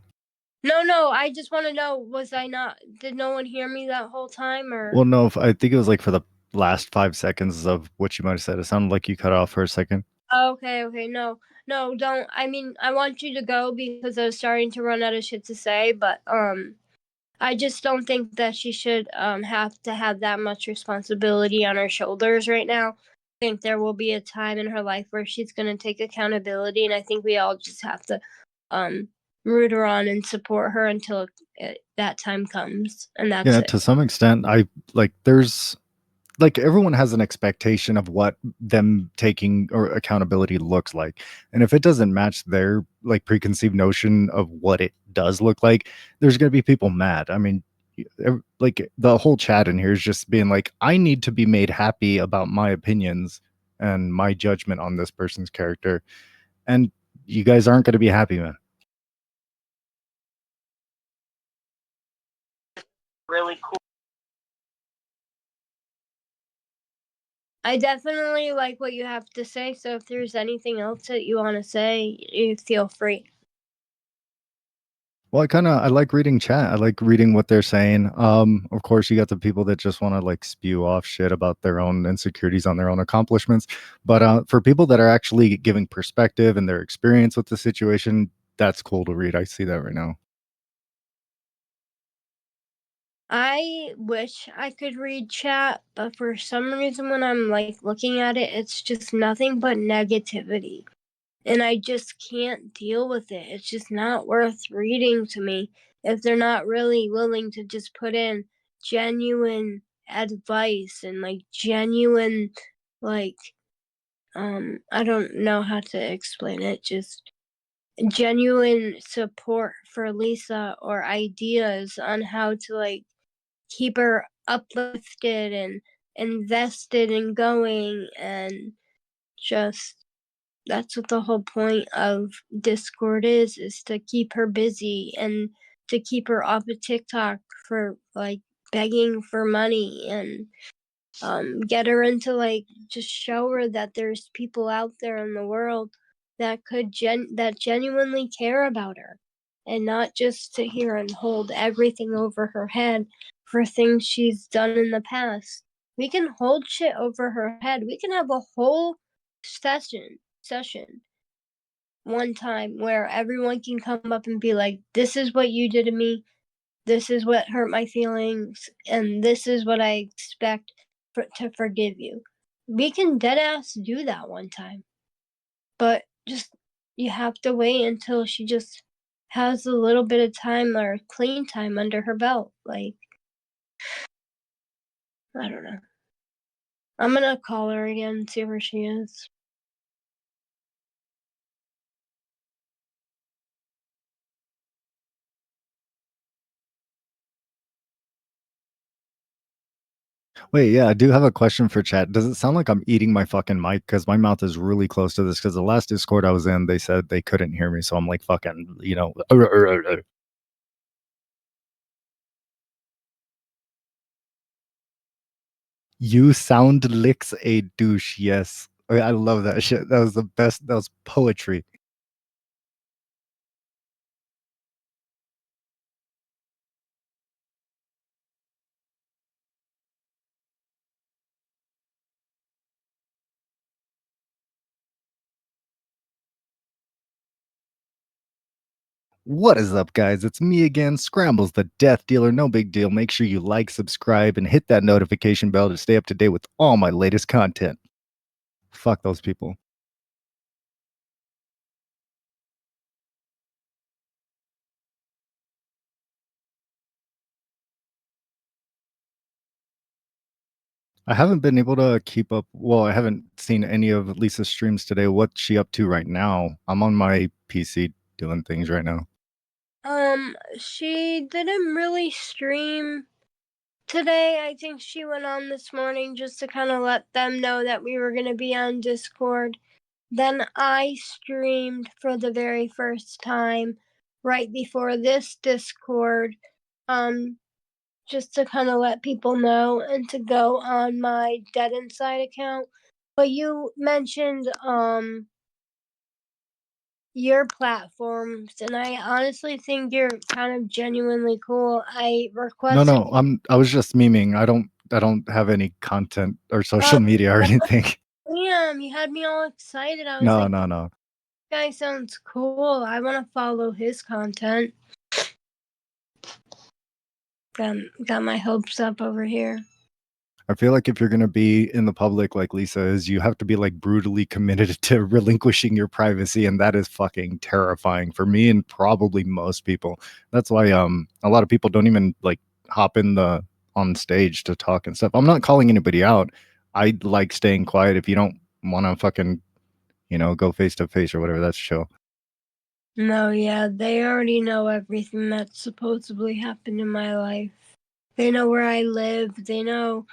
No, I just want to know, did no one hear me that whole time or? Well, no, I think it was like for the last 5 seconds of what you might have said. It sounded like you cut off for a second. Okay, okay, no, no, don't. I mean, I want you to go because I was starting to run out of shit to say, but I just don't think that she should have to have that much responsibility on her shoulders right now. I think there will be a time in her life where she's going to take accountability, and I think we all just have to root her on and support her until that time comes, and that's Yeah, it. to some extent, I like there's like everyone has an expectation of what them taking or accountability looks like. And if it doesn't match their like preconceived notion of what it does look like, there's going to be people mad. I mean, like the whole chat in here is just being like, I need to be made happy about my opinions and my judgment on this person's character. And you guys aren't going to be happy, man. Really cool. I definitely like what you have to say, so if there's anything else that you want to say, you feel free. Well, I like reading chat. I like reading what they're saying. Of course, you got the people that just want to like spew off shit about their own insecurities on their own accomplishments. But for people that are actually giving perspective and their experience with the situation, that's cool to read. I see that right now. I wish I could read chat, but for some reason when I'm like looking at it, it's just nothing but negativity. And I just can't deal with it. It's just not worth reading to me if they're not really willing to just put in genuine advice and like genuine like I don't know how to explain it, just genuine support for Lisa or ideas on how to like keep her uplifted and invested and going, and just that's what the whole point of Discord is to keep her busy and to keep her off of TikTok for like begging for money, and get her into like just show her that there's people out there in the world that could that genuinely care about her, and not just sit here and hold everything over her head for things she's done in the past. We can hold shit over her head. We can have a whole session one time where everyone can come up and be like, this is what you did to me, this is what hurt my feelings, and this is what I expect to forgive you. We can dead ass do that one time, but just you have to wait until she just has a little bit of time or clean time under her belt. Like, I don't know. I'm gonna call her again and see where she is. Wait, yeah, I do have a question for chat. Does it sound like I'm eating my fucking mic? Because my mouth is really close to this. Because the last Discord I was in, they said they couldn't hear me. So I'm like fucking, you know. You sound licks a douche. Yes. I love that shit. That was the best. That was poetry. What is up, guys? It's me again, Scrambles the Death Dealer. No big deal. Make sure you like, subscribe, and hit that notification bell to stay up to date with all my latest content. Fuck those people. I haven't been able to keep up. Well, I haven't seen any of Lisa's streams today. What's she up to right now? I'm on my PC doing things right now. She didn't really stream today. I think she went on this morning just to kind of let them know that we were going to be on Discord. Then I streamed for the very first time right before this Discord, just to kind of let people know and to go on my Dead Inside account. But you mentioned your platforms, and I honestly think you're kind of genuinely cool. I No, requested. I was just memeing. I don't have any content or social media or anything. Yeah, Damn, you had me all excited. I was No, like, no, no. guy sounds cool. I want to follow his content. Got my hopes up over here. I feel like if you're going to be in the public like Lisa is, you have to be like brutally committed to relinquishing your privacy, and that is fucking terrifying for me and probably most people. That's why a lot of people don't even like hop in the on stage to talk and stuff. I'm not calling anybody out. I like staying quiet. If you don't want to fucking, go face to face or whatever, that's chill. No, yeah, they already know everything that supposedly happened in my life. They know where I live. They know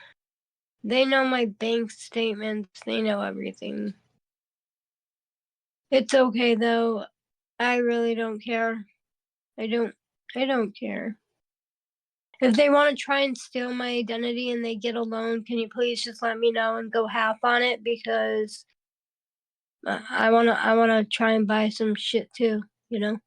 my bank statements. They know everything. It's okay though. I really don't care. I don't care. If they want to try and steal my identity and they get a loan, can you please just let me know and go half on it, because I wanna try and buy some shit too, you know?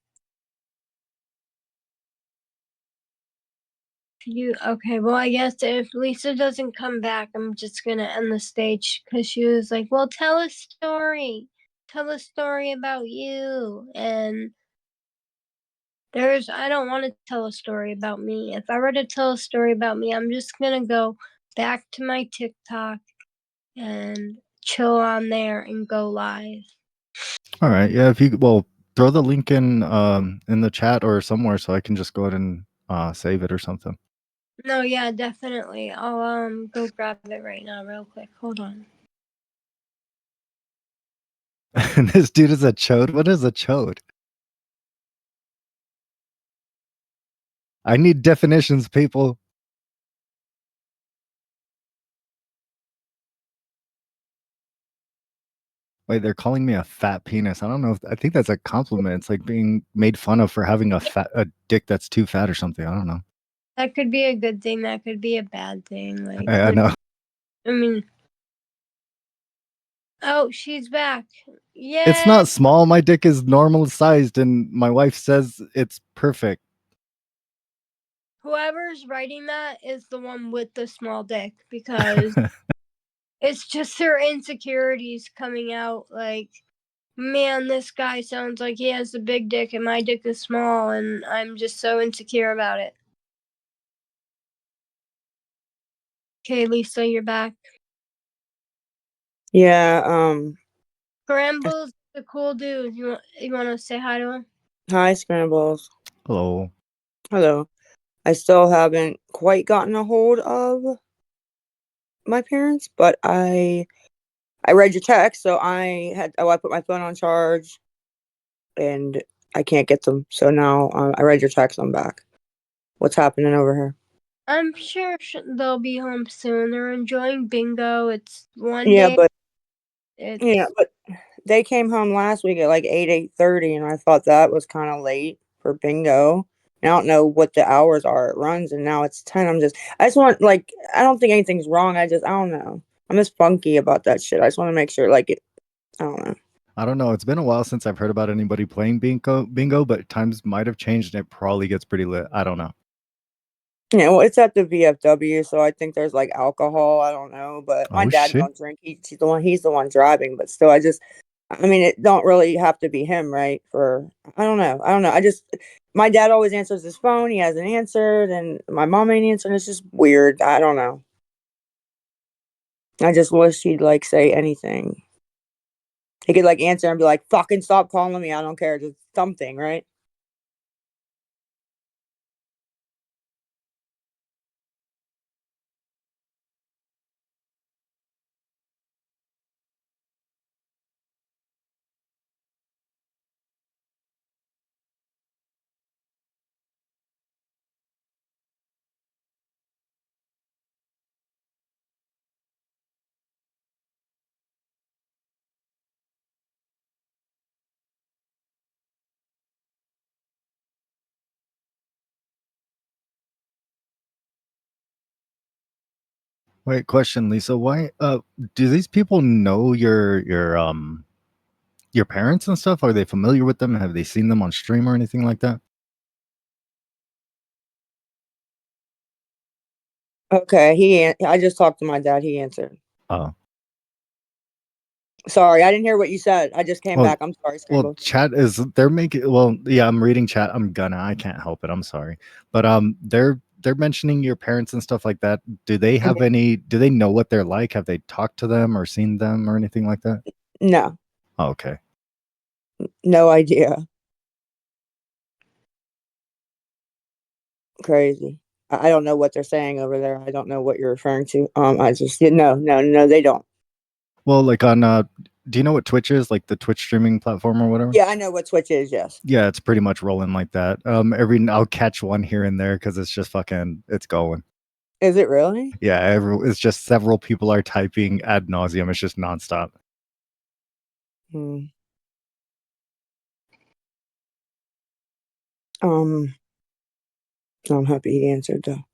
Okay, well, I guess if Lisa doesn't come back, I'm just gonna end the stage, because she was like, well, tell a story. Tell a story about you. And I don't want to tell a story about me. If I were to tell a story about me, I'm just gonna go back to my TikTok and chill on there and go live. All right. Yeah. If you, well, throw the link in the chat or somewhere so I can just go ahead and save it or something. No, yeah, definitely. I'll go grab it right now real quick. Hold on. This dude is a chode. What is a chode? I need definitions, people. Wait, they're calling me a fat penis. I don't know. I think that's a compliment. It's like being made fun of for having a dick that's too fat or something. I don't know. That could be a good thing. That could be a bad thing. Like, I know. I mean, oh, she's back. It's Yay! not small. My dick is normal sized, and my wife says it's perfect. Whoever's writing that is the one with the small dick, because it's just their insecurities coming out. Like, man, this guy sounds like he has a big dick and my dick is small, and I'm just so insecure about it. Okay, Lisa, you're back. Yeah, Scrambles, the cool dude. You want to say hi to him? hi, Scrambles. Hello. Hello. I still haven't quite gotten a hold of my parents, but I read your text, so I put my phone on charge, and I can't get them. So now I read your text. I'm back. What's happening over here? I'm sure they'll be home soon. They're enjoying bingo. It's one Yeah, day. but It's they came home last week at like 8:30, and I thought that was kind of late for bingo. And I don't know what the hours are it runs, and now it's 10. I just want, like, I don't think anything's wrong. I don't know. I'm just funky about that shit. I just want to make sure, like, I don't know. I don't know. It's been a while since I've heard about anybody playing bingo, but times might have changed and it probably gets pretty lit. I don't know. Yeah, well, it's at the VFW, so I think there's like alcohol. I don't know, but my Oh, dad shit. don't drink. He's the one driving, but still, I mean, it don't really have to be him, right? I don't know. My dad always answers his phone. He hasn't answered, and my mom ain't answering. It's just weird. I don't know. I just wish he'd like say anything. He could like answer and be like, "Fucking stop calling me. I don't care." Just something, right? Wait, question, Lisa. Why do these people know your parents and stuff? Are they familiar with them? Have they seen them on stream or anything like that? Okay. I just talked to my dad. He answered. Oh. Sorry, I didn't hear what you said. I just came Well, back. I'm sorry, well, Scramble. chat is they're making well, yeah, I'm reading chat. I can't help it. I'm sorry. But they're mentioning your parents and stuff like that. Do they have any do they know what they're like? Have they talked to them or seen them or anything like that? No, Oh, okay. no idea. Crazy. I don't know what they're saying over there. I don't know what you're referring to. I just no, they don't. Well, like on do you know what Twitch is? Like the Twitch streaming platform or whatever? Yeah, I know what Twitch is. Yes. Yeah, it's pretty much rolling like that. I'll catch one here and there because it's just fucking it's going. Is it really? Yeah, it's just several people are typing ad nauseum. It's just nonstop. Hmm. I'm happy he answered though.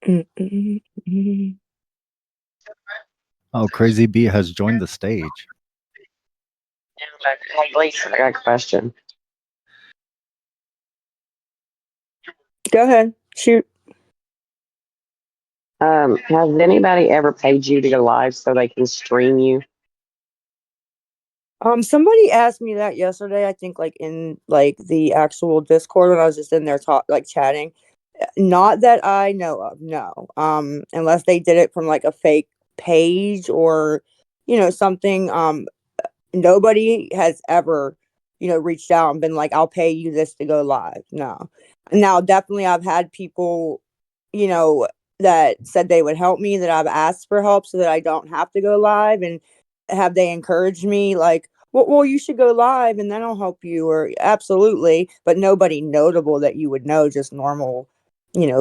Mm-mm-mm. Oh, Crazy B has joined the stage. Hey, Lisa, I got a question. Go ahead. Shoot. Has anybody ever paid you to go live so they can stream you? Somebody asked me that yesterday. I think like in like the actual Discord when I was just in there chatting. Not that I know of. No. Unless they did it from like a fake page or something. Nobody has ever reached out and been like, I'll pay you this to go live. No. Now definitely I've had people you know that said they would help me, that I've asked for help so that I don't have to go live, and have they encouraged me like, well, you should go live and then I'll help you, or absolutely, but nobody notable that you would know, just normal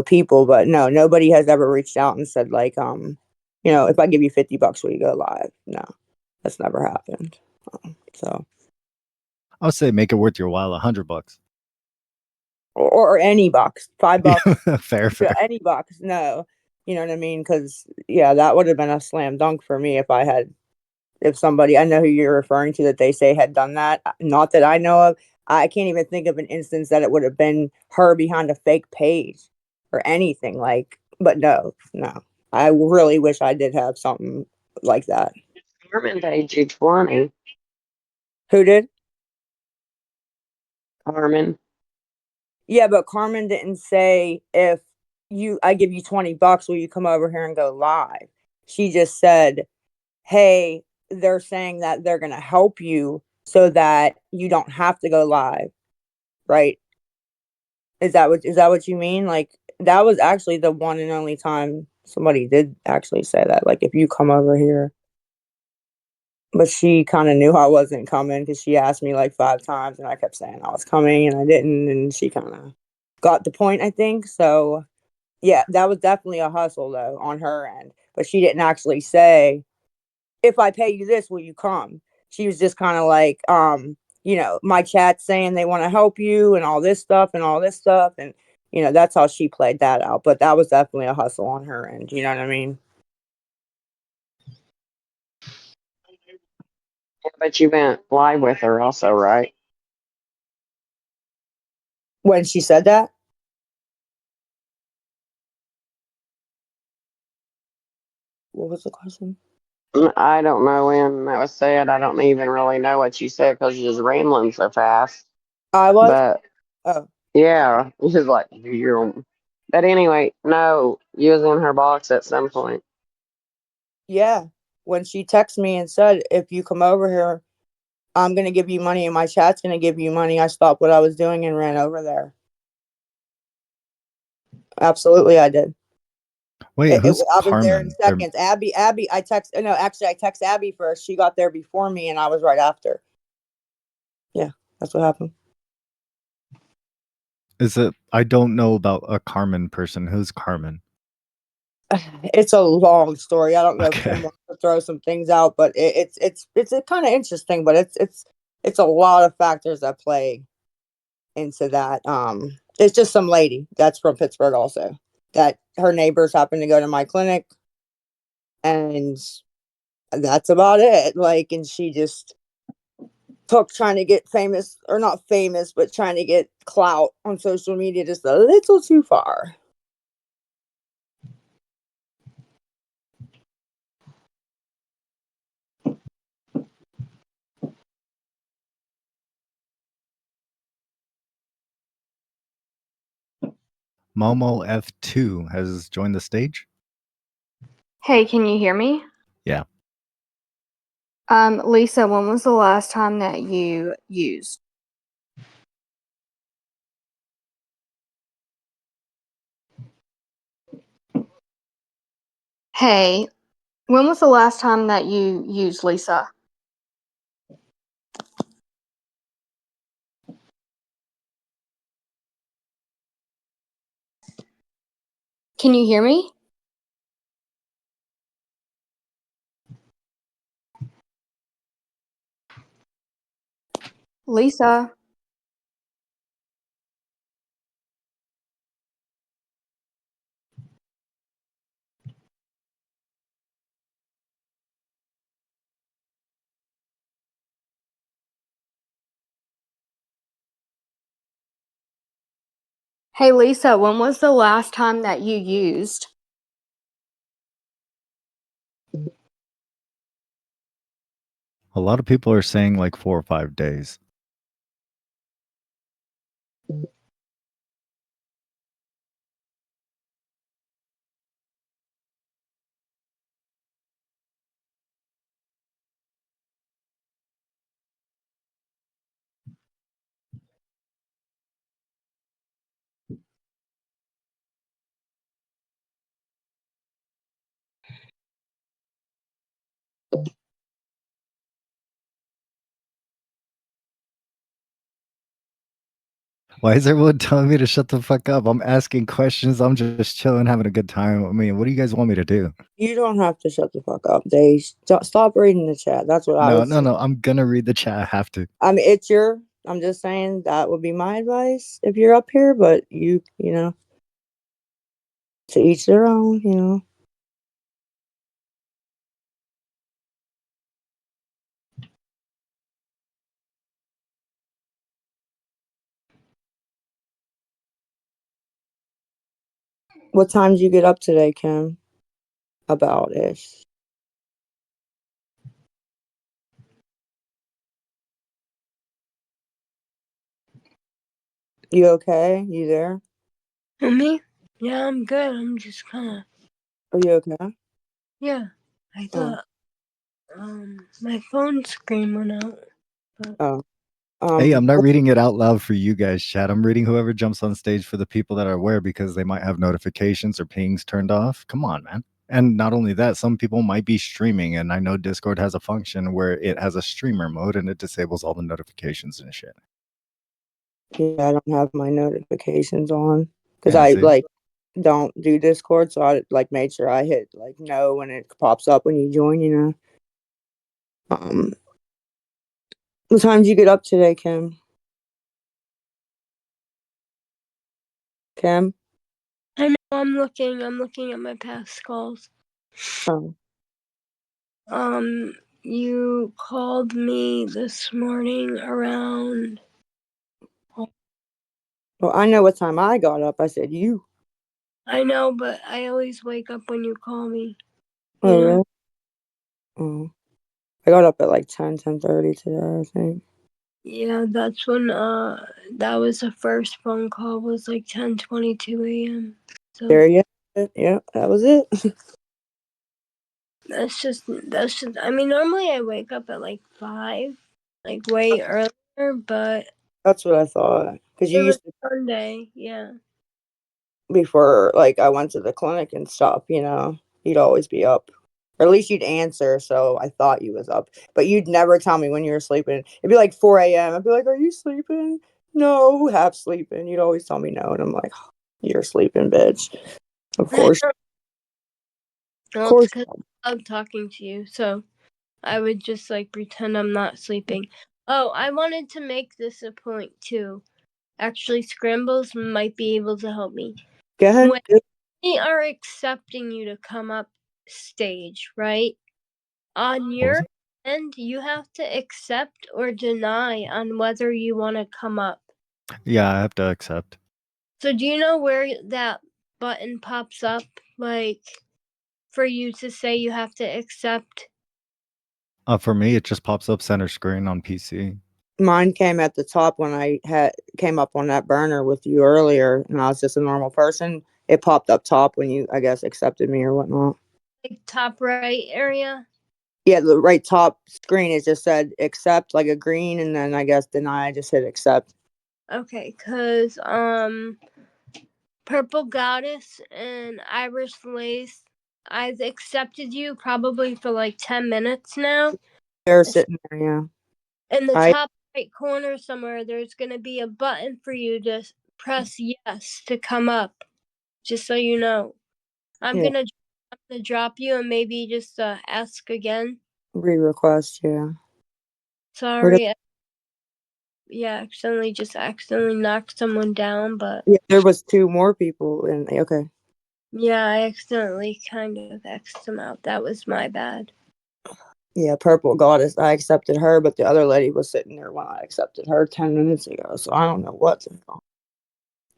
people. But no, nobody has ever reached out and said like, if I give you $50 will you go live? No, that's never happened. So I'll say make it worth your while, $100. or any box, $5, Fair, fair. any box. No, you know what I mean? Because yeah, that would have been a slam dunk for me if somebody, I know who you're referring to, that they say had done that. Not that I know of. I can't even think of an instance that it would have been her behind a fake page or anything like. But no, no. I really wish I did have something like that. Carmen paid you 20. Who did? Carmen. Yeah, but Carmen didn't say, if I give you $20, will you come over here and go live? She just said, hey, they're saying that they're going to help you so that you don't have to go live. Right? Is that what you mean? Like, that was actually the one and only time somebody did actually say that. Like, if you come over here. But she kind of knew I wasn't coming because she asked me like 5 times and I kept saying I was coming and I didn't. And she kind of got the point, I think. So, yeah, that was definitely a hustle though on her end. But she didn't actually say, if I pay you this, will you come? She was just kind of like, my chat saying they want to help you and all this stuff and all this stuff. And, that's how she played that out. But that was definitely a hustle on her end. You know what I mean? Yeah, but you went live with her also, right? When she said that? What was the question? I don't know when that was said. I don't even really know what you said because you're just rambling so fast. I was? But Oh. yeah, it's just like you're. But anyway, no, you was in her box at some point. Yeah. When she texted me and said, if you come over here, I'm going to give you money and my chat's going to give you money, I stopped what I was doing and ran over there. Absolutely, I did. Wait, who's I was there in Carmen? seconds. Abby, I text Abby first. She got there before me and I was right after. Yeah, that's what happened. Is it? I don't know about a Carmen person. Who's Carmen? It's a long story. I don't know if Okay. Kim wants to throw some things out, but it's kind of interesting. But it's a lot of factors that play into that. It's just some lady that's from Pittsburgh also, that her neighbors happen to go to my clinic, and that's about it. Like, and she just took trying to get famous, or not famous, but trying to get clout on social media just a little too far. Momo F2 has joined the stage. Hey, can you hear me? Yeah. Lisa, when was the last time that you used? Hey, when was the last time that you used, Lisa? Can you hear me? Lisa? Hey, Lisa, when was the last time that you used? A lot of people are saying like 4 or 5 days. Why is everyone telling me to shut the fuck up? I'm asking questions. I'm just chilling, having a good time. I mean, what do you guys want me to do? You don't have to shut the fuck up. They stop reading the chat. That's what I No, would say. no. I'm gonna read the chat. I have to. I mean, I'm just saying that would be my advice if you're up here, but you know, to each their own, you know. What time did you get up today, Kim? About ish. You okay? You there? Me? Yeah, I'm good. I'm just kind of. Are you okay? Yeah. I Oh. thought my phone screen went out. But Oh. Hey, I'm not reading it out loud for you guys, chat. I'm reading whoever jumps on stage for the people that are aware because they might have notifications or pings turned off. Come on, man. And not only that, some people might be streaming, and I know Discord has a function where it has a streamer mode and it disables all the notifications and shit. Yeah, I don't have my notifications on because Yeah, I see? don't do Discord, so I made sure I hit no when it pops up when you join. You know. What time did you get up today, Kim? Kim? I know I'm looking at my past calls. Oh. You called me this morning around. Well, I know what time I got up. I said you. I know, but I always wake up when you call me. Oh, You know? really? Oh. I got up at 10:30 today, I think. Yeah, that's when that was the first phone call, was 10:22 a.m. So There you go. Yeah, that was it. that's just I mean, normally I wake up at 5, way earlier, but That's what I thought. Because you it was used to, Sunday, yeah. before I went to the clinic and stuff, you know, you'd always be up. Or at least you'd answer, so I thought you was up. But you'd never tell me when you were sleeping. It'd be 4 a.m. I'd be like, "Are you sleeping?" "No, half sleeping." You'd always tell me no, and I'm like, "Oh, you're sleeping, bitch." Of course. Of Well, it's course. because I love talking to you, so I would just pretend I'm not sleeping. Oh, I wanted to make this a point too. Actually, Scrambles might be able to help me. Go ahead. When we are accepting you to come up stage, right? On What was your it? And you have to accept or deny on whether you want to come up. Yeah, I have to accept. So do you know where that button pops up? Like for you to say you have to accept? For me, it just pops up center screen on PC. Mine came at the top when I came up on that burner with you earlier, and I was just a normal person. It popped up top when you, I guess, accepted me or whatnot. Like top right area? Yeah, the right top screen, it just said accept, like a green, and then I guess deny, I just hit accept. Okay, cause Purple Goddess and Irish Lace, I've accepted you probably for like 10 minutes now. They're sitting there, yeah. In the I top right corner somewhere, there's gonna be a button for you to press yes to come up. Just so you know. I'm Yeah. gonna drop you and maybe just ask again. Re-request, yeah. Sorry. Yeah, accidentally knocked someone down, but Yeah, there was 2 more people, and okay. yeah, I accidentally kind of X'd them out. That was my bad. Yeah, Purple Goddess, I accepted her, but the other lady was sitting there when I accepted her 10 minutes ago, so I don't know what to do.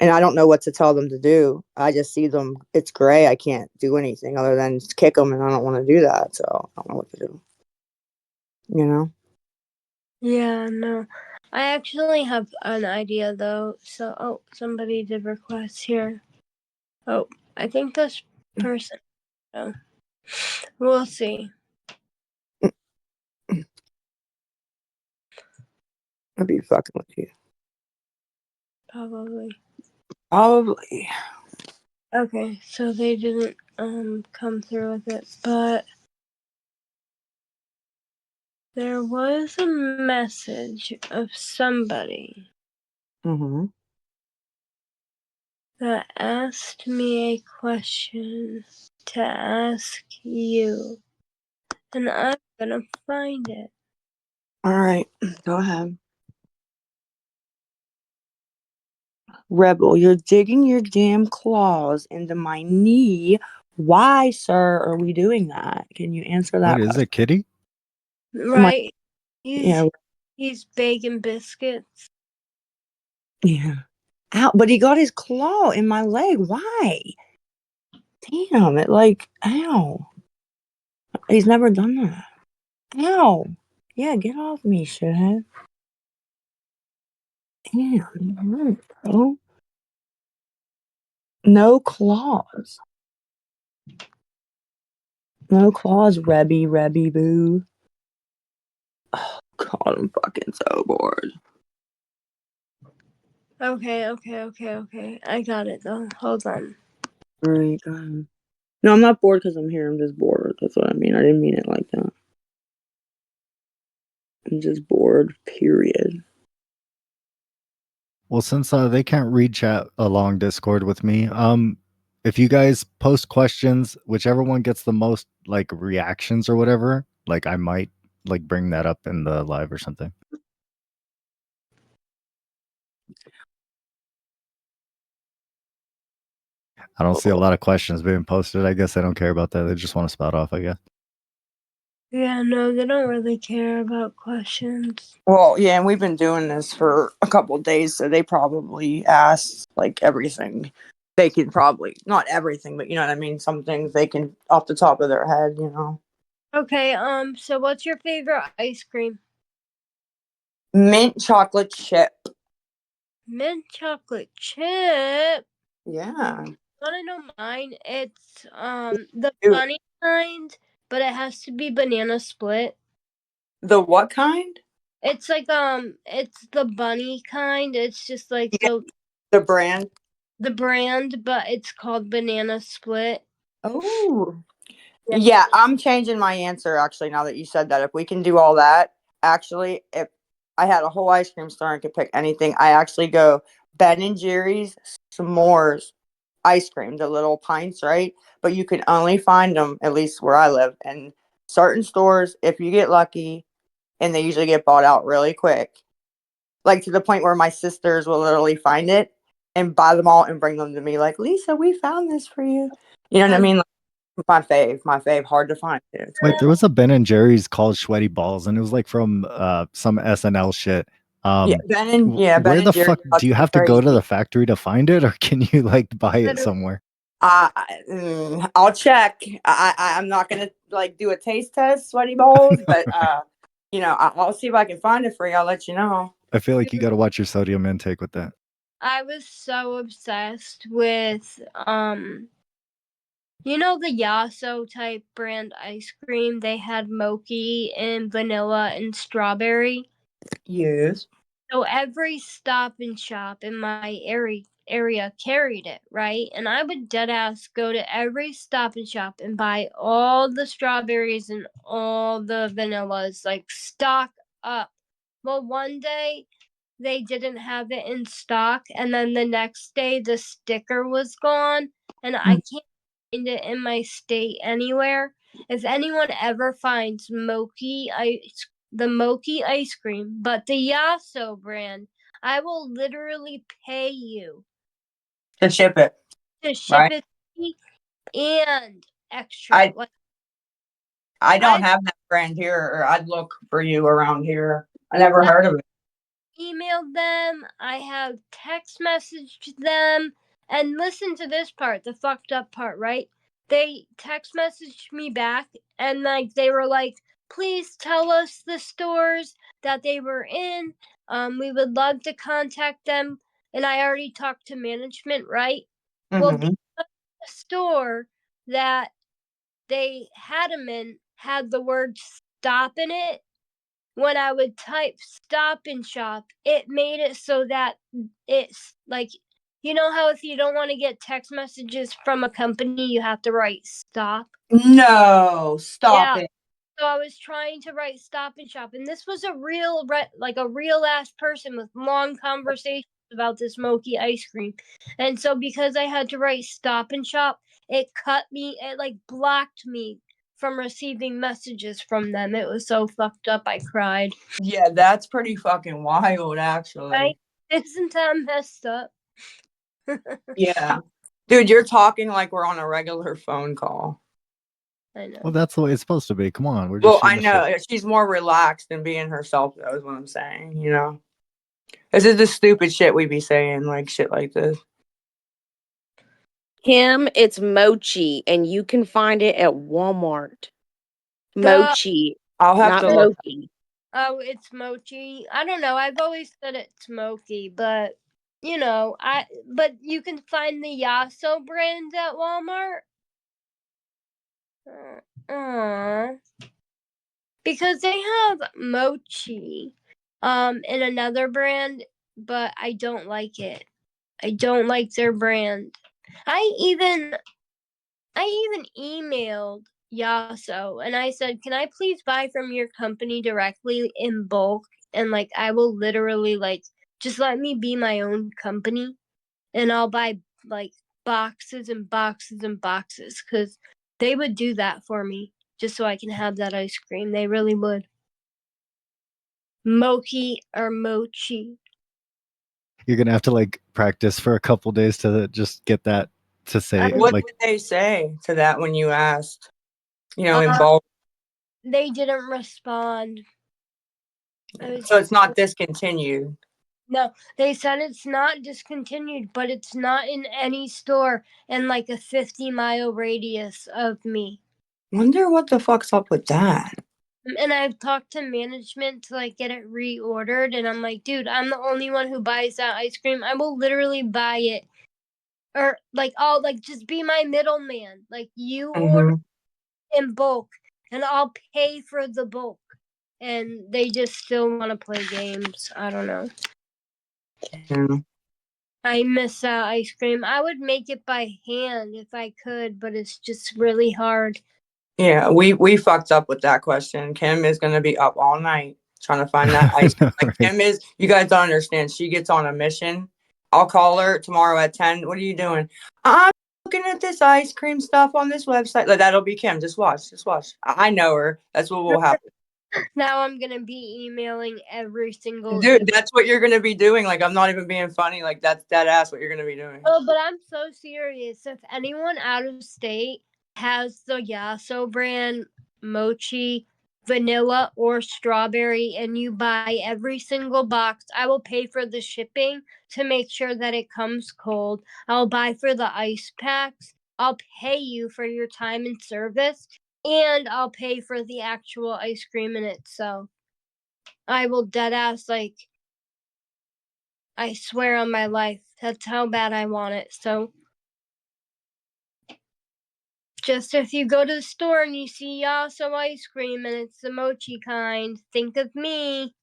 And I don't know what to tell them to do. I just see them, it's gray, I can't do anything other than kick them, and I don't want to do that, so I don't know what to do. You know? Yeah, no. I actually have an idea though. So, somebody did request here. Oh, I think this person. Oh, we'll see. I'd be fucking with you. Probably. Probably. Okay, so they didn't come through with it, but there was a message of somebody Mm-hmm. that asked me a question to ask you, and I'm gonna find it. All right, go ahead. Rebel, you're digging your damn claws into my knee. Why, sir, are we doing that? Can you answer that What is question? it, Kitty? Right? Yeah. He's baking biscuits. Yeah. Ow, but he got his claw in my leg. Why? Damn, it like, ow. He's never done that. Ow. Yeah, get off me, shithead. Damn, it hurt, bro. No claws. No claws, Rebby boo. Oh, God, I'm fucking so bored. Okay. I got it though. Hold on. Alright, no, I'm not bored because I'm here. I'm just bored. That's what I mean. I didn't mean it like that. I'm just bored, period. Well, since they can't read chat along Discord with me, if you guys post questions, whichever one gets the most like reactions or whatever, like I might like bring that up in the live or something. I don't see a lot of questions being posted. I guess they don't care about that. They just want to spout off, I guess. Yeah, no, they don't really care about questions. Well, yeah, and we've been doing this for a couple of days, so they probably asked like everything. They can probably not everything, but you know what I mean. Some things they can off the top of their head, you know. Okay, so what's your favorite ice cream? Mint chocolate chip. Mint chocolate chip. Yeah. Wanna know mine? It's the bunny kind, but it has to be banana split. The what kind? It's like it's the bunny kind. It's just like the brand. The brand, but it's called banana split. Oh. Yeah, I'm changing my answer actually now that you said that. If we can do all that, actually, if I had a whole ice cream store and could pick anything, I actually go Ben and Jerry's s'mores ice cream, the little pints, right? But you can only find them, at least where I live, in certain stores if you get lucky, and they usually get bought out really quick. Like to the point where my sisters will literally find it and buy them all and bring them to me like, Lisa, we found this for you. You know what I mean? My fave. Hard to find. It's Wait, hard there to was a Ben and Jerry's called Sweaty Balls, and it was like from some SNL shit. Yeah, Ben Where and the Jerry fuck do you fucking have to go to crazy. the factory to find it, or can you like buy it somewhere? I'll check. I'm not gonna like do a taste test, sweaty balls, but I'll see if I can find it for you. I'll let you know. I feel like you got to watch your sodium intake with that. I was so obsessed with you know the Yasso type brand ice cream. They had mochi and vanilla and strawberry. Yes. So every Stop and Shop in my area carried it, right? And I would deadass go to every Stop and Shop and buy all the strawberries and all the vanillas, like stock up. Well, one day they didn't have it in stock, and then the next day the sticker was gone, and I can't find it in my state anywhere. If anyone ever finds the Moki ice cream, but the Yasso brand, I will literally pay you To ship it. to ship Right. it to me and extra. I don't have that brand here, or I'd look for you around here. I never heard of it. Emailed them, I have text messaged them, and listen to this part, the fucked up part, right? They text messaged me back, and like they were like, please tell us the stores that they were in. We would love to contact them. And I already talked to management, right? Well, Mhm. the store that they had them in had the word stop in it. When I would type Stop and Shop, it made it so that it's like, you know how if you don't want to get text messages from a company, you have to write stop? No, stop Yeah. it. So I was trying to write Stop and Shop, and this was a real ass person with long conversations about this Moki ice cream. And so because I had to write Stop and Shop, it like blocked me from receiving messages from them. It was so fucked up, I cried. Yeah, that's pretty fucking wild, actually. Right? Isn't that messed up? Yeah. Dude, you're talking like we're on a regular phone call. I know. Well, that's the way it's supposed to be. Come on, we're just Well, I shooting the know shit. she's more relaxed than being herself, though, is what I'm saying, you know? This is the stupid shit we be saying, like shit like this. Kim, it's mochi, and you can find it at Walmart. Mochi, I'll have not to look. mochi. Oh, it's mochi. I don't know. I've always said it's mochi, but but you can find the Yasso brand at Walmart. Because they have mochi in another brand, but I don't like it. I don't like their brand. I even emailed Yasso and I said, "Can I please buy from your company directly in bulk and like I will literally like just let me be my own company and I'll buy like boxes and boxes and boxes cuz they would do that for me just so I can have that ice cream. They really would." Mochi or mochi. You're gonna have to like practice for a couple days to just get that to say it. What Like, did they say to that when you asked? You know, in bulk. They didn't respond. So it's not discontinued. No, they said it's not discontinued, but it's not in any store in like a 50-mile radius of me. Wonder what the fuck's up with that. And I've talked to management to like get it reordered, and I'm like, dude, I'm the only one who buys that ice cream. I will literally buy it, or like I'll like just be my middleman. Like you order in bulk, and I'll pay for the bulk. And they just still want to play games. I don't know. Yeah. I miss that ice cream. I would make it by hand if I could, but it's just really hard. Yeah, we fucked up with that question. Kim is gonna be up all night trying to find that ice cream. Like, Kim is, you guys don't understand. She gets on a mission. I'll call her tomorrow at 10. What are you doing? I'm looking at this ice cream stuff on this website. Like, that'll be Kim. Just watch. Just watch. I know her. That's what will happen. Now I'm gonna be emailing every single Dude, that's what you're gonna be doing. Like, I'm not even being funny. Like, that's dead ass what you're gonna be doing. Oh, but I'm so serious. If anyone out of state has the Yasso brand mochi, vanilla, or strawberry, and you buy every single box, I will pay for the shipping to make sure that it comes cold. I'll buy for the ice packs. I'll pay you for your time and service, and I'll pay for the actual ice cream in itself. I will dead ass, like, I swear on my life. That's how bad I want it. So, just if you go to the store and you see Yasso ice cream and it's the mochi kind, think of me.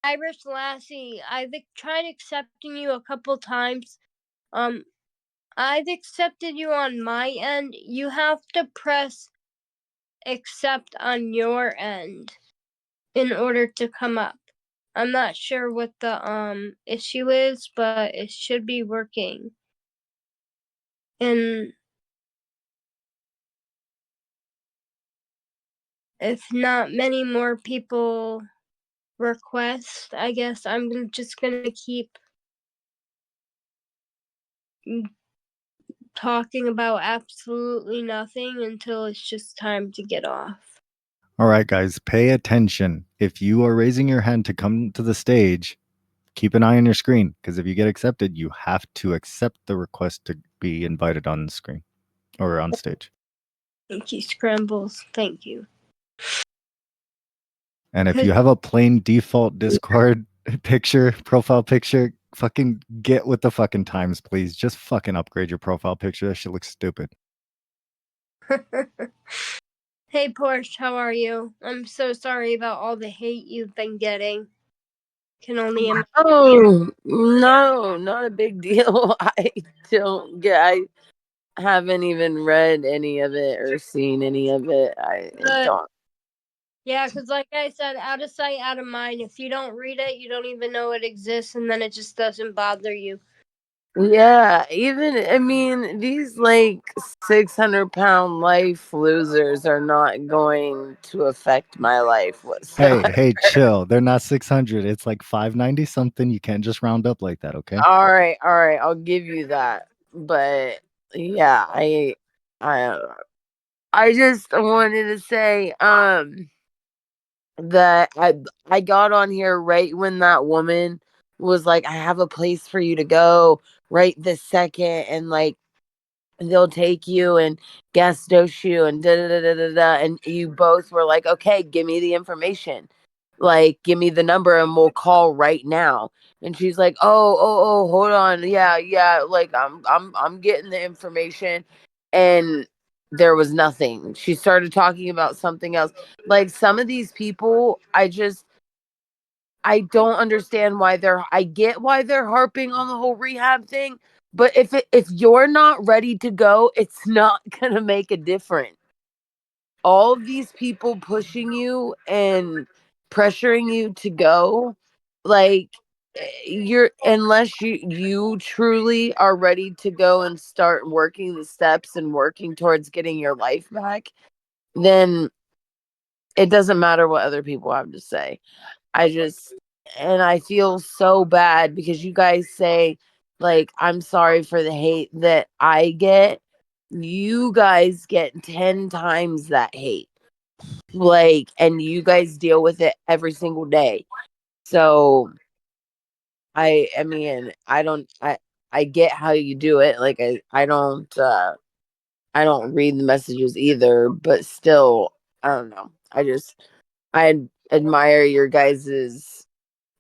Irish Lassie, I've tried accepting you a couple times. I've accepted you on my end. You have to press accept on your end in order to come up. I'm not sure what the issue is, but it should be working. And if not many more people request, I guess I'm just gonna keep talking about absolutely nothing until it's just time to get off. All right, guys, pay attention. If you are raising your hand to come to the stage, keep an eye on your screen, because if you get accepted, you have to accept the request to be invited on the screen or on stage. Thank you, Scrambles. Thank you. And if you have a plain default Discord picture, profile picture, fucking get with the fucking times, please. Just fucking upgrade your profile picture. That shit looks stupid. Hey, Porsche, how are you? I'm so sorry about all the hate you've been getting. Can only imagine. Oh, no, not a big deal. I don't get, I haven't even read any of it or seen any of it. I don't. Yeah, because like I said, out of sight, out of mind. If you don't read it, you don't even know it exists, and then it just doesn't bother you. Yeah, even, I mean, these like 600-pound life losers are not going to affect my life whatsoever. Hey, chill. They're not 600. It's like 590 something. You can't just round up like that, okay? All right, I'll give you that. But yeah, I just wanted to say that I got on here right when that woman was like, I have a place for you to go right this second, and like they'll take you and guest dose you and da da da da da da, and you both were like, okay, give me the information, like give me the number and we'll call right now. And she's like, oh, hold on, yeah, like I'm getting the information, and there was nothing. She started talking about something else. Like some of these people, I don't understand why I get why they're harping on the whole rehab thing, but if you're not ready to go, it's not going to make a difference. All of these people pushing you and pressuring you to go, like unless you truly are ready to go and start working the steps and working towards getting your life back, then it doesn't matter what other people have to say. And I feel so bad because you guys say, like, I'm sorry for the hate that I get. You guys get 10 times that hate. Like, and you guys deal with it every single day. So I mean, I get how you do it. Like I don't read the messages either, but still, I don't know. I admire your guys's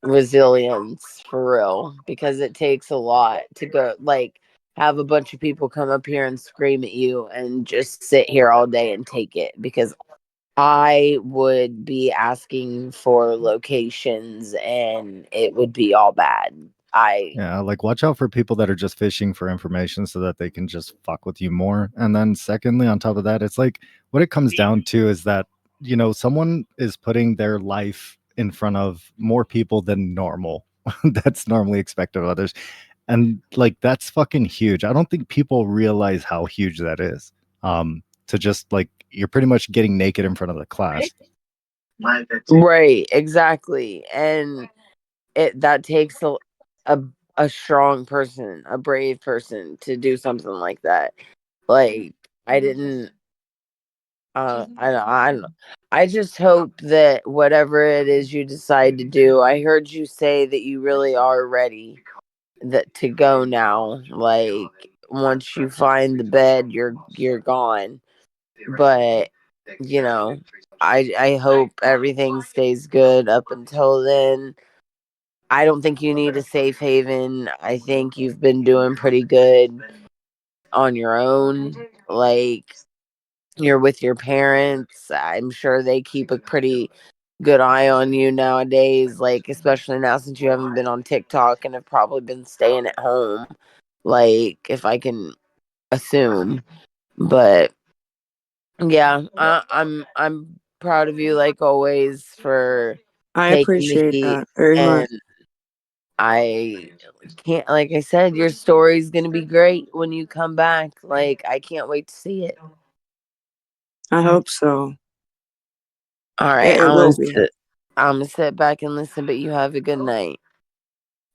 resilience for real, because it takes a lot to go, like, have a bunch of people come up here and scream at you and just sit here all day and take it, because I would be asking for locations and it would be all bad. Yeah, like watch out for people that are just fishing for information so that they can just fuck with you more. And then secondly, on top of that, it's like what it comes down to is that, you know, someone is putting their life in front of more people than normal. That's normally expected of others. And like that's fucking huge. I don't think people realize how huge that is. To just like you're pretty much getting naked in front of the class. Right, exactly. And that takes a strong person, a brave person to do something like that. Like I didn't. I just hope that whatever it is you decide to do, I heard you say that you really are ready to go now. Like once you find the bed, you're gone. But you know, I hope everything stays good up until then. I don't think you need a safe haven. I think you've been doing pretty good on your own. Like you're with your parents. I'm sure they keep a pretty good eye on you nowadays, like especially now since you haven't been on TikTok and have probably been staying at home. Like if I can assume. But yeah, I'm proud of you like always for I taking the appreciate heat, that very and much. I can't, like I said, your story's gonna be great when you come back. Like I can't wait to see it. I hope so. All right, It will be. I'm gonna sit back and listen, but you have a good night.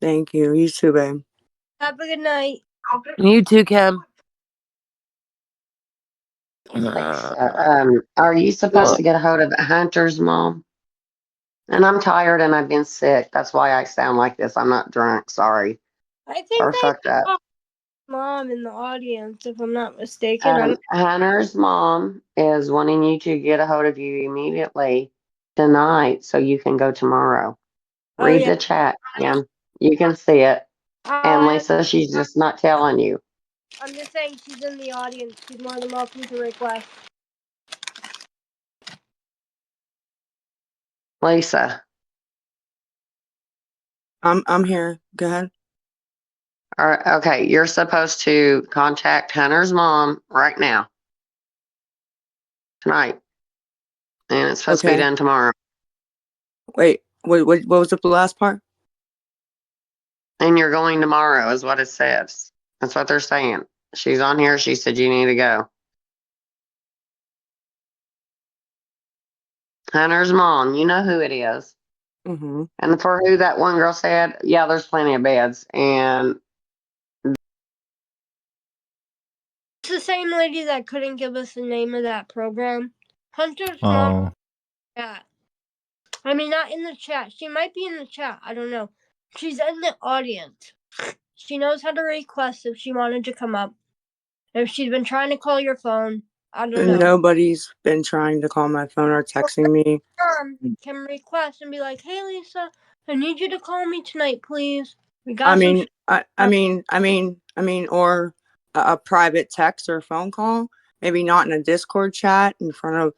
Thank you. You too, babe. Have a good night. You too, Kim. Are you supposed to get a hold of Hunter's mom? And I'm tired and I've been sick. That's why I sound like this. I'm not drunk. Sorry. I think Or fucked up. Mom in the audience, if I'm not mistaken. Hunter's mom is wanting you to get a hold of you immediately tonight so you can go tomorrow. Oh, Read yeah. the chat, Kim. You can see it. And Lisa, she's just not telling you. I'm just saying she's in the audience. She's more than welcome to request. Lisa. I'm here. Go ahead. All right, okay, you're supposed to contact Hunter's mom right now. Tonight. And it's supposed to be Okay. done tomorrow. Wait, what was the last part? And you're going tomorrow is what it says. That's what they're saying. She's on here. She said you need to go. Hunter's mom, you know who it is. Mm-hmm. And for who that one girl said, yeah, there's plenty of beds. And It's the same lady that couldn't give us the name of that program. Hunter's mom. Oh, Yeah. I mean, not in the chat. She might be in the chat. I don't know. She's in the audience. She knows how to request if she wanted to come up. If she's been trying to call your phone, I don't know. Nobody's been trying to call my phone or texting me. Can request and be like, "Hey, Lisa, I need you to call me tonight, please. We got I some." mean, or a private text or phone call. Maybe not in a Discord chat in front of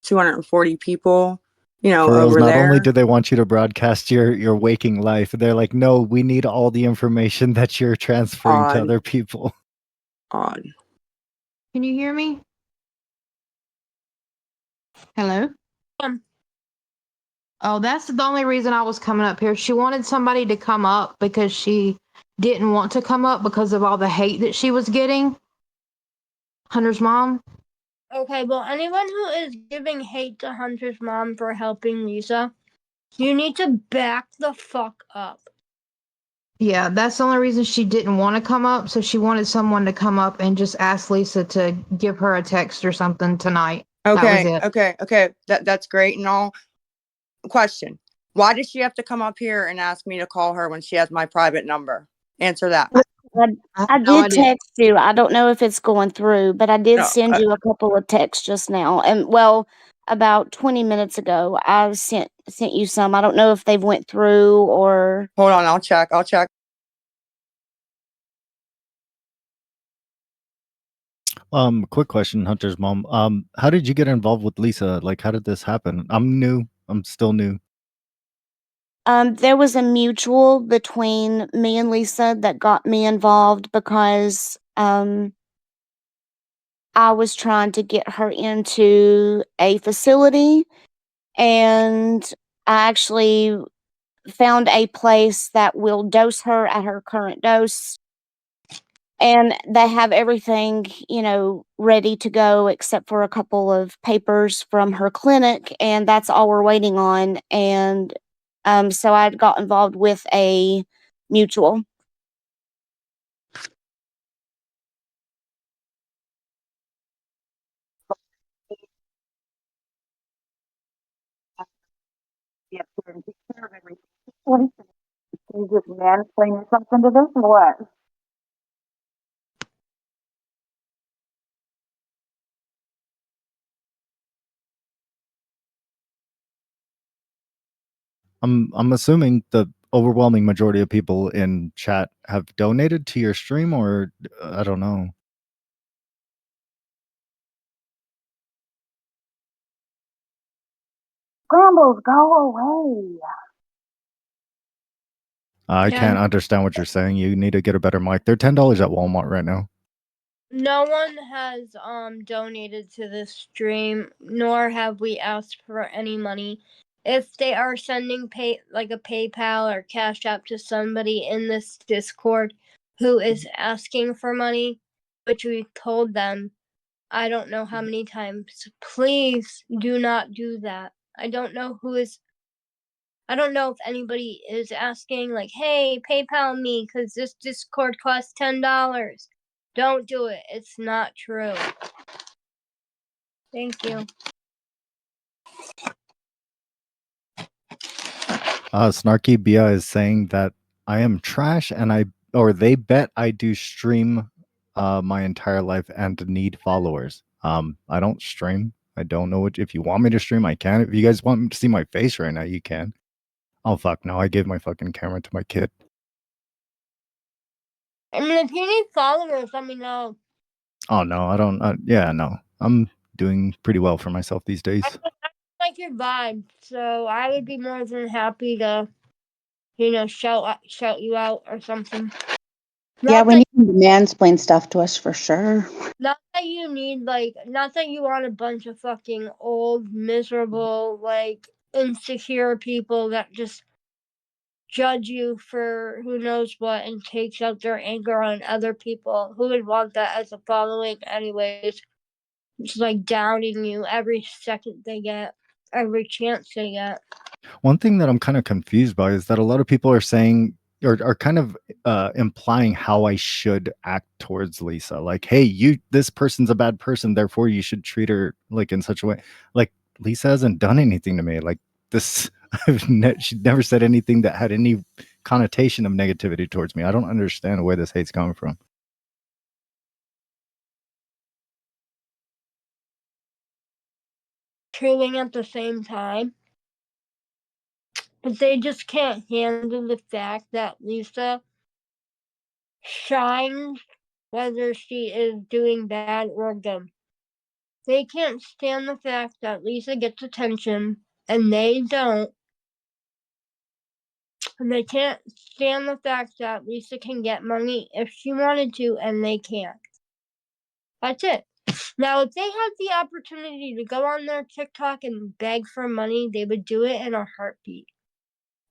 240 people. You know, for reals, over not only there. do they want you to broadcast your waking life, they're like, no, we need all the information that you're transferring to Odd. other people. Odd. Can you hear me? Hello? Oh, that's the only reason I was coming up here. She wanted somebody to come up because she didn't want to come up because of all the hate that she was getting. Hunter's mom. Okay, well, anyone who is giving hate to Hunter's mom for helping Lisa, you need to back the fuck up. Yeah, that's the only reason she didn't want to come up. So she wanted someone to come up and just ask Lisa to give her a text or something tonight. That was Okay, it. okay. That's great and all. Question: why does she have to come up here and ask me to call her when she has my private number? Answer that. I did text you. I don't know if it's going through, but I did No, send you a couple of texts just now. And well, about 20 minutes ago, I sent you some. I don't know if they've went through or. Hold on, I'll check. Quick question, Hunter's mom. How did you get involved with Lisa? Like, how did this happen? I'm new. I'm still new. There was a mutual between me and Lisa that got me involved because I was trying to get her into a facility, and I actually found a place that will dose her at her current dose. And they have everything, ready to go except for a couple of papers from her clinic, and that's all we're waiting on. And So I got involved with a mutual. Yeah, and take care of everything. What is it? You just mansplaining something to them or what? I'm assuming the overwhelming majority of people in chat have donated to your stream, or I don't know. Scrambles, go away. I Yeah. can't understand what you're saying. You need to get a better mic. They're $10 at Walmart right now. No one has donated to this stream, nor have we asked for any money. If they are sending a PayPal or Cash App to somebody in this Discord who is asking for money, which we've told them, I don't know how many times, please do not do that. I don't know if anybody is asking like, hey, PayPal me because this Discord costs $10. Don't do it. It's not true. Thank you. Snarky Bia is saying that I am trash and they bet I do stream my entire life and need followers. I don't stream. I don't know if you want me to stream, I can. If you guys want me to see my face right now, you can. Oh fuck no, I gave my fucking camera to my kid. I mean, if you need followers, let me know. Oh no, I don't no. I'm doing pretty well for myself these days. I like your vibe, so I would be more than happy to, shout you out or something. Yeah, we need you to mansplain stuff to us for sure. Not that you need, not that you want a bunch of fucking old, miserable, insecure people that just judge you for who knows what and takes out their anger on other people. Who would want that as a following, anyways? It's like downing you every second they get, every chance they get. One thing that I'm kind of confused by is that a lot of people are saying or are kind of implying how I should act towards Lisa. Like, hey, this person's a bad person, therefore you should treat her like in such a way. Like, Lisa hasn't done anything to me. Like this, she never said anything that had any connotation of negativity towards me. I don't understand where this hate's coming from. Trailing at the same time. But they just can't handle the fact that Lisa shines whether she is doing bad or good. They can't stand the fact that Lisa gets attention and they don't. And they can't stand the fact that Lisa can get money if she wanted to and they can't. That's it. Now, if they had the opportunity to go on their TikTok and beg for money, they would do it in a heartbeat.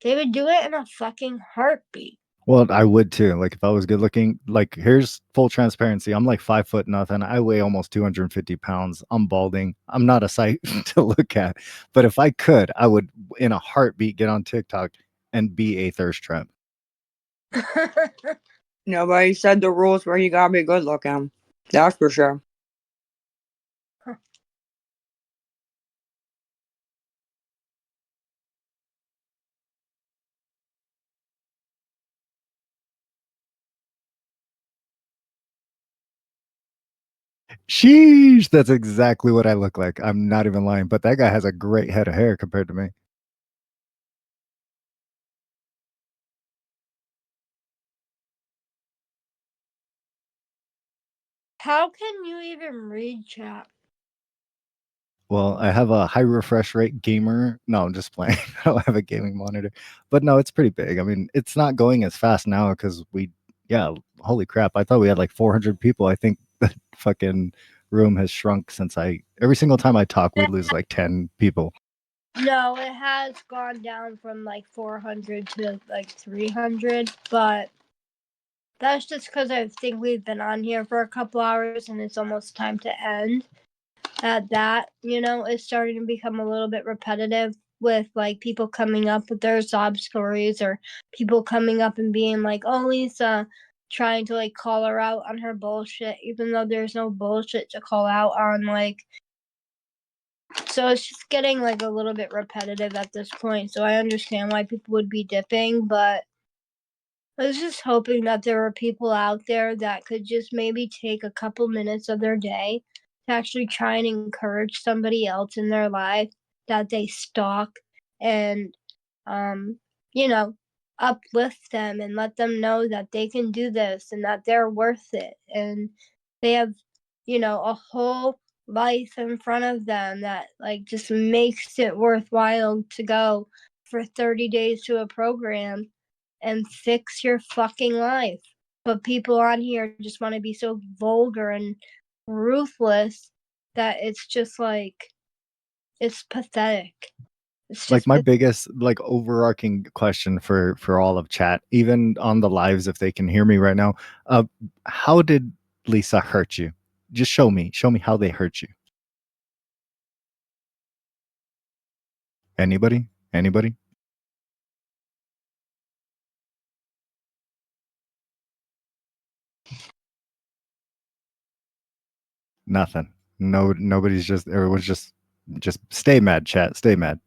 They would do it in a fucking heartbeat. Well, I would too. Like if I was good looking, like here's full transparency. I'm like 5 foot nothing. I weigh almost 250 pounds. I'm balding. I'm not a sight to look at. But if I could, I would in a heartbeat get on TikTok and be a thirst trap. Nobody said the rules where you gotta be good looking. That's for sure. Sheesh, that's exactly what I look like. I'm not even lying, but that guy has a great head of hair compared to me. How can you even read chat? Well, I have a high refresh rate gamer. No, I'm just playing. I don't have a gaming monitor, but no, it's pretty big. I mean, it's not going as fast now because holy crap. I thought we had like 400 people. I think the fucking room has shrunk since every single time I talk, we lose like 10 people. No, it has gone down from like 400 to like 300, but that's just because I think we've been on here for a couple hours and it's almost time to end. At that, it's starting to become a little bit repetitive. with like people coming up with their sob stories or people coming up and being like, "Oh, Lisa," trying to like call her out on her bullshit, even though there's no bullshit to call out on. Like, so it's just getting like a little bit repetitive at this point. So I understand why people would be dipping, but I was just hoping that there were people out there that could just maybe take a couple minutes of their day to actually try and encourage somebody else in their life that they stalk and, you know, uplift them and let them know that they can do this and that they're worth it. And they have, you know, a whole life in front of them that like just makes it worthwhile to go for 30 days to a program and fix your fucking life. But people on here just want to be so vulgar and ruthless that it's just like, it's pathetic. It's Like just my biggest like overarching question for all of chat, even on the lives if they can hear me right now, how did Lisa hurt you? Just show me how they hurt you. Anybody? Nothing. No, nobody's just, everyone's just stay mad, chat. Stay mad.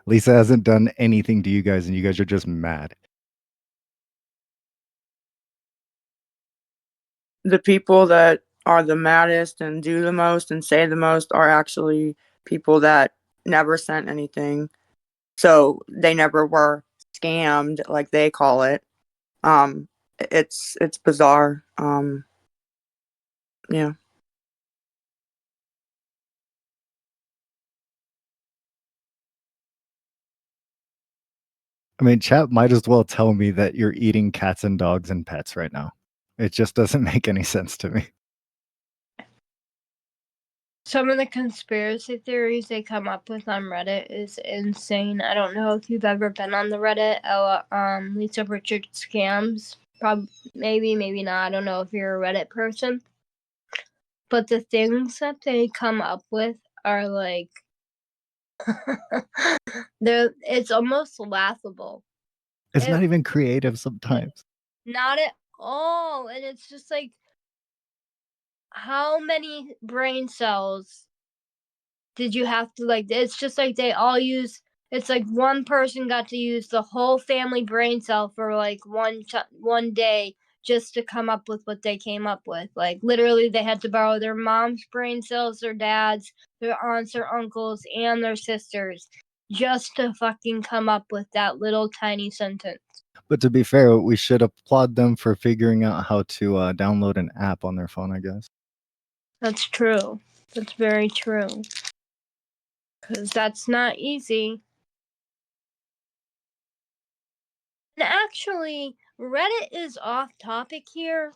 Lisa hasn't done anything to you guys, and you guys are just mad. The people that are the maddest and do the most and say the most are actually people that never sent anything. So they never were scammed, like they call it. It's bizarre. Yeah. I mean, chat might as well tell me that you're eating cats and dogs and pets right now. It just doesn't make any sense to me. some of the conspiracy theories they come up with on Reddit is insane. I don't know if you've ever been on the Reddit, Lisa Richard scams. Maybe not. I don't know if you're a Reddit person. But the things that they come up with are like it's almost laughable. It's not even creative sometimes. Not at all. And it's just like, how many brain cells did you have to like? It's just like they all use. It's like one person got to use the whole family brain cell for like one day just to come up with what they came up with. Like literally, they had to borrow their mom's brain cells, their dad's, their aunts, their uncles, and their sisters just to fucking come up with that little tiny sentence. But to be fair, we should applaud them for figuring out how to download an app on their phone, I guess. That's true. That's very true. Because that's not easy. And actually, Reddit is off topic here,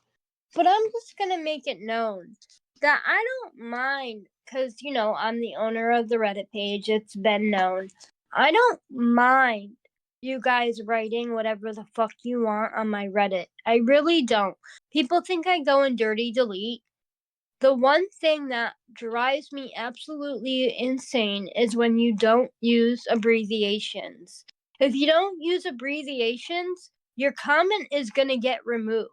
but I'm just going to make it known that I don't mind, because, you know, I'm the owner of the Reddit page. It's been known. I don't mind you guys writing whatever the fuck you want on my Reddit. I really don't. People think I go and dirty delete. The one thing that drives me absolutely insane is when you don't use abbreviations. If you don't use abbreviations, your comment is going to get removed.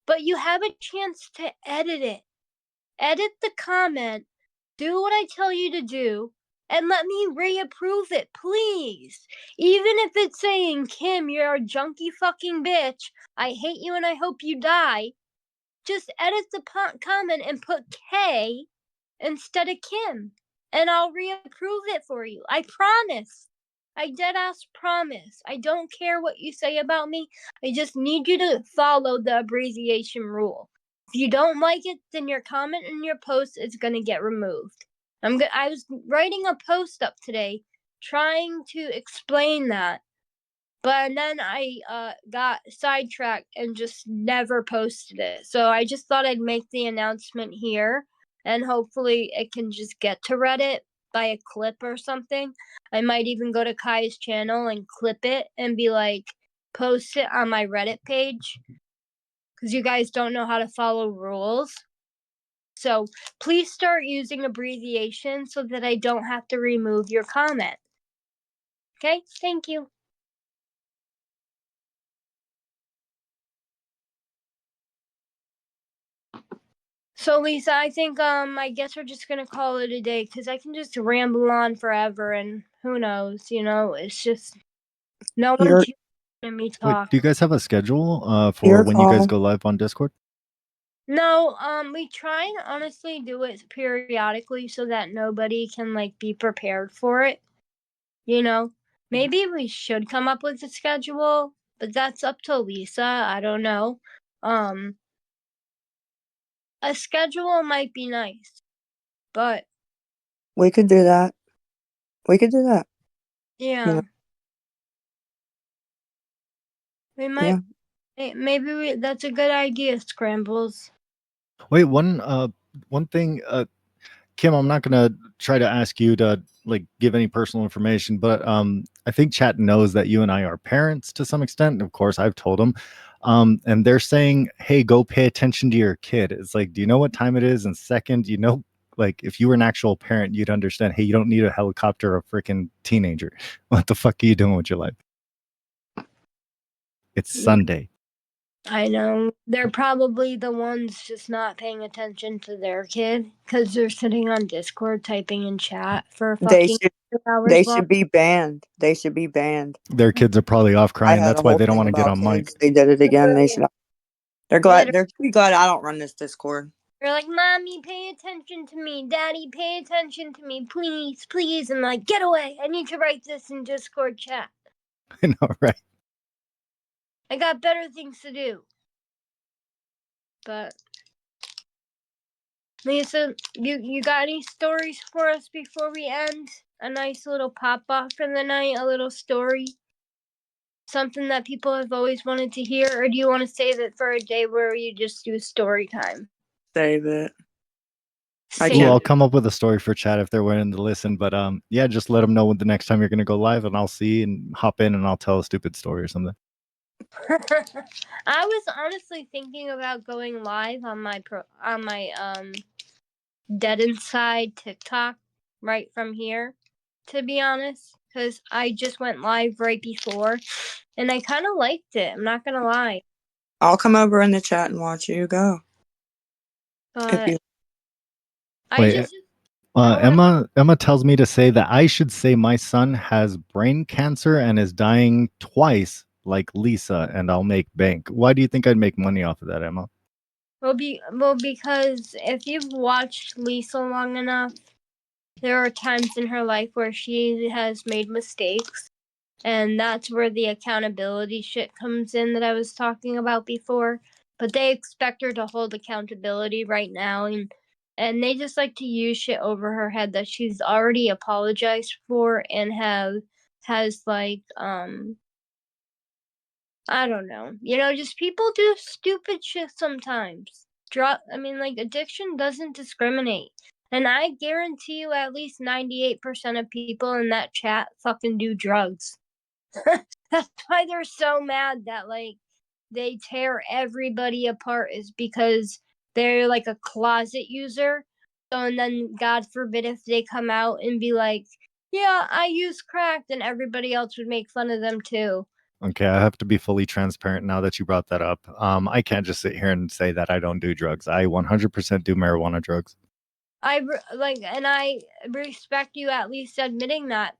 But you have a chance to edit it. Edit the comment, do what I tell you to do, and let me reapprove it, please. Even if it's saying, Kim, you're a junky fucking bitch, I hate you and I hope you die, just edit the comment and put K instead of Kim, and I'll reapprove it for you. I promise. I deadass promise. I don't care what you say about me. I just need you to follow the abbreviation rule. If you don't like it, then your comment and your post is gonna get removed. I was writing a post up today trying to explain that, but then I got sidetracked and just never posted it. So I just thought I'd make the announcement here, and hopefully it can just get to Reddit by a clip or something. I might even go to Kai's channel and clip it and be like, post it on my Reddit page, because you guys don't know how to follow rules. So please start using abbreviations so that I don't have to remove your comment. Okay, thank you. So Lisa, I think I guess we're just gonna call it a day because I can just ramble on forever and who knows, it's just no Your one's letting me Wait, talk. do you guys have a schedule for your when you guys call. go live on Discord? No, we try and honestly do it periodically so that nobody can be prepared for it. Maybe we should come up with a schedule, but that's up to Lisa. I don't know. A schedule might be nice, but We could do that. We could do that. yeah, we Yeah. might. Maybe that's a good idea, Scrambles. Wait, one thing, Kim, I'm not gonna try to ask you to give any personal information, but I think chat knows that you and I are parents to some extent. Of course, I've told them, and they're saying, "Hey, go pay attention to your kid." It's like, do you know what time it is? And second, if you were an actual parent, you'd understand. Hey, you don't need a helicopter or a freaking teenager. What the fuck are you doing with your life? It's Sunday. I know. They're probably the ones just not paying attention to their kid because they're sitting on Discord typing in chat for They fucking should 2 hours they long. should be banned. They should be banned. Their kids are probably off I crying. had That's a why whole they don't thing want to get about on mic. kids. They did it again. They should. They're glad. Literally. They're pretty glad I don't run this Discord. They're like, Mommy, pay attention to me. Daddy, pay attention to me. Please, please. And I'm like, get away. I need to write this in Discord chat. I know, right? I got better things to do. But Lisa, you got any stories for us before we end? A nice little pop off for the night, a little story? Something that people have always wanted to hear, or do you want to save it for a day where you just do story time? Save it. Cool. I'll come up with a story for chat if they're willing to listen. But yeah, just let them know when the next time you're gonna go live, and I'll see and hop in and I'll tell a stupid story or something. I was honestly thinking about going live on my Dead Inside TikTok right from here, to be honest, because I just went live right before, and I kind of liked it. I'm not gonna lie. I'll come over in the chat and watch you go. But Wait, Emma tells me to say that I should say my son has brain cancer and is dying twice, like Lisa, and I'll make bank. Why do you think I'd make money off of that, Emma? Well, because if you've watched Lisa long enough, there are times in her life where she has made mistakes, and that's where the accountability shit comes in that I was talking about before. But they expect her to hold accountability right now, and they just like to use shit over her head that she's already apologized for and has I don't know. Just people do stupid shit sometimes. Addiction doesn't discriminate. And I guarantee you at least 98% of people in that chat fucking do drugs. That's why they're so mad that, they tear everybody apart is because they're like a closet user. So, and then God forbid if they come out and be like, yeah, I use crack, then everybody else would make fun of them too. Okay, I have to be fully transparent now that you brought that up. I can't just sit here and say that I don't do drugs. I 100% do marijuana drugs. I respect you at least admitting that.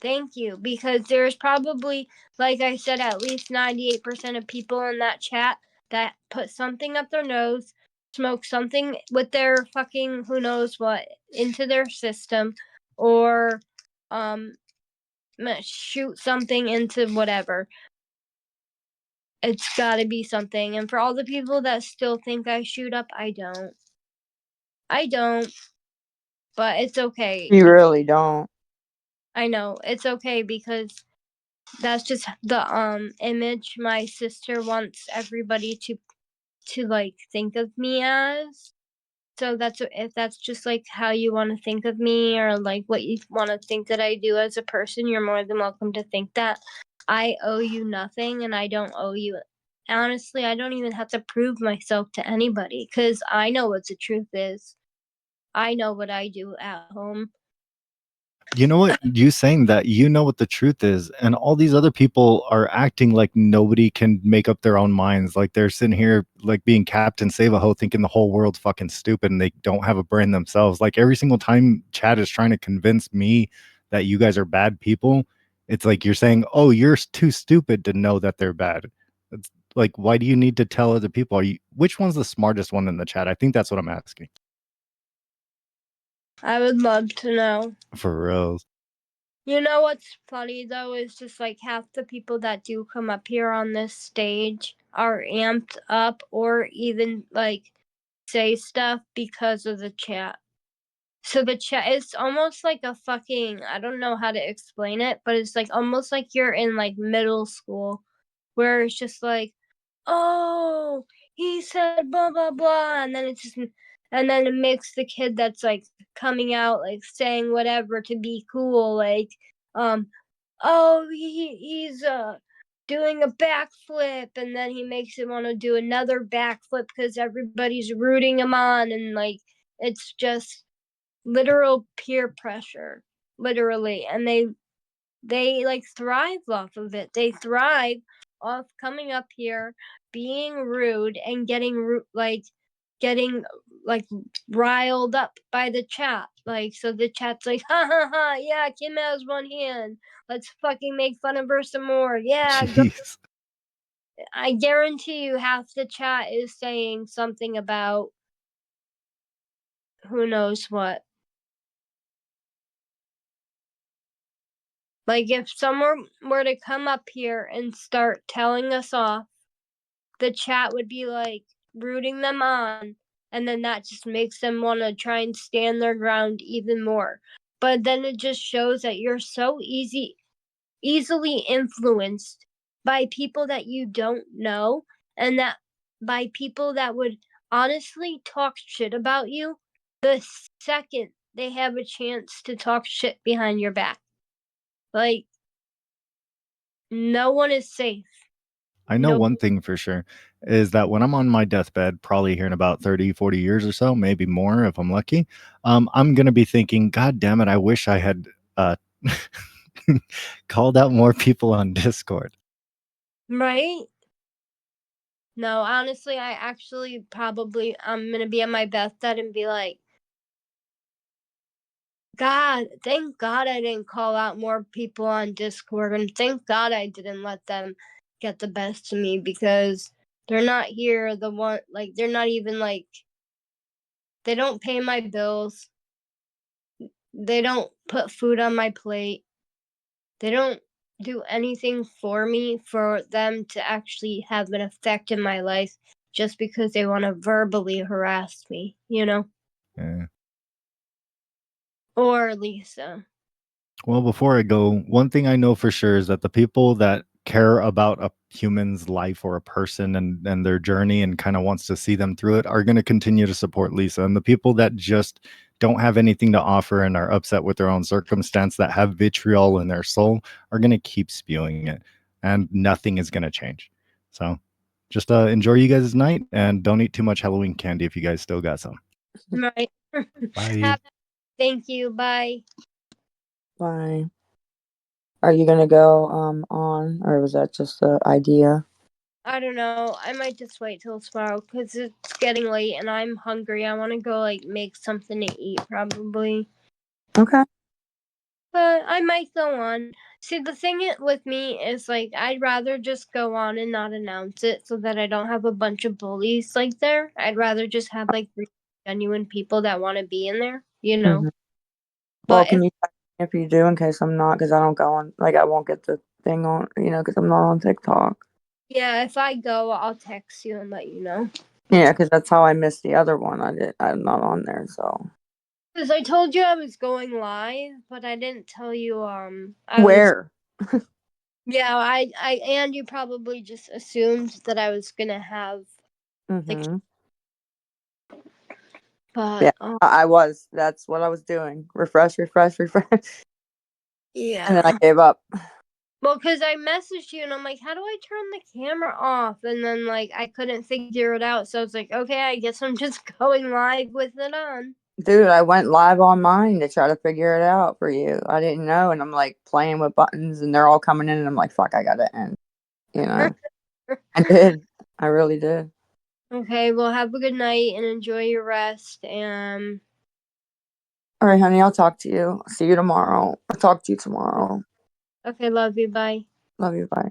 Thank you, because there's probably, like I said, at least 98% of people in that chat that put something up their nose, smoke something with their fucking who knows what into their system, or shoot something into whatever. It's gotta be something. And for all the people that still think I shoot up, I don't. But it's okay. You really don't. I know. It's okay because that's just the image my sister wants everybody to think of me as. So if that's just how you want to think of me, or what you want to think that I do as a person, you're more than welcome to think that. I owe you nothing, and I don't owe you. Honestly, I don't even have to prove myself to anybody because I know what the truth is. I know what I do at home. You know what? You saying that, you know what the truth is, and all these other people are acting like nobody can make up their own minds. Like they're sitting here like being Captain Save-A-Ho, thinking the whole world's fucking stupid and they don't have a brain themselves. Like every single time Chad is trying to convince me that you guys are bad people, it's like you're saying, "Oh, you're too stupid to know that they're bad." It's like, why do you need to tell other people? Which one's the smartest one in the chat? I think that's what I'm asking. I would love to know. For real. You know what's funny though is just like half the people that do come up here on this stage are amped up or even like say stuff because of the chat. So the chat is almost like a fucking, I don't know how to explain it, but it's like almost like you're in like middle school where it's just like, oh, he said blah blah blah, and then it's just, and then it makes the kid that's like coming out like saying whatever to be cool, like oh, he's doing a backflip, and then he makes him want to do another backflip because everybody's rooting him on, and like it's just literal peer pressure, literally, and they like thrive off of it. They thrive off coming up here, being rude, and getting like riled up by the chat. Like, so the chat's like, ha ha ha, yeah, Kim has one hand. Let's fucking make fun of her some more. Yeah, go. Jeez. I guarantee you half the chat is saying something about who knows what. Like, if someone were to come up here and start telling us off, the chat would be like rooting them on, and then that just makes them want to try and stand their ground even more. But then it just shows that you're so easily influenced by people that you don't know, and that by people that would honestly talk shit about you the second they have a chance to talk shit behind your back. Like, no one is safe. I know No. one thing for sure is that when I'm on my deathbed, probably here in about 30, 40 years or so, maybe more if I'm lucky, I'm going to be thinking, God damn it, I wish I had called out more people on Discord. Right? No, honestly, I actually probably I'm gonna be on my deathbed and be like, God, thank God I didn't call out more people on Discord, and thank God I didn't let them get the best of me, because they're not here the one, like they're not even like, they don't pay my bills. They don't put food on my plate. They don't do anything for me for them to actually have an effect in my life just because they want to verbally harass me, you know? Yeah. Or Lisa. Well, before I go, one thing I know for sure is that the people that care about a human's life or a person and their journey and kind of wants to see them through it are going to continue to support Lisa. And the people that just don't have anything to offer and are upset with their own circumstance, that have vitriol in their soul, are going to keep spewing it. And nothing is going to change. So just enjoy you guys' night and don't eat too much Halloween candy if you guys still got some. Right. Bye. Thank you. Bye. Bye. Are you gonna go on, or was that just an idea? I don't know. I might just wait till tomorrow because it's getting late and I'm hungry. I want to go like make something to eat probably. Okay. But I might go on. See, the thing with me is like I'd rather just go on and not announce it so that I don't have a bunch of bullies like there. I'd rather just have like genuine people that want to be in there, you know. Mhm. Well, But can you text me if you do, in case I'm not, because I don't go on, like I won't get the thing on, because I'm not on TikTok. yeah, if I go, I'll text you and let you know. Yeah, because that's how I missed the other one. I'm not on there, so. Because I told you I was going live, but I didn't tell you Where? Yeah, I and you probably just assumed that I was gonna have Mm-hmm. but Yeah, I was. That's what I was doing. Refresh, refresh, refresh. yeah. And then I gave up. Well, because I messaged you and I'm like, how do I turn the camera off? And then like I couldn't figure it out, so I was like, okay, I guess I'm just going live with it on. Dude, I went live on mine to try to figure it out for you. I didn't know, and I'm like playing with buttons, and they're all coming in, and I'm like, fuck, I gotta end. You know, I did. I really did. Okay, well, have a good night and enjoy your rest. And All right, honey, I'll talk to you. See you tomorrow. I'll talk to you tomorrow. okay, love you. Bye. Love you. Bye.